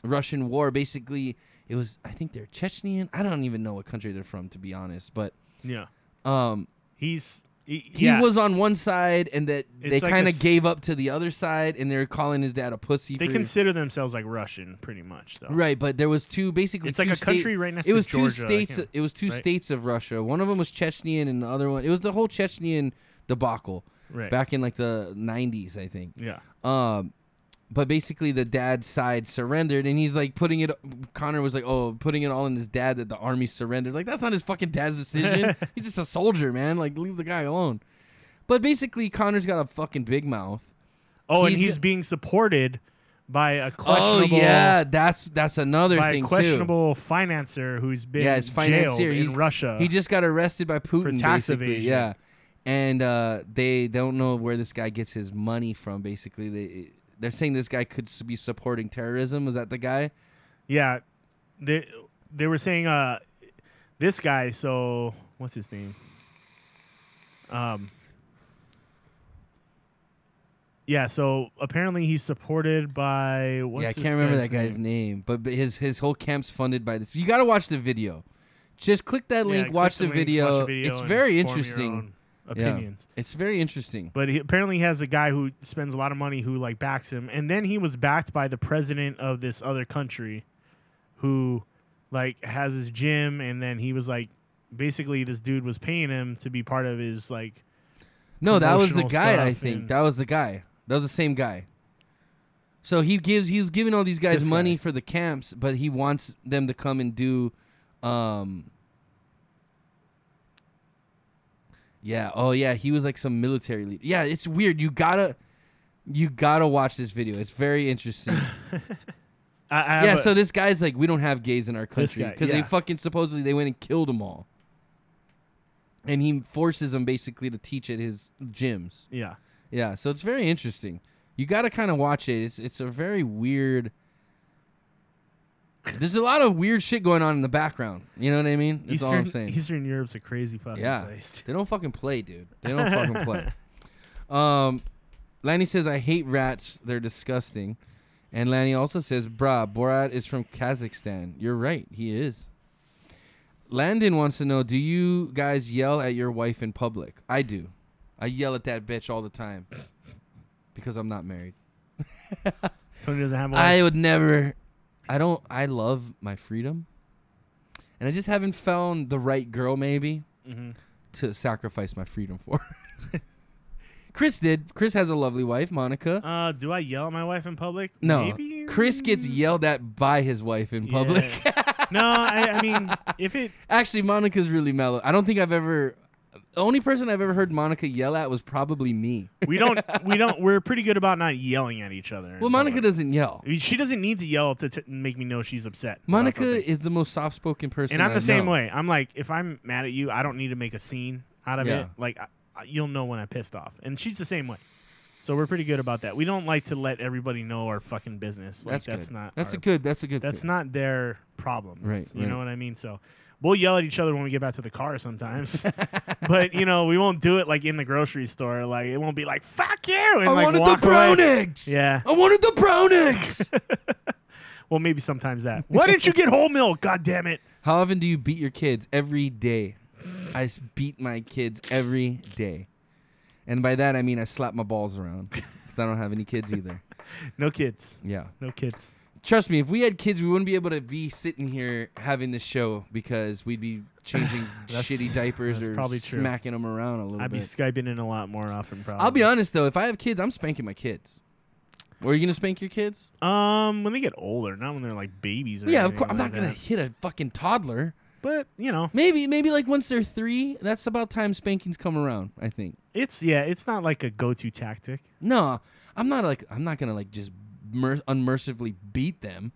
Russian war. Basically, it was, I think they're Chechenian. I don't even know what country they're from, to be honest. But yeah, he was on one side, and that they like kind of gave up to the other side, and they're calling his dad a pussy. They consider themselves like Russian, pretty much, though. Right, but there was two basically. It's like a country right next to Georgia. It was two states of Russia. One of them was Chechenian, and the other one, it was the whole Chechenian debacle back in like the 90s, I think. Yeah. But basically, the dad's side surrendered, and he's like Connor was like, putting it all in his dad that the army surrendered. Like, that's not his fucking dad's decision. He's just a soldier, man. Like, leave the guy alone. But basically, Connor's got a fucking big mouth. Oh, and he's being supported by a questionable. Oh yeah, that's another by thing a questionable financier who's been jailed in Russia. He just got arrested by Putin for tax basically. evasion. Yeah, and they don't know where this guy gets his money from. Basically, they're saying this guy could be supporting terrorism. Was that the guy? Yeah, they were saying this guy. So what's his name? Yeah, so apparently he's supported by I can't remember that guy's name, but his whole camp's funded by this. You got to watch the video. Just click that link, click watch the link, video. watch the video It's and very form your interesting. own opinions. Yeah, it's very interesting. But he apparently has a guy who spends a lot of money who like backs him, and then he was backed by the president of this other country, who like has his gym, and then he was like, basically this dude was paying him to be part of his like. No, that was the promotional guy. I stuff think and- that was the guy. That was the same guy. So he was giving all these guys This money guy. for the camps, but he wants them to come and do. Yeah. Oh yeah. He was like some military leader. Yeah. It's weird. You gotta watch this video. It's very interesting. I So this guy's like, we don't have gays in our country guy, because they fucking supposedly they went and killed them all. And he forces them basically to teach at his gyms. yeah. Yeah, so it's very interesting. You got to kind of watch it. It's a very weird. There's a lot of weird shit going on in the background. You know what I mean? That's all I'm saying. Eastern Europe's a crazy fucking Yeah, place. they don't fucking play, dude. They don't fucking play. Lanny says, I hate rats. They're disgusting. And Lanny also says, brah, Borat is from Kazakhstan. You're right. He is. Landon wants to know, do you guys yell at your wife in public? I do. I yell at that bitch all the time because I'm not married. Tony doesn't have a I wife. would never. I love my freedom. And I just haven't found the right girl maybe to sacrifice my freedom for. Chris did. Chris has a lovely wife, Monica. Do I yell at my wife in public? No. Maybe? Chris gets yelled at by his wife in public. No, I mean, if it... Actually, Monica's really mellow. I don't think I've ever... The only person I've ever heard Monica yell at was probably me. We're pretty good about not yelling at each other. Well, Monica doesn't yell. She doesn't need to yell to make me know she's upset. about Monica something. is the most soft-spoken person And I'm I the same know. way. I'm like, if I'm mad at you, I don't need to make a scene out of Yeah. it. Like, you'll know when I'm pissed off. And she's the same way. So we're pretty good about that. We don't like to let everybody know our fucking business. Like, that's good. not. That's our- a good. That's a good. That's thing. not their problem. Right, You right. know what I mean? So we'll yell at each other when we get back to the car sometimes. But, we won't do it like in the grocery store. Like, it won't be like, fuck you. And, I like, wanted walk the brown away. eggs. Yeah. I wanted the brown eggs. Well, maybe sometimes that. Why didn't you get whole milk? God damn it. How often do you beat your kids? Every day. Beat my kids every day. And by that, I mean I slap my balls around. Because I don't have any kids either. No kids. Yeah. No kids. Trust me, if we had kids, we wouldn't be able to be sitting here having this show because we'd be changing shitty diapers that's or probably true. smacking them around a little I'd be bit. Skyping in a lot more often, probably. I'll be honest, though. If I have kids, I'm spanking my kids. Are you going to spank your kids? When they get older, not when they're like babies. Or Yeah, of anything course. I'm like not going to that. hit a fucking toddler. But Maybe like once they're 3, that's about time spankings come around, I think. it's not like a go-to tactic. No, I'm not gonna like just unmercifully beat them,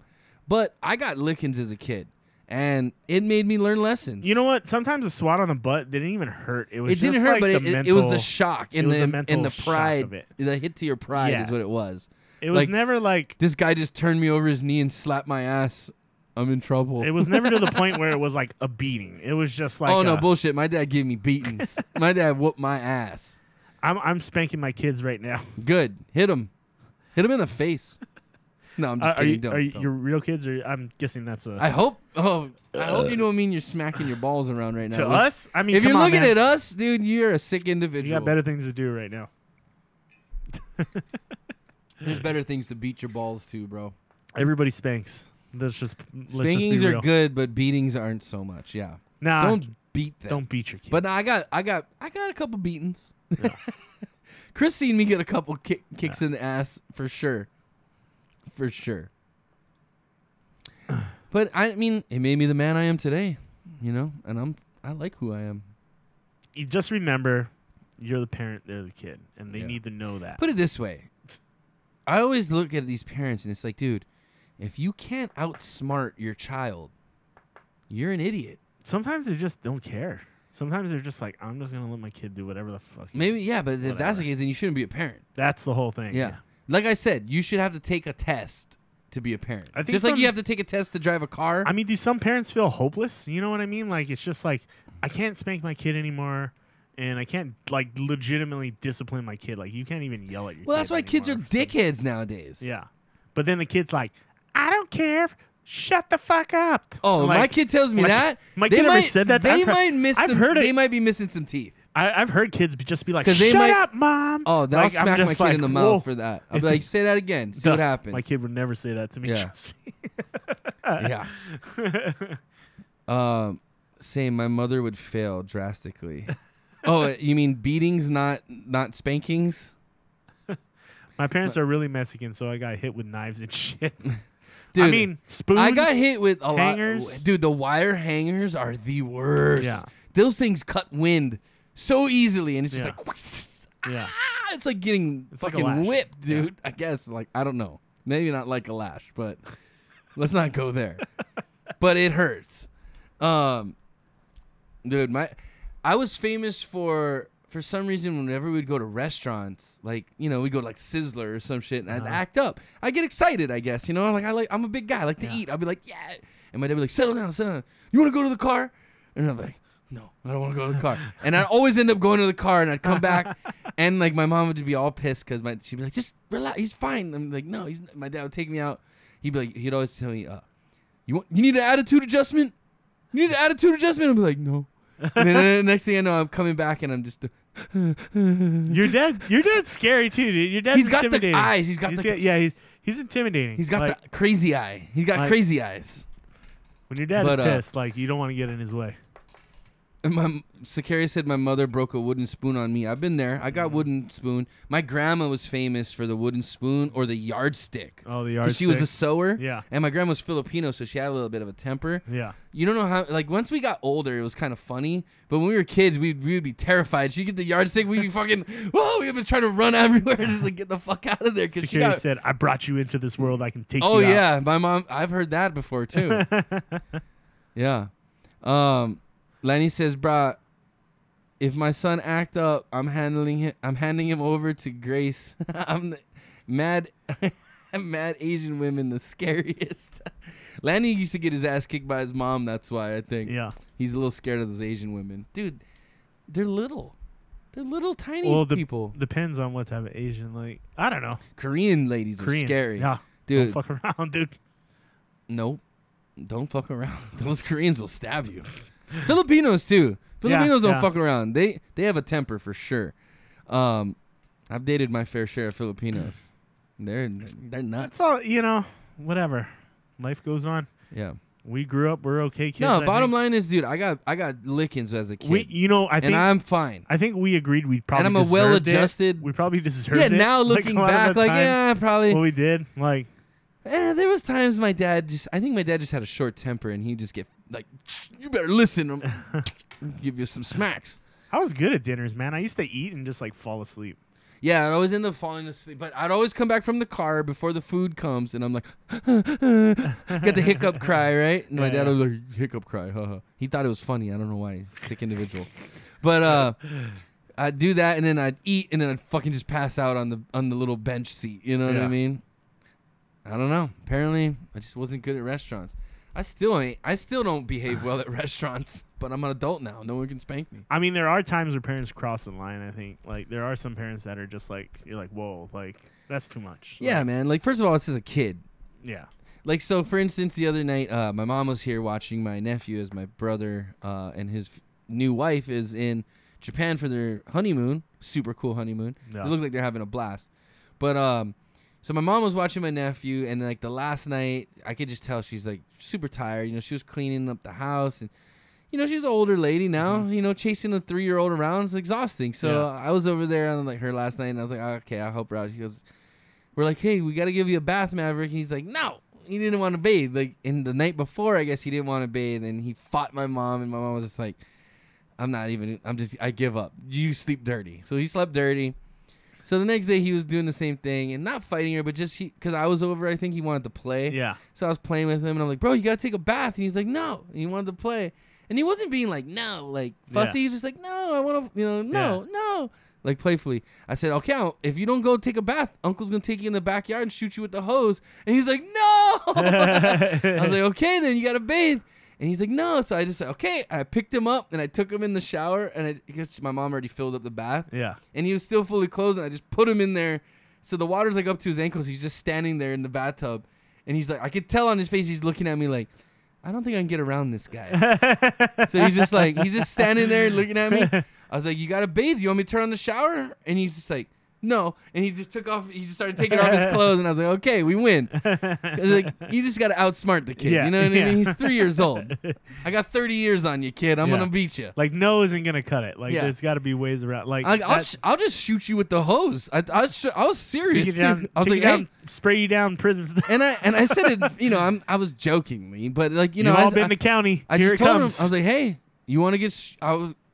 but I got lickings as a kid, and it made me learn lessons. You know what? Sometimes a swat on the butt didn't even hurt. It was It didn't just hurt, like but the it was the mental- shock it and was the the mental and the shock pride, of it. the hit to your pride Yeah. is what it was. It was like- never like This guy just turned me over his knee and slapped my ass. I'm in trouble. it was never to the point where it was like a beating. It was just like oh no, bullshit! My dad gave me beatings. My dad whooped my ass. I'm spanking my kids right now. Good, hit him in the face. No, I'm just Are kidding. you Don't. your real kids? Or I'm guessing that's a I hope. Oh, I hope you don't mean you're smacking your balls around right now. to Look, us. I mean, if you're come on, looking man. at us, dude, you're a sick individual. You got better things to do right now. There's better things to beat your balls to, bro. Everybody spanks. Let's just Spankings be are real. good, but beatings aren't so much. Yeah, Nah, don't beat them. don't beat your kids. But I got a couple beatings. Yeah. Chris seen me get a couple kicks in the ass for sure. For sure. But I mean, it made me the man I am today, and I like who I am. You just remember, you're the parent, they're the kid, and they Yeah. need to know that. Put it this way. I always look at these parents and it's like, dude, if you can't outsmart your child, you're an idiot. Sometimes they just don't care. Sometimes they're just like, I'm just gonna let my kid do whatever the fuck. Maybe, yeah, but if that's Whatever. the case, then you shouldn't be a parent. That's the whole thing. Yeah. Like I said, you should have to take a test to be a parent. I think Just like some- you have to take a test to drive a car. I mean, do some parents feel hopeless? You know what I mean? Like, it's just like, I can't spank my kid anymore, and I can't, like, legitimately discipline my kid. Like, you can't even yell at your kid. well, that's why kids are anymore. dickheads nowadays. Yeah. But then the kid's like, I don't care. shut the fuck up. Oh, Like, my kid tells me that. My They kid never might- said that. They might miss I've some. heard it. They might be missing some teeth. I've heard kids just be like, 'Cause they shut might- up, mom. Oh, then Like, I'll I'm smack my just kid like, in the whoa. mouth for that. I'll be like, say that again. See what happens. My kid would never say that to me. Yeah. Trust me. Yeah. Saying my mother would fail drastically. Oh, you mean beatings, not spankings? My parents are really Mexican, so I got hit with knives and shit. Dude, I mean, spoons. I got hit with a hangers. lot. Dude, the wire hangers are the worst. Yeah. Those things cut wind so easily, and it's just Yeah. like, Yeah. it's like getting It's like a fucking lash. whipped, dude. Yeah. I guess, like, I don't know. Maybe not like a lash, but let's not go there. But it hurts. Dude, I was famous for some reason whenever we'd go to restaurants, like, you know, we'd go to like Sizzler or some shit, and I'd act up. I get excited, I guess, you know, like I'm a big guy, I like to eat. I'll be like, yeah, and my dad would be like, settle down. You want to go to the car? And I'm like, no, I don't want to go to the car. And I'd always end up going to the car, and I'd come back, and like my mom would be all pissed because she'd be like, just relax, he's fine. I'm like, no, my dad would take me out. He'd always tell me, you need an attitude adjustment? You need an attitude adjustment? I'd be like, no. And then the next thing I know, I'm coming back, and I'm just. Your dad's scary too, dude. Your dad's He's got the intimidating. eyes. He's intimidating. He's got like, the crazy eye. He's got like- crazy eyes. when your dad but, is pissed, like you don't want to get in his way. And Sakaria said my mother broke a wooden spoon on me. I've been there. I got wooden spoon. My grandma was famous for the wooden spoon or the yardstick. Oh, the 'Cause yardstick. she was a sewer. Yeah. And my grandma was Filipino, so she had a little bit of a temper. Yeah. You don't know how, like, once we got older, it was kind of funny. But when we were kids, we would be terrified. She'd get the yardstick, we'd be fucking, whoa, we'd be trying to run everywhere, just like, get the fuck out of there. Cause she Security got, said, "I brought you into this world. I can take oh, you out." yeah. My mom, I've heard that before, too. Yeah. Lanny says, brah, if my son act up, I'm handing him over to Grace. I'm mad Asian women the scariest. Lanny used to get his ass kicked by his mom, that's why I think. Yeah. He's a little scared of those Asian women. Dude, they're little. They're little tiny Well, people. depends on what type of Asian. Like, I don't know. Korean ladies Koreans. are scary. Yeah. Dude. Don't fuck around, dude. Nope. Don't fuck around. Those Koreans will stab you. Filipinos too. Filipinos don't yeah. fuck around. They have a temper for sure. I've dated my fair share of Filipinos. They're nuts. That's all, whatever. Life goes on. Yeah. We grew up. We're okay kids. No, I bottom think. line is, dude, I got lickings as a kid. I think and I'm fine. I think we agreed we probably And I'm a deserved well-adjusted- it. We probably deserved Yeah, it. now Like, looking a lot of back, the like, times yeah, probably. what we did. Like, There was times I think my dad just had a short temper, and he'd just get like, you better listen. I'm give you some smacks. I was good at dinners, man. I used to eat and just like fall asleep. Yeah, I'd always end up falling asleep, but I'd always come back from the car before the food comes, and I'm like, get the hiccup cry, right? And my dad was like, hiccup cry, haha. He thought it was funny. I don't know why. He's a sick individual. But I'd do that, and then I'd eat, and then I'd fucking just pass out on the little bench seat. You know what I mean? I don't know. Apparently, I just wasn't good at restaurants. I still don't behave well at restaurants, but I'm an adult now. No one can spank me. I mean, there are times where parents cross the line. I think like there are some parents that are just like you're like, whoa, like that's too much. Yeah, Like, man. Like, first of all, it's as a kid. yeah. Like, so, for instance, the other night, my mom was here watching my nephew as my brother and his new wife is in Japan for their honeymoon. Super cool honeymoon. Yeah. They look like they're having a blast. But, so my mom was watching my nephew, and, like, the last night, I could just tell she's, like, super tired. You know, she was cleaning up the house, and, you know, she's an older lady now. You know, chasing a 3-year-old around is exhausting. So I was over there on, like, her last night, and I was like, oh, okay, I'll help her out. She goes, we're like, hey, we got to give you a bath, Maverick. And he's like, no. He didn't want to bathe. Like, in the night before, I guess he didn't want to bathe, and he fought my mom, and my mom was just like, I give up. You sleep dirty. So he slept dirty. So the next day he was doing the same thing and not fighting her, but just because I was over, I think he wanted to play. Yeah. So I was playing with him, and I'm like, bro, you got to take a bath. And he's like, no. And he wanted to play. And he wasn't being like, no, like fussy. Yeah. He was just like, no, I want to, no. Like playfully. I said, okay, if you don't go take a bath, Uncle's going to take you in the backyard and shoot you with the hose. And he's like, no. I was like, okay, then you got to bathe. And he's like, no. So I just said, okay. I picked him up, and I took him in the shower, and because my mom already filled up the bath. Yeah. And he was still fully clothed, and I just put him in there. So the water's like up to his ankles. He's just standing there in the bathtub. And he's like, I could tell on his face he's looking at me like, I don't think I can get around this guy. So he's just standing there looking at me. I was like, you got to bathe. You want me to turn on the shower? And he's just like, no. And he just started taking off his clothes. And I was like, okay, we win. Like, you just got to outsmart the kid. Yeah, you know what I mean? yeah. He's 3 years old. I got 30 years on you, kid. I'm going to beat you. Like, no isn't going to cut it. Like, Yeah. there's got to be ways around. Like, I'll just shoot you with the hose. I was serious. take you down, I was take like, you down, hey. spray you down prison. And I said it, I was jokingly, but like, You've all been to county. I Here just it told comes. him, I was like, hey, you want to get,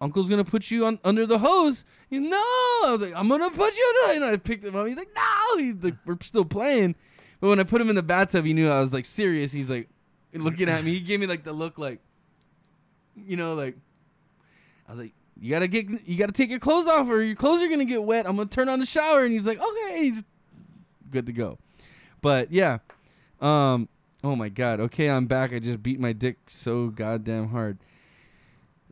Uncle's going to put you under the hose. No. I was like, I'm going to put you under, and I picked him up. He's like, no. He's like, we're still playing. But when I put him in the bathtub, he knew I was like serious. He's like looking at me. He gave me like the look like, like, I was like, you got to take your clothes off or your clothes are going to get wet. I'm going to turn on the shower. And he's like, okay. He's good to go. But yeah. Oh my God. Okay, I'm back. I just beat my dick so goddamn hard.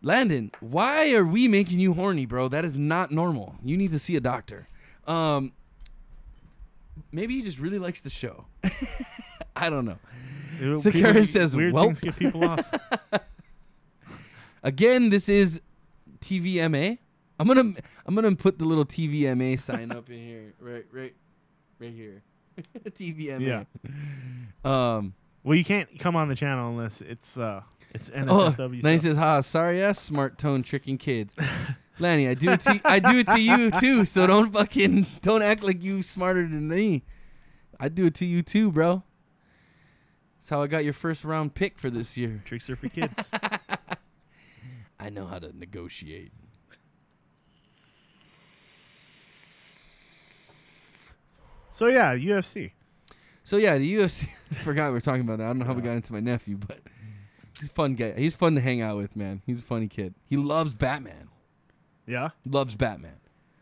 Landon, why are we making you horny, bro? That is not normal. You need to see a doctor. Maybe he just really likes the show. I don't know. Sakara says, weird "Welp." things get people off. Again, this is TVMA. I'm gonna put the little TVMA sign up in here, right here. TVMA. Yeah. Well, you can't come on the channel unless it's NSFW. Oh, Lanny says, sorry ass, smart tone tricking kids. Lanny, I do it to you too, so don't act like you smarter than me. I do it to you too, bro. That's how I got your first round pick for this year. Tricks are for kids. I know how to negotiate. So yeah, UFC. So yeah, the UFC. I forgot we were talking about that. I don't know how we got into my nephew, but he's a fun guy. He's fun to hang out with, man. He's a funny kid. He loves Batman. Yeah. Loves Batman.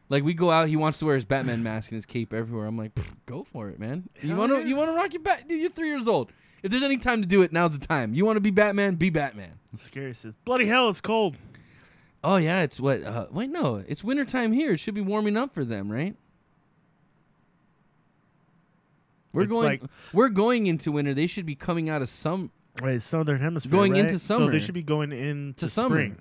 Like we go out, he wants to wear his Batman mask and his cape everywhere. I'm like, go for it, man. You want to rock your bat? Dude, you're 3 years old. If there's any time to do it, now's the time. You want to be Batman? Be Batman. Scary says, bloody hell, it's cold. Oh yeah, it's what? Wait, no, it's wintertime here. It should be warming up for them, right? We're going into winter. They should be coming out of some. Wait, Southern Hemisphere. Going right? into summer. So they should be going into summer. spring.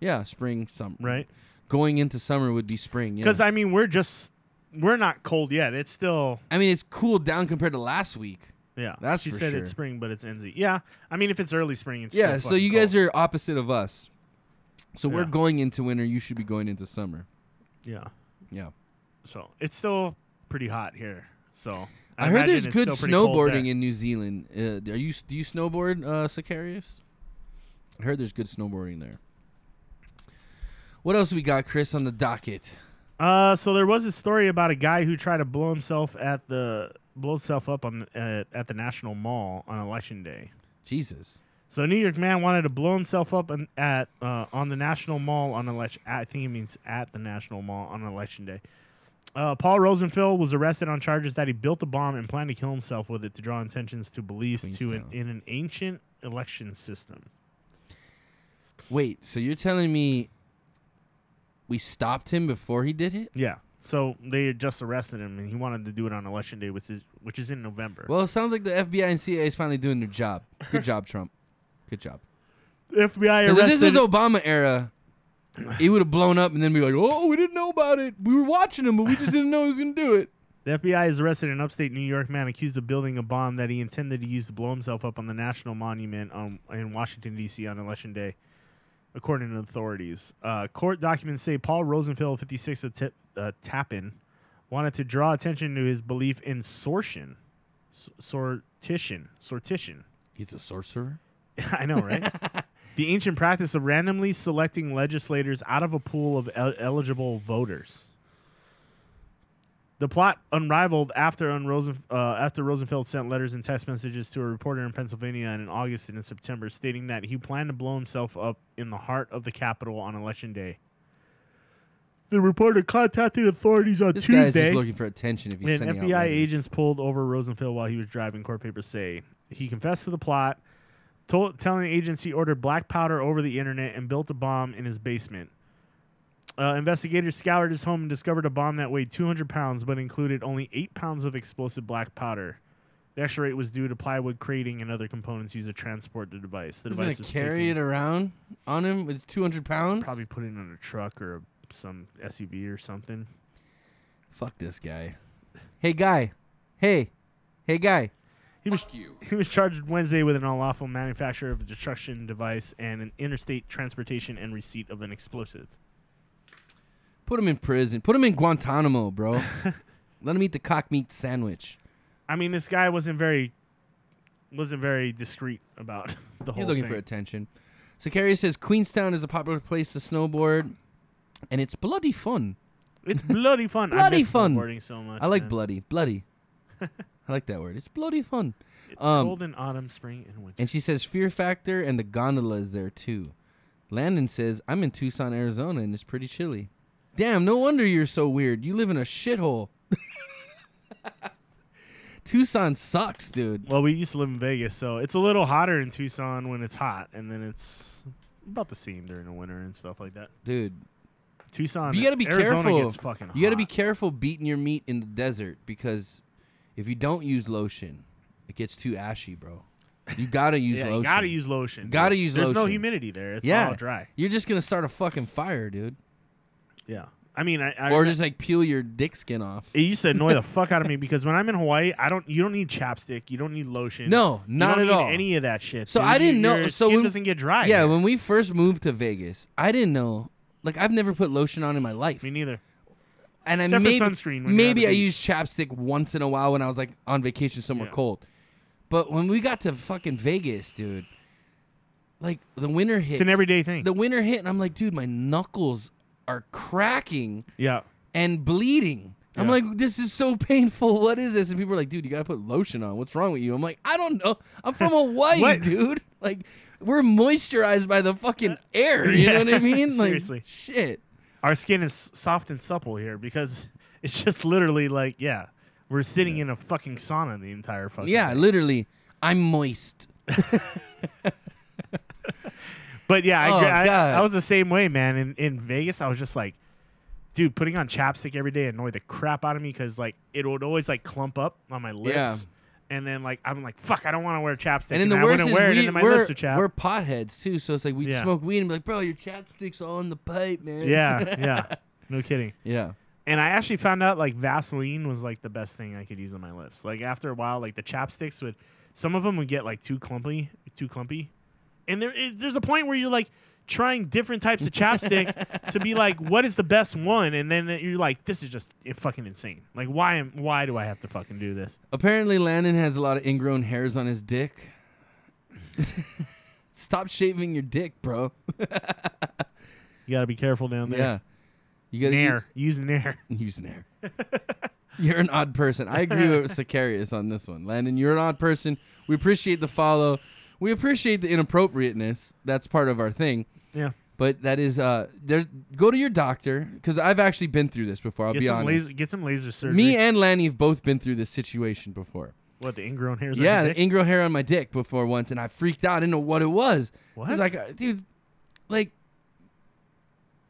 Yeah, spring, summer. Right. Going into summer would be spring. Because yes. I mean, we're not cold yet. It's still. I mean, it's cooled down compared to last week. Yeah, that's she for said sure. it's spring, but it's NZ. Yeah, I mean, if it's early spring, it's yeah. still So you fucking guys cold. are opposite of us. So we're Yeah. going into winter. You should be going into summer. Yeah. Yeah. So it's still pretty hot here. So I heard imagine there's it's good still pretty cold snowboarding there. in New Zealand. Do you snowboard, Sicarius? I heard there's good snowboarding there. What else we got, Chris, on the docket? So there was a story about a guy who tried to blow himself up on at the National Mall on Election Day. Jesus. So a New York man wanted to blow himself up on the National Mall on election. I think it means at the National Mall on Election Day. Paul Rosenfeld was arrested on charges that he built a bomb and planned to kill himself with it to draw attentions to beliefs in an ancient election system. Wait, so you're telling me we stopped him before he did it? Yeah. So they had just arrested him, and he wanted to do it on Election Day, which is in November. Well, it sounds like the FBI and CIA is finally doing their job. Good job, Trump. Good job. The FBI If arrested. this was Obama era, he would have blown up and then be like, "Oh, we didn't know about it. We were watching him, but we just didn't know he was going to do it." The FBI has arrested an upstate New York man accused of building a bomb that he intended to use to blow himself up on the National Monument in Washington, D.C. on Election Day, according to authorities. Court documents say Paul Rosenfeld, 56 of Tappan, wanted to draw attention to his belief in sortition. Sortition. He's a sorcerer? I know, right? The ancient practice of randomly selecting legislators out of a pool of eligible voters. The plot unraveled after Rosenfeld sent letters and text messages to a reporter in Pennsylvania in August and in September, stating that he planned to blow himself up in the heart of the Capitol on Election Day. The reporter contacted authorities on This Tuesday. guy's just looking for attention if he's And sending out FBI letters. agents pulled over Rosenfeld while he was driving, court papers say. He confessed to the plot, telling the agents he ordered black powder over the internet and built a bomb in his basement. Investigators scoured his home and discovered a bomb that weighed 200 pounds but included only 8 pounds of explosive black powder. The extra rate was due to plywood crating and other components used to transport the device. The He's device gonna was carry it around on him with 200 pounds. Probably put it in a truck or some SUV or something. Fuck this guy. Hey guy. Hey guy. He was charged Wednesday with an unlawful manufacture of a destruction device and an interstate transportation and receipt of an explosive. Put him in prison. Put him in Guantanamo, bro. Let him eat the cock meat sandwich. I mean, this guy wasn't very discreet about the whole He's looking thing. for attention. Sicarius says Queenstown is a popular place to snowboard, and it's bloody fun. It's bloody fun. Bloody I miss fun. snowboarding so much. I like man. bloody. I like that word. It's bloody fun. It's cold in autumn, spring, and winter. And she says Fear Factor and the gondola is there too. Landon says I'm in Tucson, Arizona, and it's pretty chilly. Damn, no wonder you're so weird. You live in a shithole. Tucson sucks, dude. Well, we used to live in Vegas, so it's a little hotter in Tucson when it's hot, and then it's about the same during the winter and stuff like that. Dude, Tucson, you gotta be Arizona careful. Gets fucking hot. You gotta be careful beating your meat in the desert because if you don't use lotion, it gets too ashy, bro. You gotta use lotion. You gotta use lotion. Gotta dude. use There's lotion. no humidity there. It's Yeah. all dry. You're just gonna start a fucking fire, dude. Yeah. I mean, Or just like peel your dick skin off. it used to annoy the fuck out of me because when I'm in Hawaii, you don't need chapstick, you don't need lotion. No, you not don't at need all. any of that shit. So dude. I didn't know. Your So skin when, doesn't get dry. yeah, here. when we first moved to Vegas, I didn't know. Like I've never put lotion on in my life. Me neither. And Except for sunscreen when you're at maybe the I beach. used chapstick once in a while when I was like on vacation somewhere Yeah. cold. But when we got to fucking Vegas, dude, like the winter hit. It's an everyday thing. The winter hit, and I'm like, dude, my knuckles are cracking Yeah. and bleeding. I'm Yeah. like, this is so painful. What is this? And people are like, dude, you gotta put lotion on. What's wrong with you? I'm like, I don't know. I'm from Hawaii, What? dude. Like, we're moisturized by the fucking air. You know what I mean? Like, Seriously. shit. Our skin is soft and supple here because it's just literally like, yeah, we're sitting in a fucking sauna the entire fucking Yeah, day. literally. I'm moist. But yeah, Oh, God. I was the same way, man. In Vegas, I was just like, dude, putting on chapstick every day annoyed the crap out of me because like it would always like clump up on my lips. Yeah. And then like I'm like, fuck, I don't want to wear chapstick. And then the I worst wouldn't is wear it, and then my lips would chap. we're potheads, too. So it's like we Yeah. smoke weed and be like, bro, your chapstick's all in the pipe, man. Yeah. No kidding. Yeah. And I actually found out like Vaseline was like the best thing I could use on my lips. Like after a while, like the chapsticks some of them would get like too clumpy. And there's a point where you're like trying different types of chapstick to be like, what is the best one? And then you're like, this is just fucking insane. Like why do I have to fucking do this? Apparently, Landon has a lot of ingrown hairs on his dick. Stop shaving your dick, bro. You gotta be careful down there. Yeah. You gotta Nair. Use Nair. use Nair. You're an odd person. I agree with Sicarius on this one. Landon, you're an odd person. We appreciate the follow. We appreciate the inappropriateness. That's part of our thing. Yeah. But that is, go to your doctor, because I've actually been through this before, I'll be honest. Get some laser surgery. Me and Lanny have both been through this situation before. What, the ingrown hairs? Yeah, on the your dick? ingrown hair on my dick before once, and I freaked out. I didn't know what it was. What? I was like, dude, like,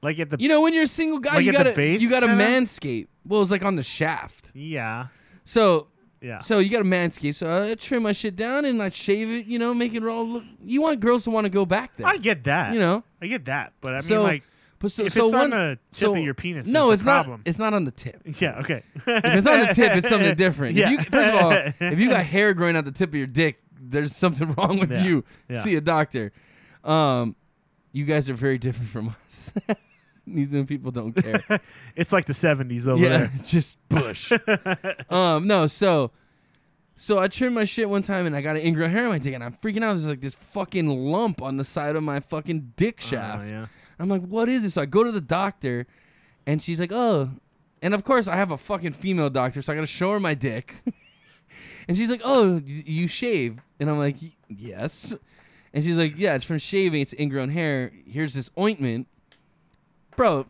Like at the you know, when you're a single guy, Like you at the gotta base, you gotta kinda? manscape. Well, it's like on the shaft. yeah. So Yeah. so you gotta manscape. So I trim my shit down and I shave it. You know, make it all look. You want girls to want to go back there. I get that. You know. I get that. But I mean, So- like, But so, if so it's one, on the tip of your penis, no, it's it's a not. problem. It's not on the tip. Yeah, okay. If it's on the tip, it's something different. Yeah. If you, first of all, if you got hair growing out the tip of your dick, there's something wrong with Yeah. you. Yeah. See a doctor. You guys are very different from us. These people don't care. It's like the 70s over Yeah, there. just bush. No, so I trimmed my shit one time and I got an ingrown hair on my dick and I'm freaking out. There's like this fucking lump on the side of my fucking dick shaft. Yeah. I'm like, what is this? So I go to the doctor and she's like, oh. And of course I have a fucking female doctor, so I got to show her my dick. And she's like, oh, you shave? And I'm like, yes. And she's like, yeah, it's from shaving. It's ingrown hair. Here's this ointment. Bro,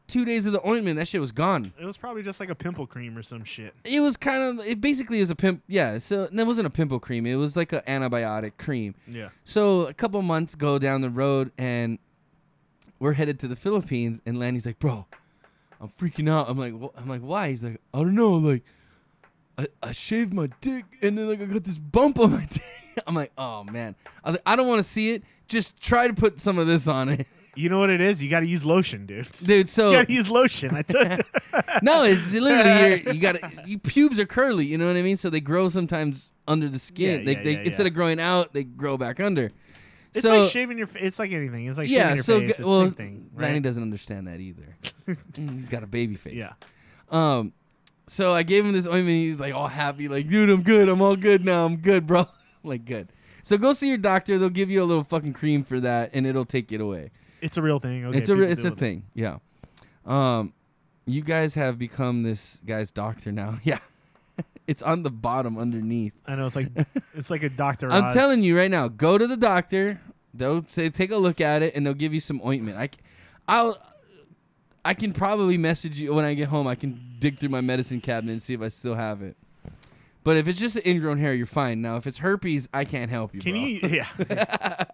2 days of the ointment, that shit was gone. It was probably just like a pimple cream or some shit. It was it basically was a yeah, so it wasn't a pimple cream. It was like an antibiotic cream. Yeah. So a couple months go down the road and we're headed to the Philippines and Lanny's like, bro, I'm freaking out. I'm like, why? He's like, I don't know. Like, I shaved my dick and then like I got this bump on my dick. I'm like, oh man. I was like, I don't want to see it. Just try to put some of this on it. You know what it is? You got to use lotion, dude. Dude, so You got to use lotion. I told you. no, it's literally your pubes are curly. You know what I mean? So they grow sometimes under the skin. Yeah, they yeah, instead of growing out, they grow back under. It's so, like shaving your face. It's like anything. It's like shaving your face. It's the same thing. Right? Lanny doesn't understand that either. He's got a baby face. Yeah. So I gave him this ointment. He's like all happy, like, dude, I'm good. I'm all good now. I'm good, bro. I'm like, good. So go see your doctor. They'll give you a little fucking cream for that, and it'll take it away. It's a real thing. Okay, it's a thing. Yeah. You guys have become this guy's doctor now. Yeah. It's on the bottom underneath. I know it's like a Dr. I'm Oz. telling you right now, go to the doctor. They'll say take a look at it and they'll give you some ointment. I can probably message you when I get home. I can dig through my medicine cabinet and see if I still have it. But if it's just an ingrown hair, you're fine. Now, if it's herpes, I can't help you. Can bro. you? Yeah.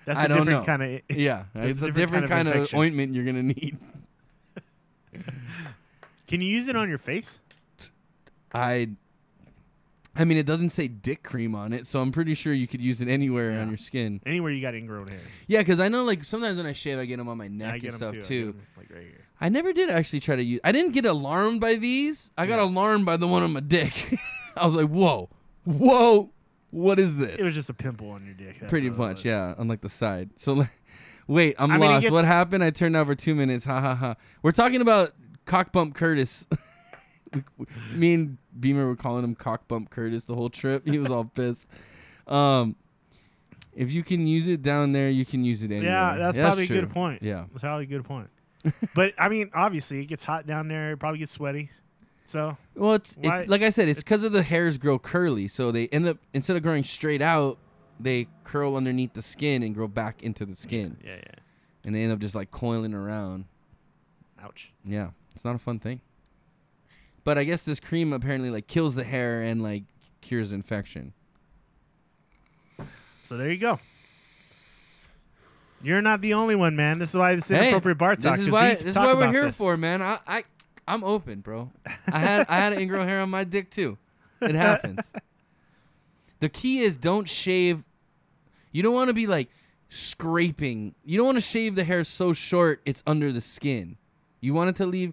That's I a don't different know. kind of. Yeah, it's a different kind of infection. ointment you're gonna need. Can you use it on your face? I mean, it doesn't say dick cream on it, so I'm pretty sure you could use it anywhere on your skin. Anywhere you got ingrown hairs. Yeah, because I know, like, sometimes when I shave, I get them on my neck I get and them stuff, too. I too. get 'em, like right here. I never did actually try to use... I didn't get alarmed by these. I got alarmed by the one on my dick. I was like, whoa, what is this? It was just a pimple on your dick. That's Pretty what it much, was. yeah, on, like, the side. So, like, wait, I'm I mean, it lost. gets- What happened? I turned out for 2 minutes. Ha, ha, ha. We're talking about Cock Bump Curtis. Me and Beamer were calling him Cock Bump Curtis the whole trip. He was all pissed. If you can use it down there, you can use it anywhere. Yeah, that's probably true. a good point. Yeah. That's probably a good point. But, I mean, obviously, it gets hot down there. It probably gets sweaty. So, Well, Why- like I said, it's because of the hairs grow curly. So they end up, instead of growing straight out, they curl underneath the skin and grow back into the skin. yeah. And they end up just like coiling around. Ouch. Yeah, it's not a fun thing. But I guess this cream apparently like kills the hair and like cures infection. So there you go. You're not the only one, man. This is why this inappropriate bar talk. This is 'cause why we can this is talk why we're about here this. for, man. I'm open, bro. I had an ingrown hair on my dick too. It happens. The key is don't shave. You don't want to be like scraping. You don't want to shave the hair so short it's under the skin. You want it to leave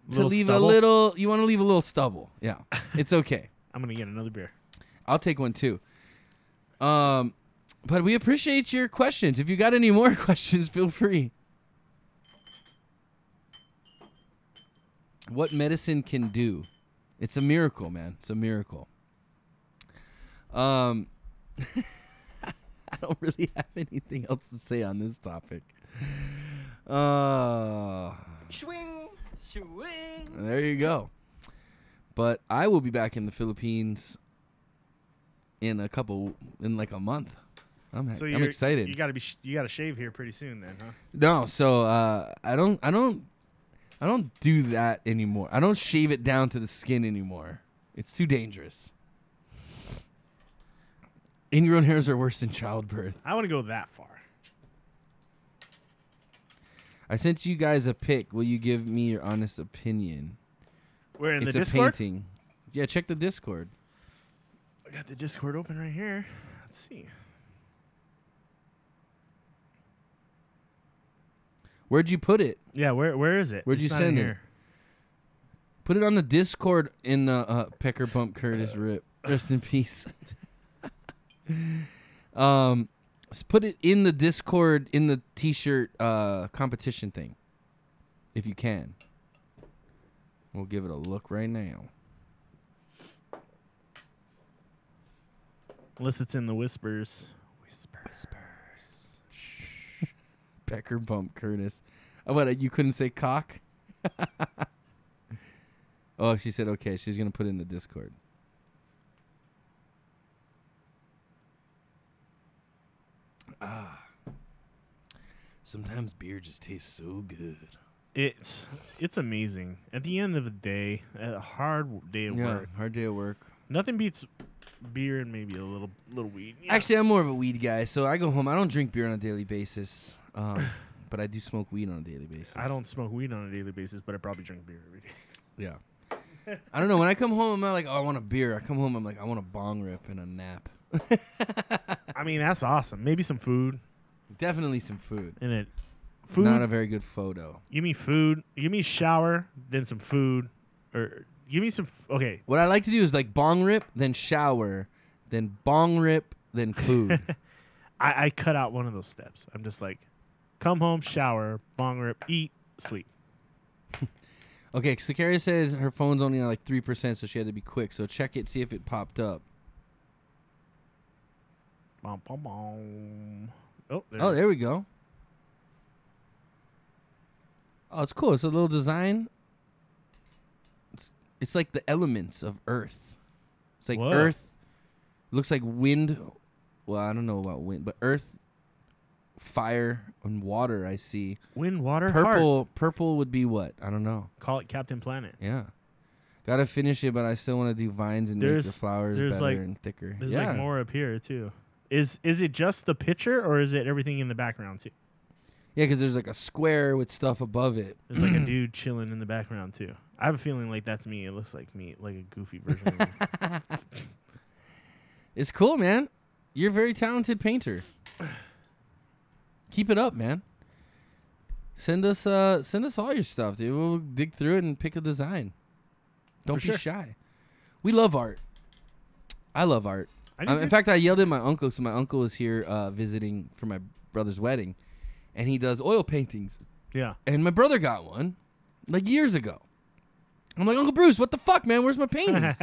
Little a stubble? little. You want to leave a little stubble. Yeah, it's okay. I'm gonna get another beer. I'll take one too. But we appreciate your questions. If you got any more questions, feel free. What medicine can do? It's a miracle, man. It's a miracle. I don't really have anything else to say on this topic. Swing, swing. There you go. But I will be back in the Philippines in like a month. I'm excited. You gotta shave here pretty soon, then, huh? No, so I don't do that anymore. I don't shave it down to the skin anymore. It's too dangerous. Ingrown hairs are worse than childbirth. I want to go that far. I sent you guys a pic. Will you give me your honest opinion? We're in It's the a Discord. painting. Yeah, check the Discord. I got the Discord open right here. Let's see. Where'd you put it? Yeah, where is it? Where'd It's you not in send it? here. Put it on the Discord in the Pecker Bump Curtis rip. Rest in peace. Put it in the Discord in the T-shirt competition thing, if you can. We'll give it a look right now. Unless it's in the whispers. Whispers. Pecker Bump Curtis. Oh, what? You couldn't say cock? Oh, she said okay. She's gonna put it in the Discord. Sometimes beer just tastes so good. It's amazing. At the end of the day, a hard day of work. Hard day at work. Nothing beats beer and maybe a little weed. Yeah. Actually, I'm more of a weed guy, so I go home. I don't drink beer on a daily basis, but I do smoke weed on a daily basis. I don't smoke weed on a daily basis, but I probably drink beer every day. Yeah. I don't know. When I come home, I'm not like, oh, I want a beer. I come home, I'm like, I want a bong rip and a nap. I mean, that's awesome. Maybe some food Definitely some food. in it. Food. Not a very good photo. Give me food. Give me shower, then some food, or give me some. Okay. What I like to do is like bong rip, then shower, then bong rip, then food. I cut out one of those steps. I'm just like, come home, shower, bong rip, eat, sleep. Okay, Sakaria says her phone's only on like 3%, so she had to be quick. So check it, see if it popped up. Bom, bom, bom. Oh, There we go. Oh, it's cool. It's a little design. It's like the elements of Earth. It's like Whoa. Earth. Looks like wind. Well, I don't know about wind, but Earth, fire, and water. I see. Wind, water, heart. Purple would be what? I don't know. Call it Captain Planet. Yeah. Gotta finish it, but I still want to do vines and make the flowers better like, and thicker. There's like more up here too. Is it just the picture, or is it everything in the background too? Yeah, because there's like a square with stuff above it. There's like a dude chilling in the background too. I have a feeling like that's me. It looks like me, like a goofy version of me. It's cool, man. You're a very talented painter. Keep it up, man. Send us all your stuff, dude. We'll dig through it and pick a design. Don't be shy. We love art. I love art. In fact, I yelled at my uncle. So my uncle was here visiting for my brother's wedding, and he does oil paintings. Yeah. And my brother got one like years ago. I'm like, Uncle Bruce, what the fuck, man? Where's my painting?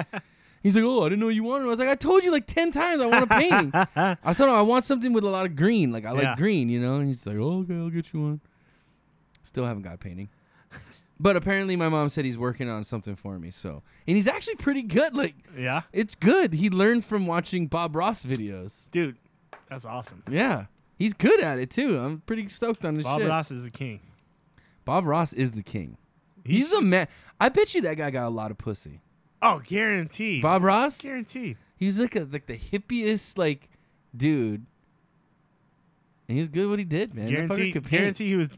He's like, oh, I didn't know you wanted it. I was like, I told you like 10 times I want a painting. I told him I want something with a lot of green. Like, I like green, you know? And he's like, oh, okay, I'll get you one. Still haven't got a painting. But apparently my mom said he's working on something for me. So, and he's actually pretty good. Like, yeah, it's good. He learned from watching Bob Ross videos. Dude, that's awesome. Yeah. He's good at it, too. I'm pretty stoked on his shit. Bob Ross is the king. Bob Ross is the king. He's the man. I bet you that guy got a lot of pussy. Oh, guaranteed. Bob Ross? Guaranteed. He's like the hippiest like dude. And he was good at what he did, man. Guarantee he was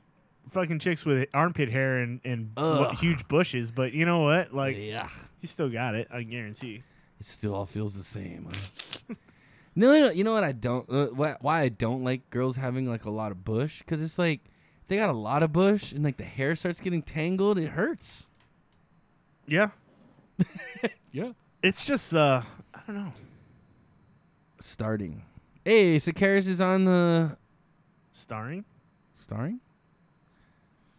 fucking chicks with armpit hair and huge bushes, but you know what? Like, yeah, he still got it. I guarantee. It still all feels the same. No, you know what I don't why I don't like girls having like a lot of bush, because it's like they got a lot of bush and like the hair starts getting tangled. It hurts. Yeah. Yeah. It's just I don't know. Starting. Hey, Sakaris is on the starring.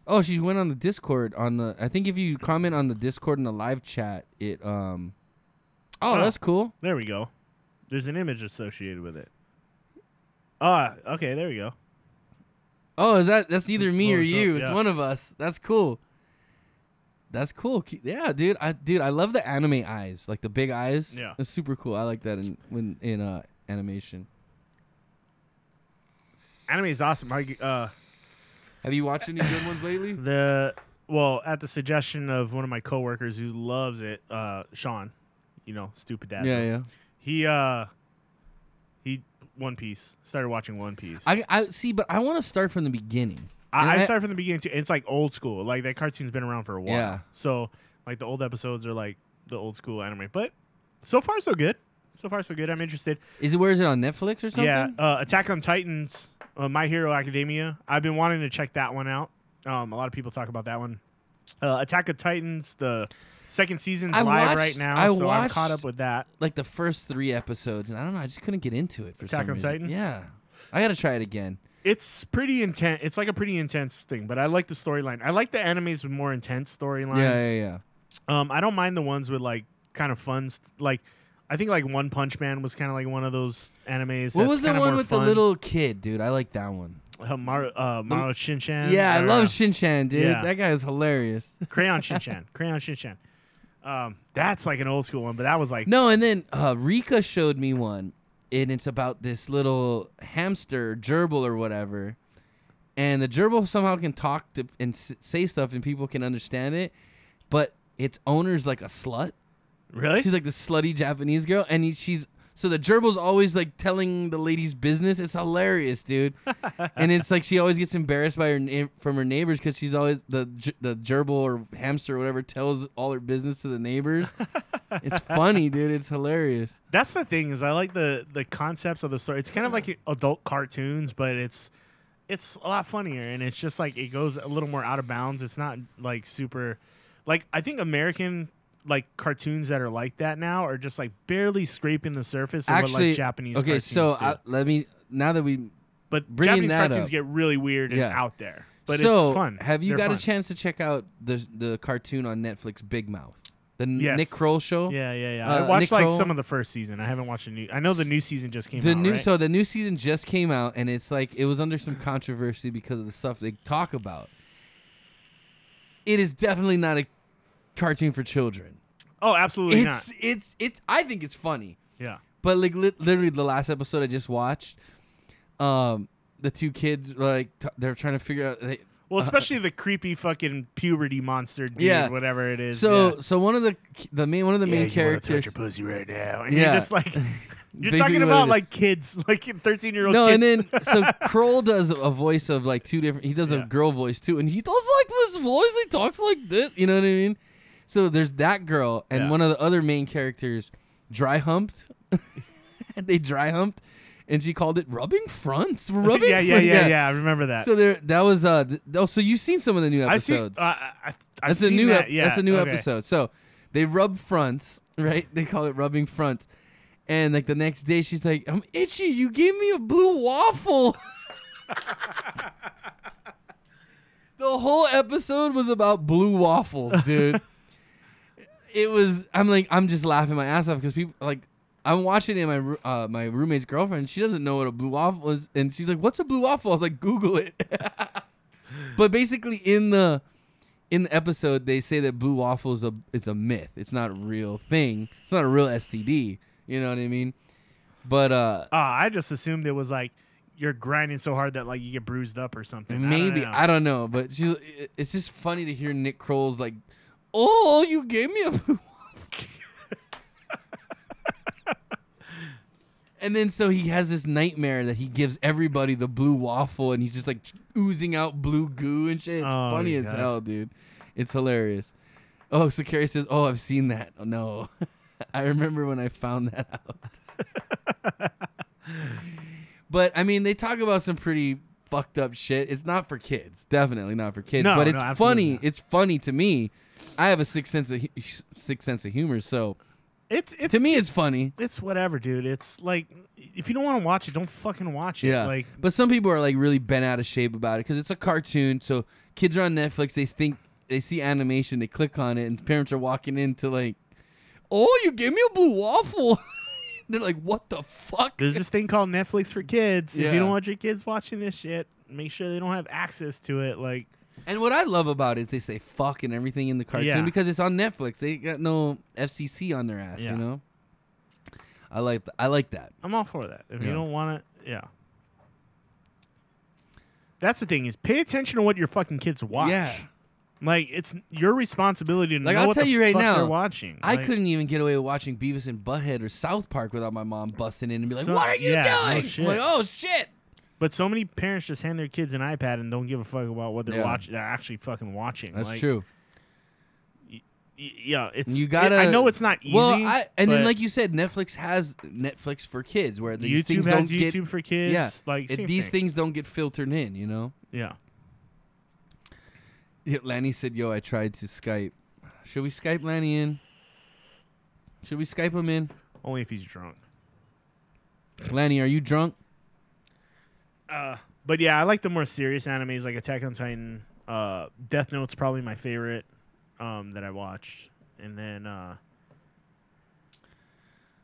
Oh, she went on the Discord on the. I think if you comment on the Discord in the live chat, it Oh, that's cool. There we go. There's an image associated with it. Okay, there we go. Oh, that's either me or you. Yeah. It's one of us. That's cool. That's cool. Yeah, dude. I love the anime eyes, like the big eyes. Yeah, it's super cool. I like that in animation. Anime is awesome. Have you watched any good ones lately? At the suggestion of one of my coworkers who loves it, Sean, stupid dad. Yeah. He One Piece. Started watching One Piece. I see, but I want to start from the beginning. I started from the beginning too. It's like old school. Like that cartoon's been around for a while. Yeah. So like the old episodes are like the old school anime. But so far so good. I'm interested. Where is it on Netflix or something? Yeah. Attack on Titans, My Hero Academia. I've been wanting to check that one out. A lot of people talk about that one. Attack of Titans, the second season's live right now. I'm caught up with that. Like the first 3 episodes, and I don't know. I just couldn't get into it for some reason. Attack on Titan? Yeah. I got to try it again. It's pretty intense. It's like a pretty intense thing, but I like the storyline. I like the animes with more intense storylines. Yeah. I don't mind the ones with like kind of fun. Like I think like One Punch Man was kind of like one of those animes. What was the one with the little kid, dude? I like that one. Maro Shinchan. Yeah, I love Shinchan, dude. Yeah. That guy is hilarious. Crayon Shinchan. That's like an old school one, but that was like no. And then Rika showed me one. And it's about this little hamster, gerbil or whatever. And the gerbil somehow can talk and say stuff and people can understand it. But its owner's like a slut. Really? She's like the slutty Japanese girl. And she's So the gerbil's always like telling the lady's business. It's hilarious, dude. And it's like she always gets embarrassed by from her neighbors because she's always the gerbil or hamster or whatever tells all her business to the neighbors. It's funny, dude. It's hilarious. That's the thing is I like the concepts of the story. It's kind of like adult cartoons, but it's a lot funnier, and it's just like it goes a little more out of bounds. It's not like super, like I think American like cartoons that are like that now are just like barely scraping the surface of what like Japanese. Okay, cartoons so do. let me now that we but bringing Japanese that cartoons up, get really weird and Yeah. out there, but so it's fun. Have you They're got a fun. chance to check out the cartoon on Netflix, Big Mouth, the Yes. Nick Kroll show? Yeah. I watched Nick like Kroll. some of the first season. I haven't watched the new. I know the new season just came The out. new right? so the new season just came out, and it's like it was under some controversy because of the stuff they talk about. It is definitely not a cartoon for children. Oh, absolutely not. It's I think it's funny. Yeah. But like literally the last episode I just watched, the two kids like they're trying to figure out. Well, especially the creepy fucking puberty monster dude, Yeah. whatever it is. So yeah. so one of the main characters. Touch your pussy right now. And Yeah. you're just like, you're Basically talking what it about is. like kids, like 13-year-old No, kids. and then so Kroll does a voice of like two different. He does a Yeah. girl voice too, and he does like this voice. He talks like this. You know what I mean? So there's that girl, and Yeah. one of the other main characters dry humped, and they dry humped, and she called it rubbing fronts. We're rubbing. yeah. I remember that. So that was so you've seen some of the new episodes. I've That's seen a new that. that's a new okay. episode. So they rub fronts, right? They call it rubbing fronts. And like the next day she's like, "I'm itchy. You gave me a blue waffle." The whole episode was about blue waffles, dude. I'm just laughing my ass off because people like I'm watching it and my roommate's girlfriend, she doesn't know what a blue waffle is, and she's like, "What's a blue waffle?" I was like, "Google it." But basically in the episode they say that blue waffle is it's a myth. It's not a real thing. It's not a real STD. You know what I mean? But I just assumed it was like you're grinding so hard that like you get bruised up or something. maybe I don't know. But it's just funny to hear Nick Kroll's like, "Oh, you gave me a blue waffle." And then so he has this nightmare that he gives everybody the blue waffle, and he's just like oozing out blue goo and shit. It's funny as hell, dude. It's hilarious. Oh, so Carrie says, "Oh, I've seen that." Oh no. I remember when I found that out. But I mean, they talk about some pretty fucked up shit. It's not for kids, definitely not for kids. No, but no, it's absolutely funny. not. It's funny to me. I have a sixth sense of humor, so It's to me, it's funny. It's whatever, dude. It's like if you don't want to watch it, don't fucking watch it. Yeah, Like, but some people are like really bent out of shape about it because it's a cartoon. So kids are on Netflix. They think they see animation, they click on it, and parents are walking into like, "Oh, you gave me a blue waffle." They're like, "What the fuck?" there's this thing called Netflix for kids. If Yeah. you don't want your kids watching this shit, make sure they don't have access to it. Like, And what I love about it is they say "fuck" and everything in the cartoon Yeah. because it's on Netflix. They got no FCC on their ass, Yeah. you know. I like that. I'm all for that. If Yeah. you don't want it, yeah. That's the thing is pay attention to what your fucking kids watch. Yeah. Like it's your responsibility to Like, know I'll what tell the you right fuck now, they're watching. I Like, couldn't even get away with watching Beavis and Butthead or South Park without my mom busting in and be like, So- "What are you yeah, no doing?" shit. I'm like, "Oh shit." But so many parents just hand their kids an iPad and don't give a fuck about what they're Yeah. watching. They're actually fucking watching. That's Like, true. Yeah, it's. You gotta. I know it's not easy. Well, and then but like you said, Netflix has Netflix for kids, where these YouTube things has don't YouTube get. for kids. Yeah, like same these thing. things don't get filtered in. You know. Yeah. Yeah, Lanny said, "Yo, I tried to Skype. Should we Skype Lanny in? Should we Skype him in? Only if he's drunk. Lanny, are you drunk? But yeah, I like the more serious animes like Attack on Titan. Death Note's probably my favorite that I watched, and then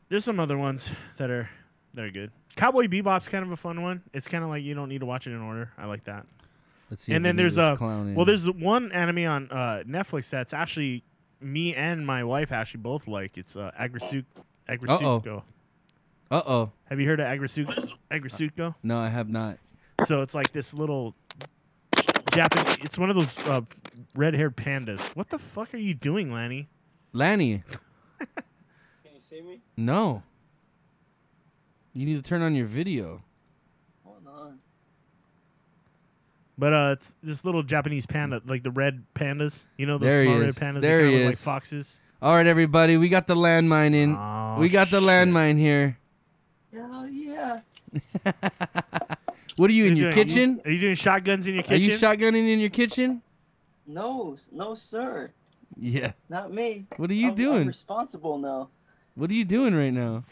there's some other ones that are good. Cowboy Bebop's kind of a fun one. It's kind of like you don't need to watch it in order. I like that. Let's see. And if then we can there's get this clown in. there's one anime on Netflix that's actually me and my wife actually both like. It's Agrisuko. Uh-oh. Have you heard of Agrisuko? No, I have not. So it's like this little Japanese. It's one of those red-haired pandas. What the fuck are you doing, Lanny? Lanny. Can you see me? No. You need to turn on your video. Hold on. But it's this little Japanese panda, like the red pandas. You know those There he small red is. pandas There that he kind of look like is. foxes? All right, everybody. We got the landmine in. Oh, we got the shit. landmine here. Hell yeah. What are you in You're your doing- kitchen? Are you doing shotguns in your Are kitchen? you shotgunning in your kitchen? No, sir. Yeah. Not me. What are you I'm doing? responsible now. What are you doing right now?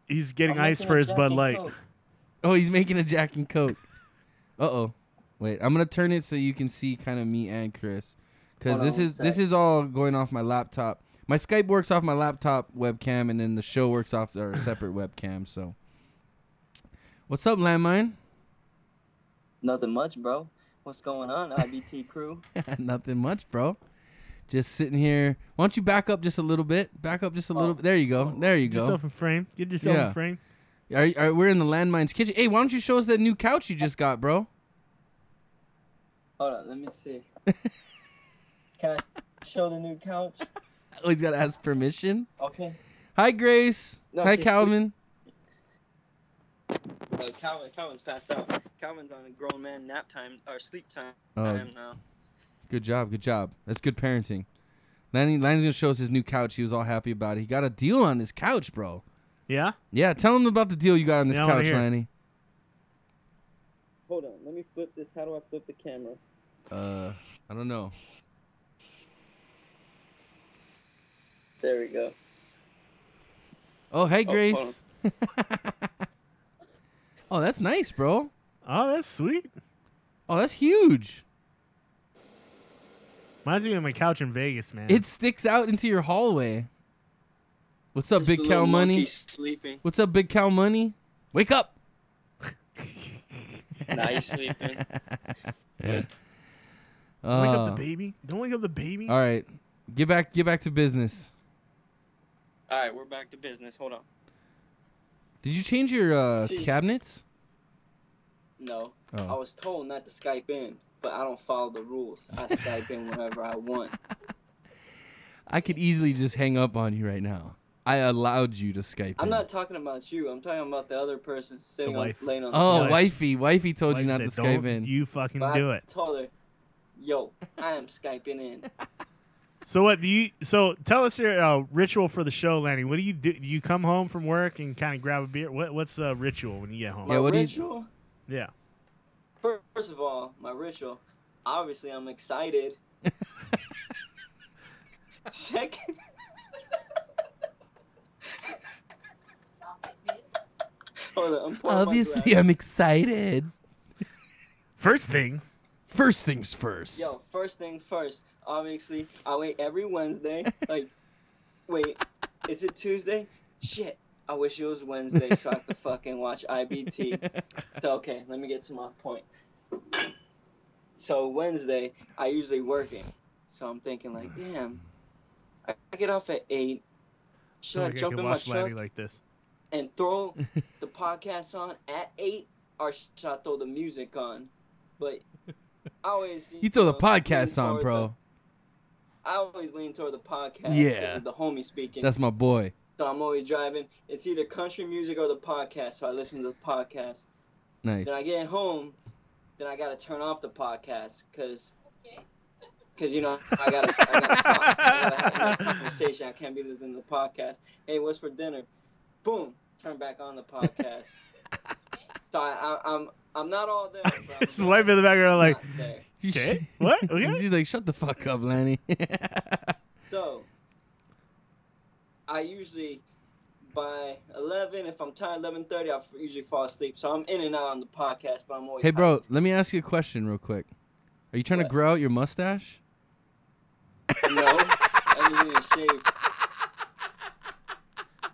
He's getting I'm ice making for a his Jack Bud and Light. Coke. Oh, he's making a Jack and Coke. Uh-oh. Wait, I'm going to turn it so you can see kind of me and Chris. Because Hold on one this sec. is all going off my laptop. My Skype works off my laptop webcam, and then the show works off our separate webcam. So, what's up, Landmine? Nothing much, bro. What's going on, IBT crew? Nothing much, bro. Just sitting here. Why don't you back up just a little bit? Back up just a little bit. There you go. There you Get go. yourself in frame. Get yourself Yeah. in frame. We're in the Landmine's kitchen. Hey, why don't you show us that new couch you just got, bro? Hold on, let me see. Can I show the new couch? Oh, he's got to ask permission. Okay. Hi, Grace. No, Hi, she's Calvin. Calvin's passed out. Calvin's on a grown man nap time or sleep time. Oh. I am now. Good job. Good job. That's good parenting. Lanny's going to show us his new couch. He was all happy about it. He got a deal on this couch, bro. Yeah? Yeah, tell him about the deal you got on this Yeah, I wanna couch, hear. Lanny. Hold on, let me flip this. How do I flip the camera? I don't know. There we go. Oh, hey, Grace. hold Oh, that's nice, bro. Oh, that's sweet. Oh, that's huge. Reminds me of my couch in Vegas, man. It sticks out into your hallway. What's up, This Big little Cow Money? monkey's sleeping. What's up, Big Cow Money? Wake up. Nah, he's sleeping. Don't wake up the baby. Don't wake up the baby. All right. Get back to business. All right, we're back to business. Hold on. Did you change your See. cabinets? No, Oh. I was told not to Skype in, but I don't follow the rules. I Skype in whenever I want. I could easily just hang up on you right now. I allowed you to Skype I'm in. not talking about you. I'm talking about the other person sitting The on, wife. laying on the Oh, couch. wifey. Wifey told Like you I not to said, Skype don't in. You fucking But do I it. told her, yo, I am Skyping in. So what do you? So tell us your ritual for the show, Lanny. What do you do? Do you come home from work and kind of grab a beer? What's the ritual when you get home? My Yeah, what do you- ritual? Yeah. First of all, my ritual. Obviously, I'm excited. Second. Hold on, I'm pouring my Obviously, glass. I'm excited. First thing. First things first. Yo, first thing first. Obviously, I wait every Wednesday. Like, wait, is it Tuesday? Shit. I wish it was Wednesday so I could fucking watch IBT. So, okay, let me get to my point. So, Wednesday, I usually working. So, I'm thinking, like, damn, I get off at 8. Should I Like jump can in my watch Lanny truck like this. and throw the podcast on at 8? Or should I throw the music on? But I always... You throw the know, podcast lean on, toward bro. I always lean toward the podcast. Yeah. Because of the homie speaking. That's my boy. So I'm always driving. It's either country music or the podcast. So I listen to the podcast. Nice. Then I get home. Then I gotta turn off the podcast because you know I gotta talk. I gotta have a conversation. I can't be listening to the podcast. Hey, what's for dinner? Boom. Turn back on the podcast. So I'm not all there. But His wife in the background like, not there. okay, what? Okay. She's like, shut the fuck up, Lanny. So, I usually, by 11, if I'm tired, 11:30, I usually fall asleep. So I'm in and out on the podcast, but I'm always Hey, bro, hyped. let me ask you a question real quick. Are you trying to What? grow out your mustache? No, I just need to shave.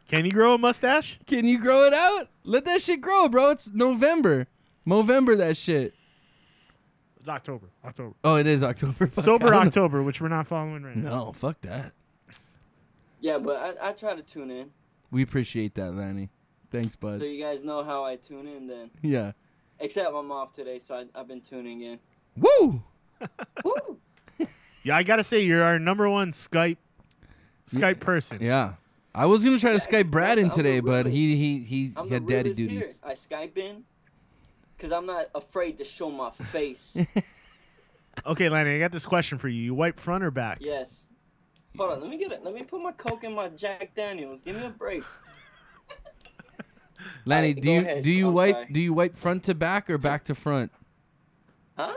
Can you grow a mustache? Can you grow it out? Let that shit grow, bro. It's November. Movember that shit. It's October. October. Oh, it is October. Fuck, I Sober don't know. October, which we're not following right now. No, fuck that. Yeah, but I try to tune in. We appreciate that, Lanny. Thanks, So bud. you guys know how I tune in then. Yeah. Except I'm off today, so I've been tuning in. Woo! Woo! Yeah, I gotta say you're our number one Skype person. Yeah. I was gonna try to Skype Brad in I'm today, the but realest. he I'm had the daddy realest duties. here. I Skype in because I'm not afraid to show my face. Okay, Lanny, I got this question for you. You wipe front or back? Yes. Hold on, let me get it. Let me put my Coke in my Jack Daniels. Give me a break. Lanny, Alright, go ahead. do you I'm wipe sorry. do you wipe front to back or back to front? Huh?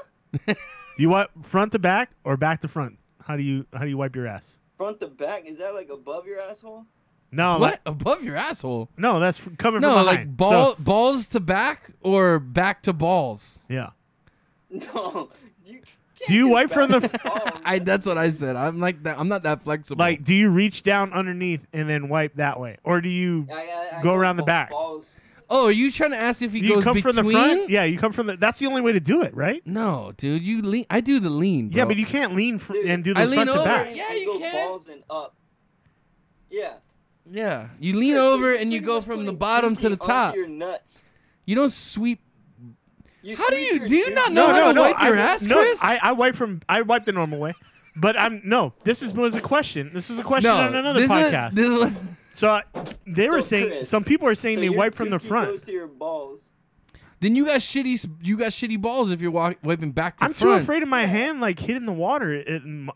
You wipe front to back or back to front? How do you wipe your ass? Front to back? Is that like above your asshole? No, What? Above your asshole? no, that's coming No, from like behind. So, balls to back or back to balls. yeah. No. You can't Do you get wipe from back the to balls. That's what I said. I'm like that. I'm not that flexible. Like, do you reach down underneath and then wipe that way, or do you I go around the both back? Balls. oh, are you trying to ask if he you goes come between? from the front? Yeah, you come from the. That's the only way to do it, right? No, dude, you lean. I do the lean. Bro. Yeah, but you can't lean Dude, and do the I lean front to over. back. Yeah, And you go can. balls and up. Yeah. Yeah, you lean Yeah, so over you're and you pretty go much from the putting bottom to the pinky top. onto your nuts. You don't sweep. You How do sweep you- your do you dick not in. know how to wipe your I, ass, no, Chris? I wipe the normal way, but this was a question. This is a question No, on another this is- podcast. this is what- So they were So, saying Chris, some people are saying So they your wipe from the dookie front. goes to your balls. then you got shitty balls if you're wiping back to I'm too front. afraid of my hand like hitting the water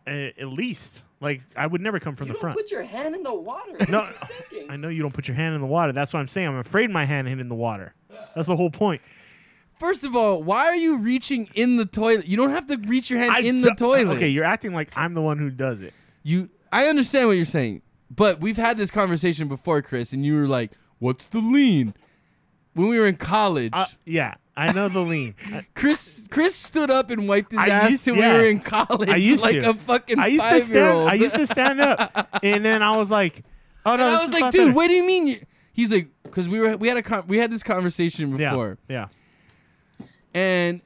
at least. Like I would never come from You the don't front. put your hand in the water. No, What are you thinking? I know you don't put your hand in the water. That's what I'm saying. I'm afraid my hand hitting the water. That's the whole point. First of all, why are you reaching in the toilet? You don't have to reach your hand in the d- toilet. Okay, you're acting like I'm the one who does it. I understand what you're saying, but we've had this conversation before, Chris, and you were like, "What's the lean?" When we were in college, Yeah, I know the lean. Chris used up and wiped his I ass used- till yeah. we were in college. I used like to. a fucking I used to 5-year-old. stand. I used to stand up, and then I was like, "Oh no!" And this I was is like, not "Dude, better." what do you mean?" He's like, "Because we had this conversation before, Yeah. and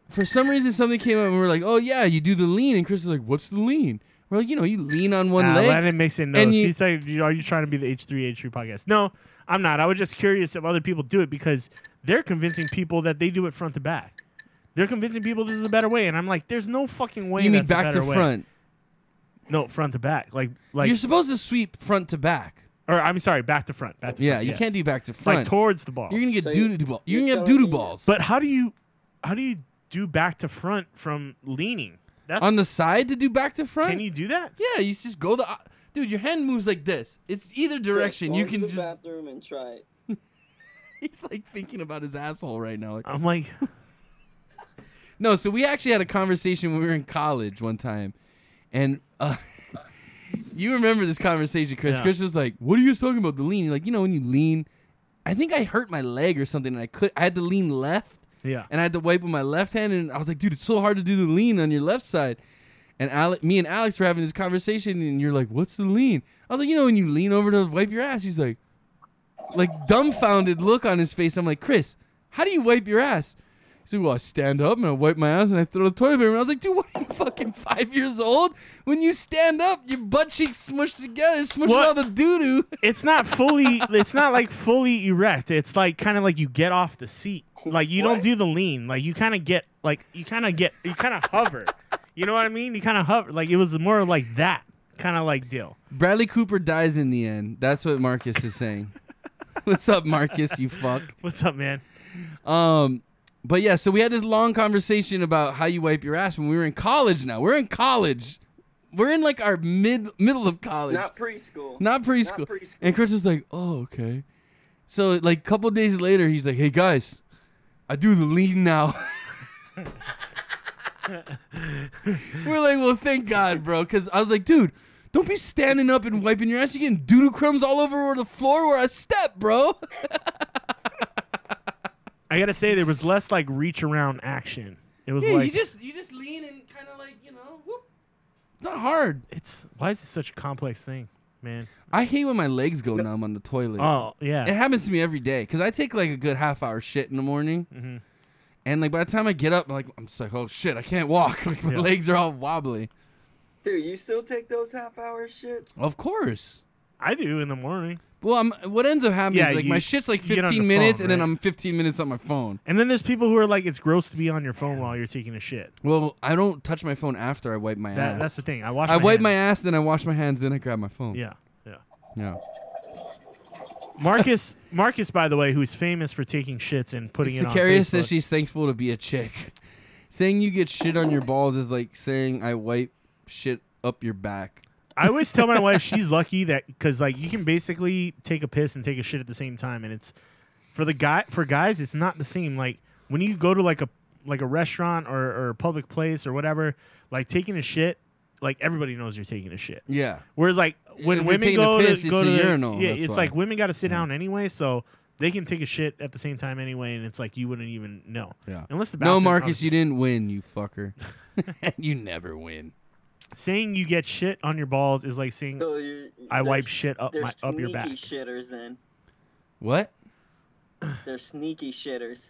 for some reason something came up, and we were like, "Oh yeah, you do the lean," and Chris was like, "What's the lean?" We're like, "You lean on one leg." Landon makes it no. and She's like, "Are you trying to be the H3 podcast?" No, I'm not. I was just curious if other people do it because they're convincing people that they do it front to back. They're convincing people this is a better way, and I'm like, "There's no fucking way." You mean that's a back to better way. front? No, front to back. Like You're supposed to sweep front to back. or I'm sorry, back to front. Back to Yeah, front, you yes. can't do back to front. like towards the ball. You're gonna get So doo doo balls. You're you're gonna get telling doo doo me- balls. But how do you do back to front from leaning? That's On the side to do back to front? can you do that? Yeah, you just go dude, your hand moves like this. It's either direction. Go You into can the just. bathroom and try it. He's like thinking about his asshole right now. I'm like, No, so we actually had a conversation when we were in college one time, and you remember this conversation, Chris? Yeah. Chris was like, "What are you guys talking about? The lean?" You're like, when you lean, I think I hurt my leg or something, and I had to lean left, yeah. and I had to wipe with my left hand, and I was like, "Dude, it's so hard to do the lean on your left side." And me and Alex were having this conversation, and you're like, "What's the lean?" I was like, when you lean over to wipe your ass, he's like dumbfounded look on his face. I'm like, "Chris, how do you wipe your ass?" He's like, "Well, I stand up and I wipe my ass and I throw the toilet paper." And I was like, "Dude, what are you, fucking 5 years old? When you stand up, your butt cheeks smushed together, smushed What? all the doo-doo." It's not fully. It's not like fully erect. It's like kind of like you get off the seat. Like you don't What? do the lean. Like you kind of get. Like you kind of hover. You know what I mean? You kind of hover. Like it was more like that kind of like deal. Bradley Cooper dies in the end. That's what Marcus is saying. What's up, Marcus, you fuck? What's up, man? But yeah, so we had this long conversation about how you wipe your ass when we were in college now. We're in college. We're in like our middle of college. Not preschool. Not preschool. Not preschool. And Chris was like, "Oh, okay." So like a couple days later, he's like, "Hey guys, I do the lean now." We're like, "Well, thank God, bro," because I was like, "Dude, don't be standing up and wiping your ass. You're getting doo-doo crumbs all over the floor where I step, bro." I gotta say there was less like reach around action. It was Yeah, like you just lean and kind of like whoop. Not hard. it's. Why is it such a complex thing, man? I hate when my legs go numb on the toilet. Oh It yeah. happens to me every day because I take like a good half-hour shit in the morning, Mhm. and like by the time I get up, I'm just like, "Oh shit, I can't walk." Like my Yeah. legs are all wobbly. Dude, you still take those half-hour shits? Of course. I do in the morning. Well, what ends up happening Yeah, is like my you- shit's like you get on 15 the minutes, phone, and then right? I'm 15 minutes on my phone. And then there's people who are like, it's gross to be on your phone while you're taking a shit. Well, I don't touch my phone after I wipe my ass. That's the thing. I wash. I wipe my hands. ass, then I wash my hands, then I grab my phone. Yeah, yeah. Yeah. Marcus, by the way, who's famous for taking shits and putting it on Sicarius Facebook. says she's thankful to be a chick. Saying you get shit on your balls is like saying I wipe shit up your back. I always tell my wife she's lucky that because like you can basically take a piss and take a shit at the same time, and it's for guys it's not the same. Like when you go to like a restaurant or a public place or whatever, like taking a shit, like everybody knows you're taking a shit. Yeah. Whereas like when If you're women taking a go piss, to go it's to a the urinal, yeah, that's it's why. like women got to sit down anyway, so they can take a shit at the same time anyway, and it's like you wouldn't even know. Yeah. Unless the No, bathroom, Marcus, you didn't win, you fucker. You never win. saying you get shit on your balls is like saying So I wipe shit up they're up your back. sneaky shitters then. What? They're sneaky shitters.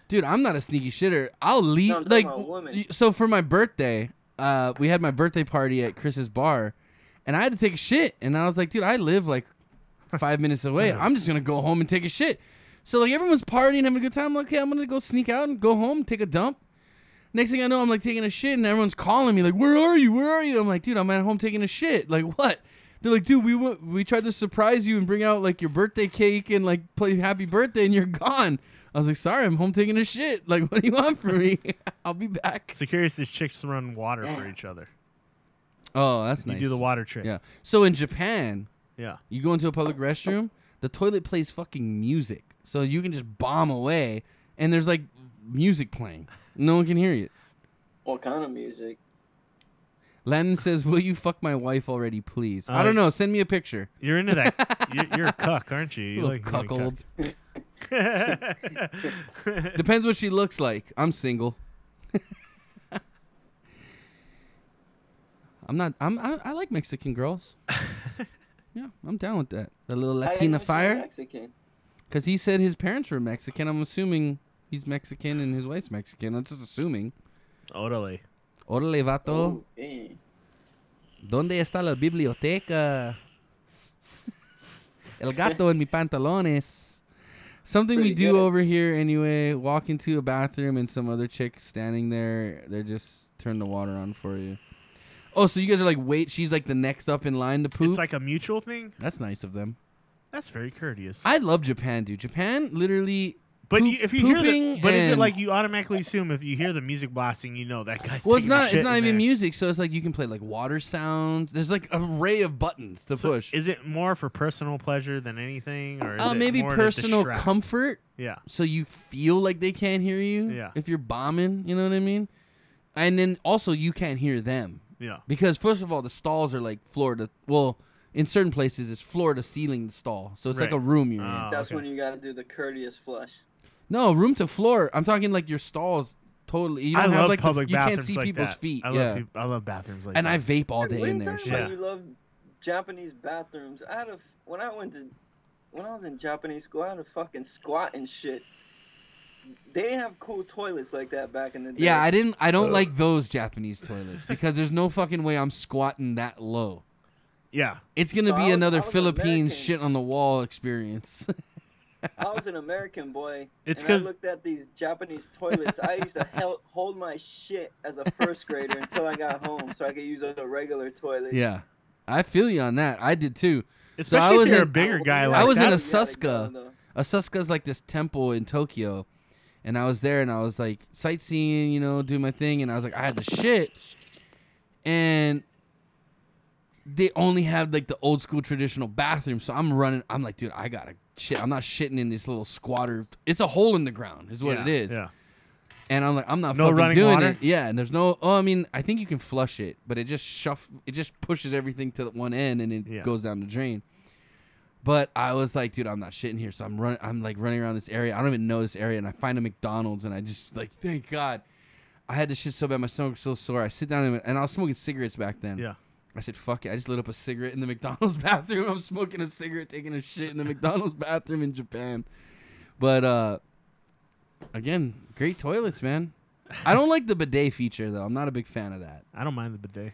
Dude, I'm not a sneaky shitter. I'll leave. No, I'm Like, talking about women. so for my birthday, we had my birthday party at Chris's bar, and I had to take a shit. And I was like, dude, I live like 5 minutes away. I'm just gonna go home and take a shit. So like everyone's partying, having a good time. I'm like, okay, I'm gonna go sneak out and go home, take a dump. Next thing I know, I'm like taking a shit, and everyone's calling me like, "Where are you? Where are you?" I'm like, "Dude, I'm at home taking a shit." Like, what? They're like, "Dude, we tried to surprise you and bring out like your birthday cake and like play happy birthday, and you're gone." I was like, "Sorry, I'm home taking a shit. Like, what do you want from me? I'll be back." So curious, these chicks run water for each other. Oh, that's You nice. do the water trick. Yeah. So in Japan, Yeah. you go into a public restroom, the toilet plays fucking music, so you can just bomb away, and there's like music playing. No one can hear you. What kind of music? Oh, Lanny says, "Will you fuck my wife already, please?" I don't know. Send me a picture. You're into that. You're a cuck, aren't you? You Little like cuckold. cuck. Depends what she looks like. I'm single. I like Mexican girls. Yeah, I'm down with that. The little I Latina never seen fire. Mexican. Because he said his parents were Mexican. I'm assuming he's Mexican and his wife's Mexican. I'm just assuming. Orale. Órale, vato. Oh, eh. ¿Dónde está la biblioteca? El gato en mis pantalones. Something we Pretty do good. over here anyway. Walk into a bathroom and some other chick standing there. They just turn the water on for you. Oh, so you guys are like, wait, she's like the next up in line to poop? It's like a mutual thing. That's nice of them. That's very courteous. I love Japan, dude. Japan literally... but poop- if you hear pooping the, but is it and- like you automatically assume if you hear the music blasting, you know that guy's Well, it's taking a not. shit It's not in even there. music. So it's like you can play like water sounds. There's like an array of buttons to So push. is it more for personal pleasure than anything, or is it Maybe more to personal distract? comfort. Yeah. So you feel like they can't hear you. Yeah. If you're bombing, you know what I mean. And then also you can't hear them Yeah. because first of all the stalls are like floor to in certain places it's floor to ceiling stall. So it's like Right. a room you're Oh, in. That's okay. when you gotta do the courteous flush. No, room to floor. I'm talking like your stalls totally. You I don't have love like public you bathrooms can't see like people's that. feet. I yeah. love I love bathrooms like And that. I vape all Dude, day what are in you there. talking Yeah. about? You love Japanese bathrooms. When I was in Japanese school, I had to fucking squat and shit. They didn't have cool toilets like that back in the day. Yeah, I don't like those Japanese toilets because there's no fucking way I'm squatting that low. Yeah. It's gonna No, be I was another an Philippines American. shit on the wall experience. I was an American boy. It's and I 'cause- looked at these Japanese toilets. I used to hold my shit as a first grader until I got home so I could use a regular toilet. Yeah, I feel you on that. I did too. Especially I was if you're a in- bigger guy I like was in that. a You gotta Suska. go, though. Asuka's like this temple in Tokyo, and I was there and I was like sightseeing, doing my thing, and I was like I had the shit, and they only had like the old school traditional bathroom, so I'm like, dude, I gotta shit. I'm not shitting in this little squatter. It's a hole in the ground, is what Yeah, it is. Yeah. And I'm like, I'm not No fucking running doing water? it. Yeah, and there's no. Oh, I mean, I think you can flush it, but it just pushes everything to one end, and it Yeah. goes down the drain. But I was like, dude, I'm not shitting here, so I'm like running around this area. I don't even know this area, and I find a McDonald's, and I just like, thank God. I had this shit so bad, my stomach was so sore. I sit down and I was smoking cigarettes back then. Yeah. I said, fuck it. I just lit up a cigarette in the McDonald's bathroom. I'm smoking a cigarette, taking a shit in the McDonald's bathroom in Japan. But again, great toilets, man. I don't like the bidet feature though. I'm not a big fan of that. I don't mind the bidet.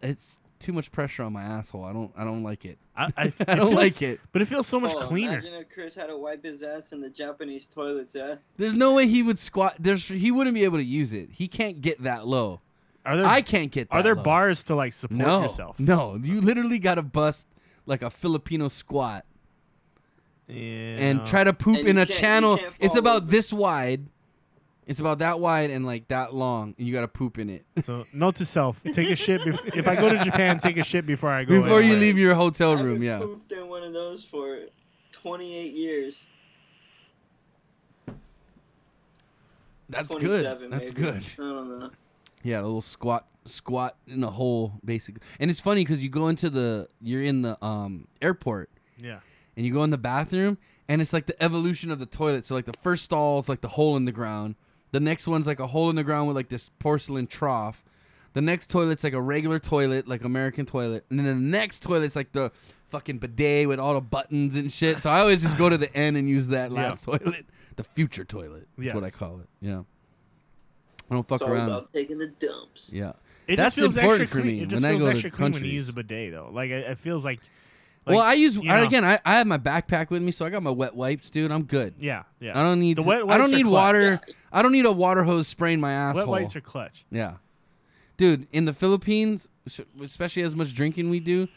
It's too much pressure on my asshole. I don't like it. I I don't like it. But it feels so much Oh, cleaner. Imagine if Chris had to wipe his ass in the Japanese toilets, yeah? There's no way he would squat. He wouldn't be able to use it. He can't get that low. Are there I can't get that Are there low. bars to like support No, yourself? no. You literally got to bust like a Filipino squat. Yeah. And try to poop And in you a can't- you channel. can't It's fall about over. this wide. It's about that wide and like that long. And you got to poop in it. So note to self: take a shit. If I go to Japan, take a shit before I go. Before you anywhere. leave your hotel I room, haven't yeah. pooped in one of those for 28 years. That's 27 good. That's maybe. good. I don't know. Yeah, a little squat in a hole, basically. And it's funny because you're in the airport, Yeah. and you go in the bathroom, and it's like the evolution of the toilet. So like the first stall is like the hole in the ground. The next one's like a hole in the ground with like this porcelain trough. The next toilet's like a regular toilet, like American toilet. And then the next toilet's like the fucking bidet with all the buttons and shit. So I always just go to the end and use that last toilet. The future toilet is what I Yes. call it. Yeah. I don't fuck It's all around. about taking the dumps. Yeah. It That's just feels important extra for clean. me It just when I feels go to extra clean when you countries. use a bidet, though. Like it feels like. Well, I use you know. again. I have my backpack with me, so I got my wet wipes, dude. I'm good. Yeah. I don't need. The to- wet I wipes don't are need clutch. water. I don't need a water hose spraying my asshole. Wet wipes are clutch. Yeah, dude. In the Philippines, especially as much drinking we do,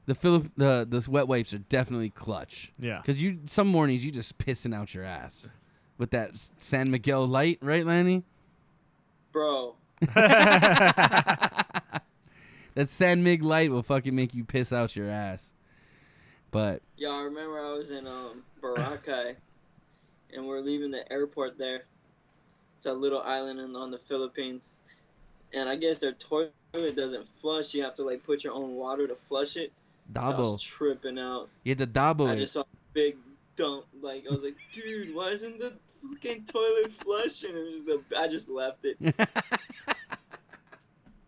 the wet wipes are definitely clutch. Yeah. Because some mornings you just pissing out your ass with that San Miguel light, right, Lanny? Bro, That San Mig light will fucking make you piss out your ass. But yeah, I remember I was in Boracay, and we're leaving the airport there. It's a little island on the Philippines, and I guess their toilet doesn't flush. You have to like put your own water to flush it. So I double, was tripping out. you had to double I it. just saw a big dump. Like I was like, dude, why isn't the fucking toilet flushing? I just left it.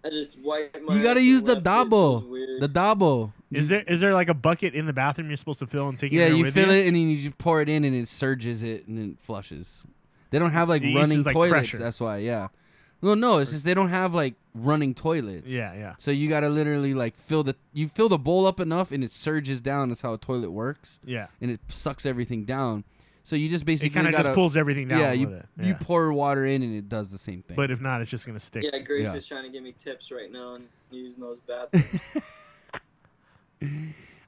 I just wiped my. You gotta ass use and the left it. It was double. weird. The double. Is there like a bucket in the bathroom you're supposed to fill and take it Yeah, there you with fill you? it and then you just pour it in and it surges it and then it flushes. They don't have like It running uses, like, toilets. pressure. That's why, yeah. Well, no, it's just they don't have like running toilets. Yeah, yeah. So you gotta literally like fill the bowl up enough and it surges down. That's how a toilet works, Yeah. and it sucks everything down. So you just It basically kind of gotta, just pulls everything down yeah, with you it. you Yeah. pour water in and it does the same thing. But if not, it's just gonna stick. Yeah, Grace Yeah. is trying to give me tips right now on using those bathrooms.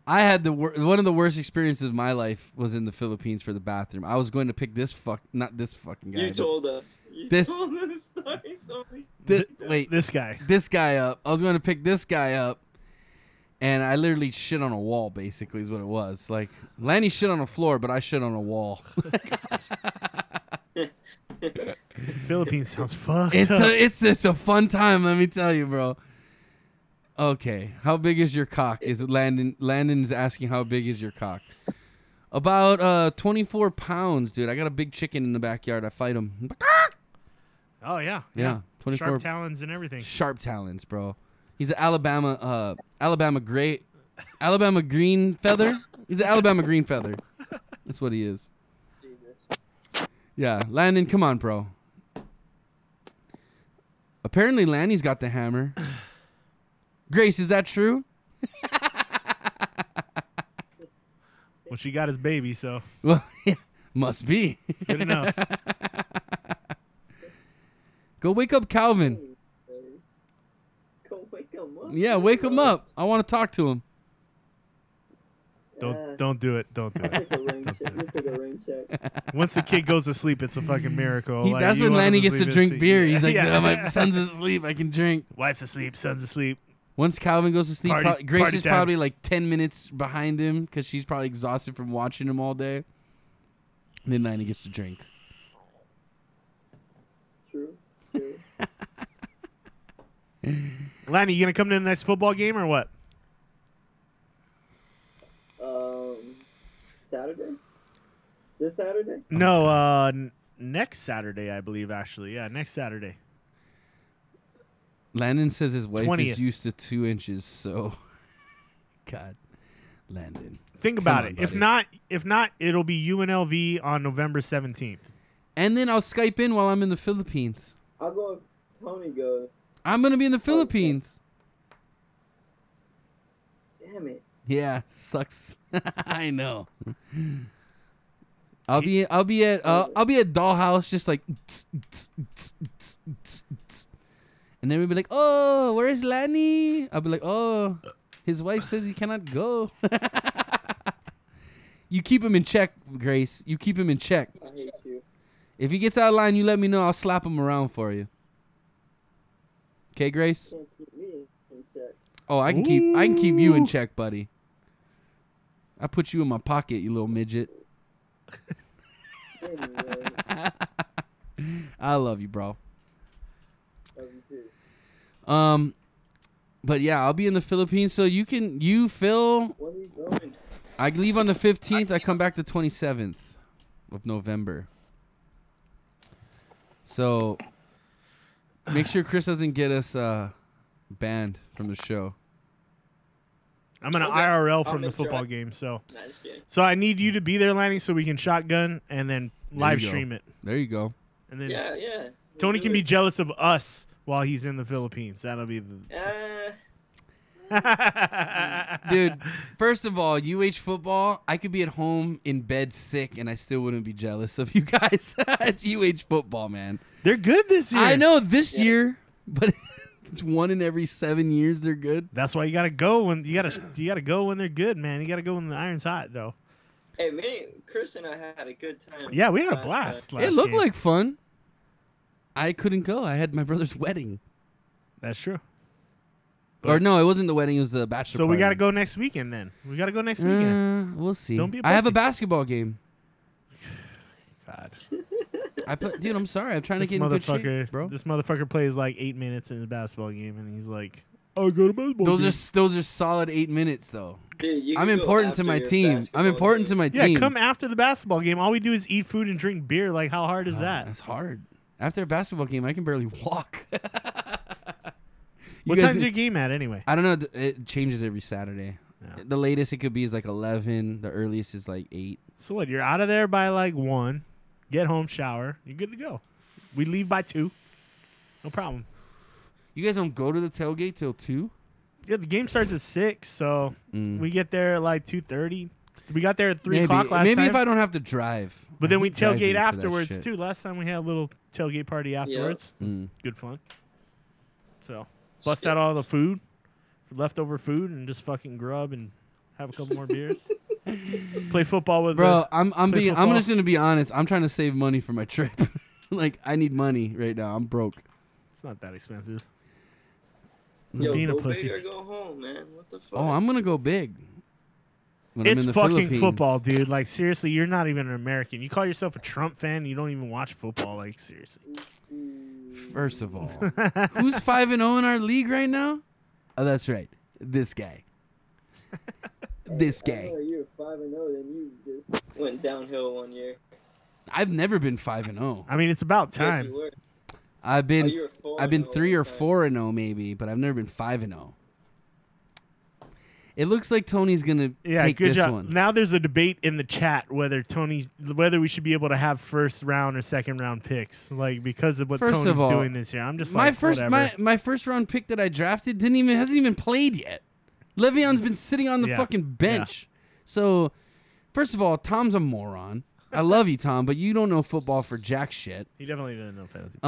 I had one of the worst experiences of my life was in the Philippines for the bathroom. I was going to pick not this fucking guy. You but told us. You This- told us the story so many wait, This guy. this guy up. I was going to pick this guy up, and I literally shit on a wall. Basically, is what it was. Like Lanny shit on a floor, but I shit on a wall. Philippines sounds fucked it's up. a fun time. Let me tell you, bro. Okay, how big is your cock? Is Landon? Landon's asking how big is your cock? About 24 pounds, dude. I got a big chicken in the backyard. I fight him. Oh yeah. Yeah, 24 Sharp talons and everything. sharp talons, bro. He's an Alabama green feather. He's an Alabama green feather. That's what he is. Jesus. Yeah, Landon, come on, bro. Apparently, Lanny's got the hammer. Grace, is that true? Well, she got his baby, so Well, yeah, must be. good enough. Go wake up Calvin. Go wake him up. Yeah, wake him up. I want to talk to him. Don't do it. Don't do it. Take a ring check. You take a ring check. Once the kid goes to sleep, it's a fucking miracle. Like, That's you when want him Lanny to gets to sleep, drink it's- beer. He's like, yeah. "Oh, my son's asleep. I can drink. Wife's asleep, son's asleep. Once Calvin goes to sleep, Party- Grace party is time. probably like 10 minutes behind him because she's probably exhausted from watching him all day. And then Lanny gets to drink. True. Lanny, you gonna come to the next football game or what? Saturday? This Saturday? No, next Saturday, I believe. Actually, yeah, next Saturday. Landon says his wife 20th. is used to 2 inches, so God, Landon. Think about on, it. buddy. If not, it'll be UNLV on November 17th. And then I'll Skype in while I'm in the Philippines. I'll go if Tony goes. I'm gonna be in the Philippines. Damn it. Yeah, sucks. I know. I'll be at Dollhouse, just like, and then we'll be like, "Oh, where's Lanny?" I'll be like, "Oh, His wife says he cannot go. You keep him in check, Grace. You keep him in check. I hate you. If he gets out of line, you let me know. I'll slap him around for you. Okay, Grace? Can't keep me in check. Oh, I can keep you in check, buddy. I put you in my pocket, you little midget. Anyway, I love you, bro. love you too. But yeah, I'll be in the Philippines, so you Phil. When are you going? I leave on the 15th. I come back the 27th of November. So make sure Chris doesn't get us banned from the show. I'm gonna Okay. IRL I'll from the make sure football I- game, so Nah, just kidding. I need you to be there, Lanny, so we can shotgun and then live you go. stream it, There you go. and then Yeah. Tony We'll can do be it. jealous of us while he's in the Philippines. That'll be the. Dude, first of all, UH football, I could be at home in bed sick and I still wouldn't be jealous of you guys. It's UH football, man. They're good this year. I know this year, but it's 1 in every 7 years they're good. That's why you gotta go when you gotta go when they're good, man. You gotta go when the iron's hot, though. Hey, Chris and I had a good time. Yeah, we had a last blast. time. Last It looked game. like fun. I couldn't go. I had my brother's wedding. That's true. Or no, it wasn't the wedding. It was the bachelor So we party. gotta go next weekend then. We gotta go next weekend. We'll see. Don't be a I have a pussy. basketball game. God, Dude, I'm sorry. I'm trying to this get in good motherfucker, shape, bro. this motherfucker plays like 8 minutes in his basketball game, and he's like, "I'll go to basketball." game. Those are solid 8 minutes though. Dude, you I'm can go important to after my your team. I'm basketball important to game. my Yeah, team. come after the basketball game. All we do is eat food and drink beer. Like, how hard is that? That's hard. After a basketball game, I can barely walk. What time's your game at anyway? I don't know. It changes every Saturday. Yeah. The latest it could be is like 11. The earliest is like 8. So what? You're out of there by like 1. Get home, shower. You're good to go. We leave by 2. No problem. You guys don't go to the tailgate till 2? Yeah, the game starts at 6, so Mm. we get there at like 2:30. We got there at 3 Maybe. o'clock last Maybe time. if I don't have to drive. But I then we hate driving tailgate for that afterwards shit. too. Last time we had a little tailgate party afterwards. Mm. Good fun. So bust out all the food, leftover food, and just fucking grub and have a couple more beers. Play football with Bro, the, I'm play I'm football. just gonna be honest. I'm trying to save money for my trip. Like I need money right now. I'm broke. It's not that expensive. Yo, Being a go pussy. big or go home, man. What the fuck? Oh, I'm gonna go big. When I'm It's in the fucking Philippines. football, dude. Like seriously, you're not even an American. You call yourself a Trump fan, and you don't even watch football. Like seriously. First of all, who's 5-0 in our league right now? Oh, that's right. This guy. This I guy. know you were 5-0, then you just went downhill one year. I've never been 5-0. I mean, it's about Yes, time. you were. I've Oh, been you were 4-0 I've been 3 or one time. 4-0 maybe, but I've never been 5-0. It looks like Tony's gonna Yeah, take good this job. one. Now there's a debate in the chat whether we should be able to have first round or second round picks, like because of what First Tony's of all, doing this year. I'm just my like, first whatever. my first round pick that I drafted hasn't even played yet. Le'Veon's been sitting on the Yeah. fucking bench. So, first of all, Tom's a moron. I love you, Tom, but you don't know football for jack shit. He definitely doesn't know fantasy.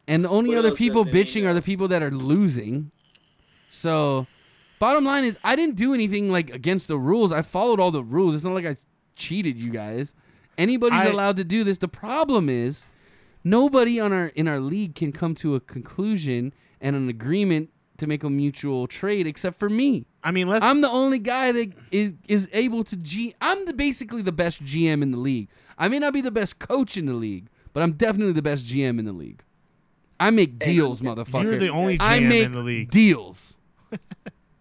And the only What other else people doesn't he bitching know? are the people that are losing. So, bottom line is, I didn't do anything like against the rules. I followed all the rules. It's not like I cheated you guys. Anybody's allowed to do this. The problem is, nobody in our league can come to a conclusion and an agreement to make a mutual trade except for me. I mean, I'm the only guy that is able to I'm basically the best GM in the league. I may not be the best coach in the league, but I'm definitely the best GM in the league. I make deals, motherfucker. You're the only I GM make in the league. deals.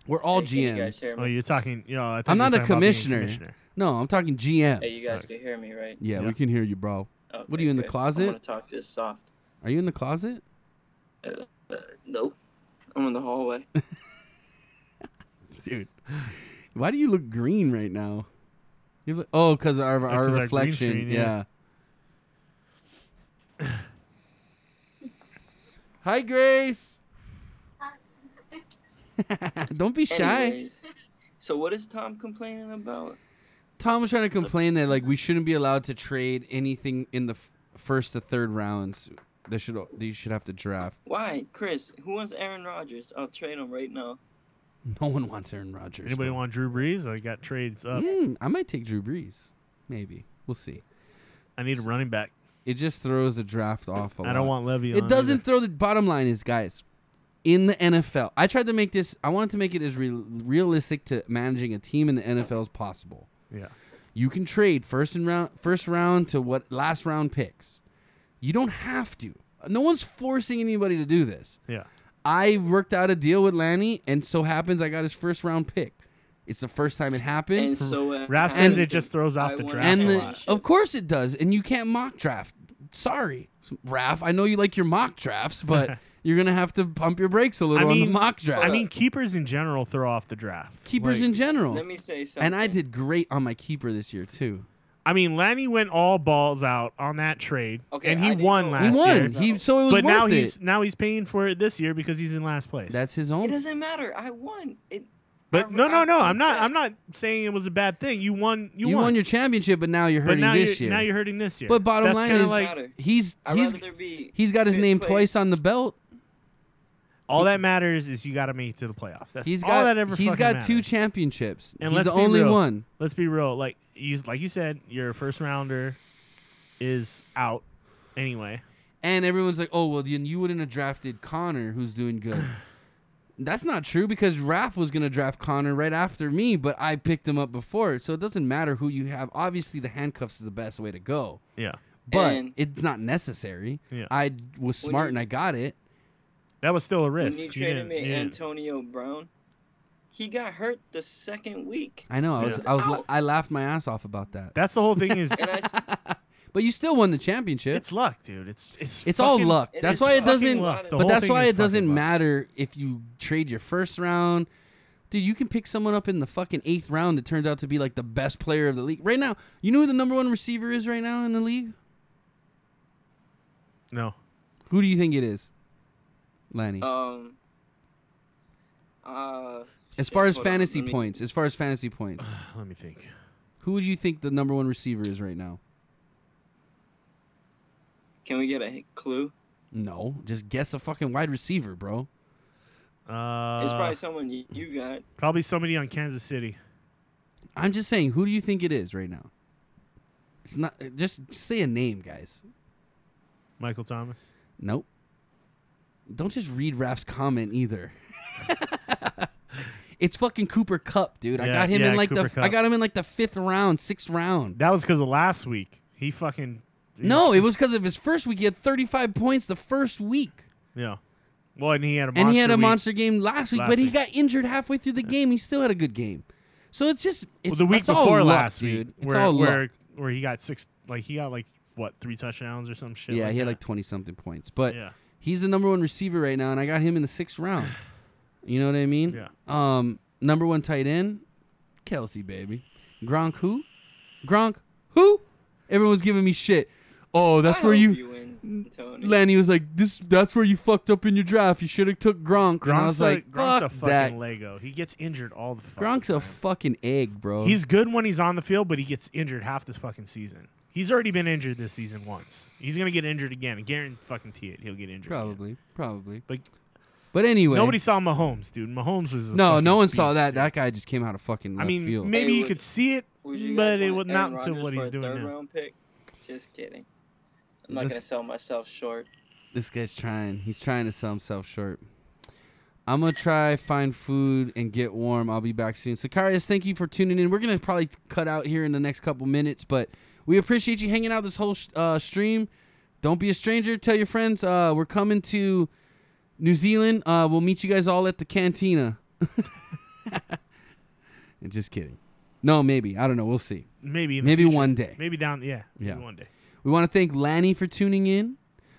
We're all Hey, can you guys GMs. hear Oh, me? you're talking. I thought I'm you were not a talking about being commissioner. No, I'm talking GM. Hey, you guys can hear me, right? Yeah, Yeah. we can hear you, bro. Okay, What are you, in the good. closet? I'm gonna talk this soft. Are you in the closet? Nope. I'm in the hallway. Dude, why do you look green right now? You look, oh, because our 'cause our green reflection. screen, yeah. Hi, Grace. Don't be shy. Anyways, so what is Tom complaining about? Tom was trying to complain that like we shouldn't be allowed to trade anything in the first to third rounds. You should have to draft. Why, Chris? Who wants Aaron Rodgers? I'll trade him right now. No one wants Aaron Rodgers. Anybody bro. want Drew Brees? I got trades up. I might take Drew Brees. Maybe. We'll see. I need a running back. It just throws the draft off a lot. I don't want Levy. It doesn't throw the bottom line is, guys, in the NFL. I tried to make this. I wanted to make it as realistic to managing a team in the NFL as possible. Yeah. You can trade first round to what last round picks. You don't have to. No one's forcing anybody to do this. Yeah. I worked out a deal with Lanny, and so happens I got his first round pick. It's the first time it happened. And so Raph says it just throws off the draft And a lot. of course it does. And you can't mock draft. Sorry, Raph. I know you like your mock drafts, but you're going to have to pump your brakes a little on the mock draft. I mean, keepers in general throw off the draft. Keepers in general. Let me say something. And I did great on my keeper this year, too. I mean, Lanny went all balls out on that trade, Okay, and he I didn't won know. last He year. won. So it was But worth now it. he's paying for it this year because he's in last place. That's his It own. doesn't matter. I won. But no. I'm not saying it was a bad thing. You won. You won your championship, but now you're but hurting now this year. Now you're hurting this year. But bottom That's line kinda is, like he's I'd rather there be he's got his fifth name place. twice on the belt. all that matters is you got to make it to the playoffs. That's He's all got that ever. he's fucking got 2 matters. championships. And he's let's the be only real. one. Let's be real. Like you said, your first rounder is out anyway. And everyone's like, oh, well, then you wouldn't have drafted Connor, who's doing good. That's not true because Raph was going to draft Connor right after me, but I picked him up before. So it doesn't matter who you have. Obviously, the handcuffs is the best way to go. Yeah. But And- it's not necessary. Yeah. I was When smart you- and I got it. That was still a When risk. you You traded didn't- me you didn't- Antonio Brown, he got hurt the second week. I know. Yeah. I laughed my ass off about that. That's the whole thing. Is And But you still won the championship. it's luck, dude. It's all fucking- luck. It That's is why it fucking doesn't. luck. The But whole that's thing why is it doesn't fucking luck. matter if you trade your first round. Dude, you can pick someone up in the fucking 8th round that turns out to be like the best player of the league. Right now, you know who the number 1 receiver is right now in the league? No. Who do you think it is? Lanny. As far as hold on, fantasy let me- points. As far as fantasy points. Let me think. Who would you think the number 1 receiver is right now? Can we get a clue? No. Just guess a fucking wide receiver, bro. It's probably someone you got. probably somebody on Kansas City. I'm just saying, who do you think it is right now? It's not. Just say a name, guys. Michael Thomas. Nope. Don't just read Raph's comment either. It's fucking Cooper Kupp, dude. I Yeah, got him yeah, in like Cooper I Kupp. got him in like the 5th round, 6th round. That was because of last week. He fucking. No, it was because of his first week. He had 35 points the first week. Yeah. Well, and he had a monster And he had a week. monster game last week, last but he week. got injured halfway through the game. He still had a good game. So it's just it's Well, the week it's all before luck, last dude. week, It's where all where luck. where he got 3 touchdowns or some shit. Yeah, like he had that. like 20 something points. But Yeah. he's the number 1 receiver right now, and I got him in the 6th round. You know what I mean? Yeah. Number 1 tight end, Kelsey, baby. Gronk who? Gronk who? Everyone's giving me shit. Oh, that's I where hope you win, Tony. Lanny was like, that's where you fucked up in your draft. You should have took Gronk. And I was like, Gronk's a fuck fucking that. Lego. He gets injured all the fucking Gronk's a time. fucking egg, bro. He's good when he's on the field, but he gets injured half this fucking season. He's already been injured this season once. He's gonna get injured again. I guarantee it. He'll get injured. again. probably. But But anyway, nobody saw Mahomes, dude. Mahomes was a No, fucking no one saw beast, that. dude. That guy just came out of fucking I left mean, field. maybe Hey, you could see it, Would you but guys it want was not Aaron to Rodgers what for he's a doing third now. round pick? Just kidding. I'm not This- gonna sell myself short. This guy's trying. He's trying to sell himself short. I'm going to try find food and get warm. I'll be back soon. Sicarius, thank you for tuning in. We're going to probably cut out here in the next couple minutes, but we appreciate you hanging out this whole stream. Don't be a stranger. Tell your friends. We're coming to New Zealand. We'll meet you guys all at the cantina. Just kidding. No, maybe. I don't know. We'll see. Maybe in the Maybe future. one day. Maybe down. Yeah. Maybe Yeah. one day. We want to thank Lanny for tuning in.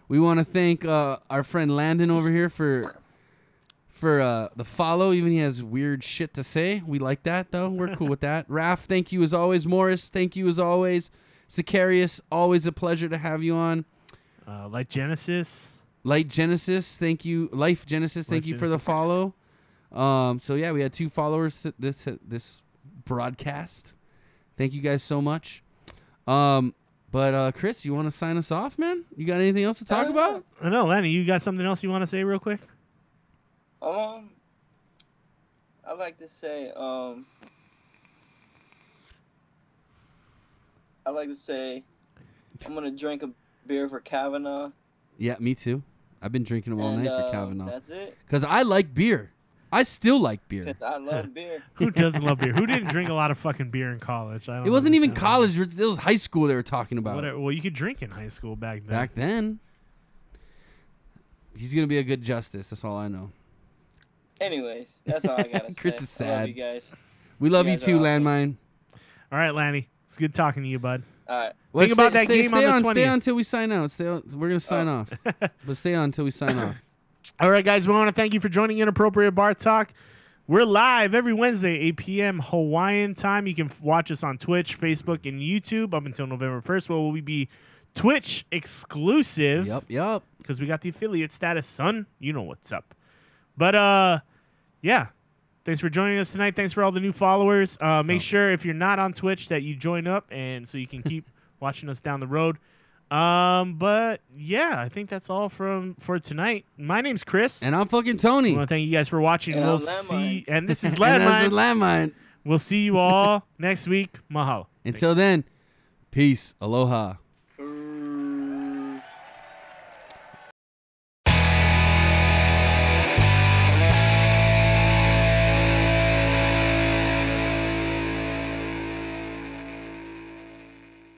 We want to thank our friend Landon over here for the follow. Even he has weird shit to say. We like that, though. We're cool with that. Raph, thank you as always. Morris, thank you as always. Sicarius, always a pleasure to have you on. Like Genesis. Light Genesis, thank you. Life Genesis, thank Life you for the Genesis. follow. So yeah, we had 2 followers this broadcast. Thank you guys so much. But Chris, you want to sign us off, man? You got anything else to talk about? I know, Lenny. You got something else you want to say real quick? I like to say I'm gonna drink a beer for Kavanaugh. Yeah, me too. I've been drinking them all And, night for Kavanaugh. That's it. Because I like beer. I still like beer. 'Cause I love beer. Who doesn't love beer? Who didn't drink a lot of fucking beer in college? I don't It wasn't even understand. college. It was high school they were talking about. Whatever. Well, you could drink in high school back then. Back then. He's going to be a good justice. That's all I know. Anyways, that's all I gotta say. Chris is I love sad. you guys. We love You you guys too, are awesome. Landmine. All right, Lanny. It's good talking to you, bud. All right. Think about that game on the 20th. Stay on until we sign out. We're going to sign off. But stay on until we sign off. All right, guys. We want to thank you for joining Inappropriate Bar Talk. We're live every Wednesday, 8 p.m. Hawaiian time. You can watch us on Twitch, Facebook, and YouTube up until November 1st, where we'll be Twitch exclusive. Yup. Because we got the affiliate status, son. You know what's up. But, yeah. Thanks for joining us tonight. Thanks for all the new followers. Make sure if you're not on Twitch that you join up, and so you can keep watching us down the road. But yeah, I think that's all for tonight. My name's Chris. And I'm fucking Tony. I want to thank you guys for watching. And We'll I'm Landmine. see. And this is And that's Landmine. the Landmine. We'll see you all next week. Mahalo. Until then, peace. Aloha.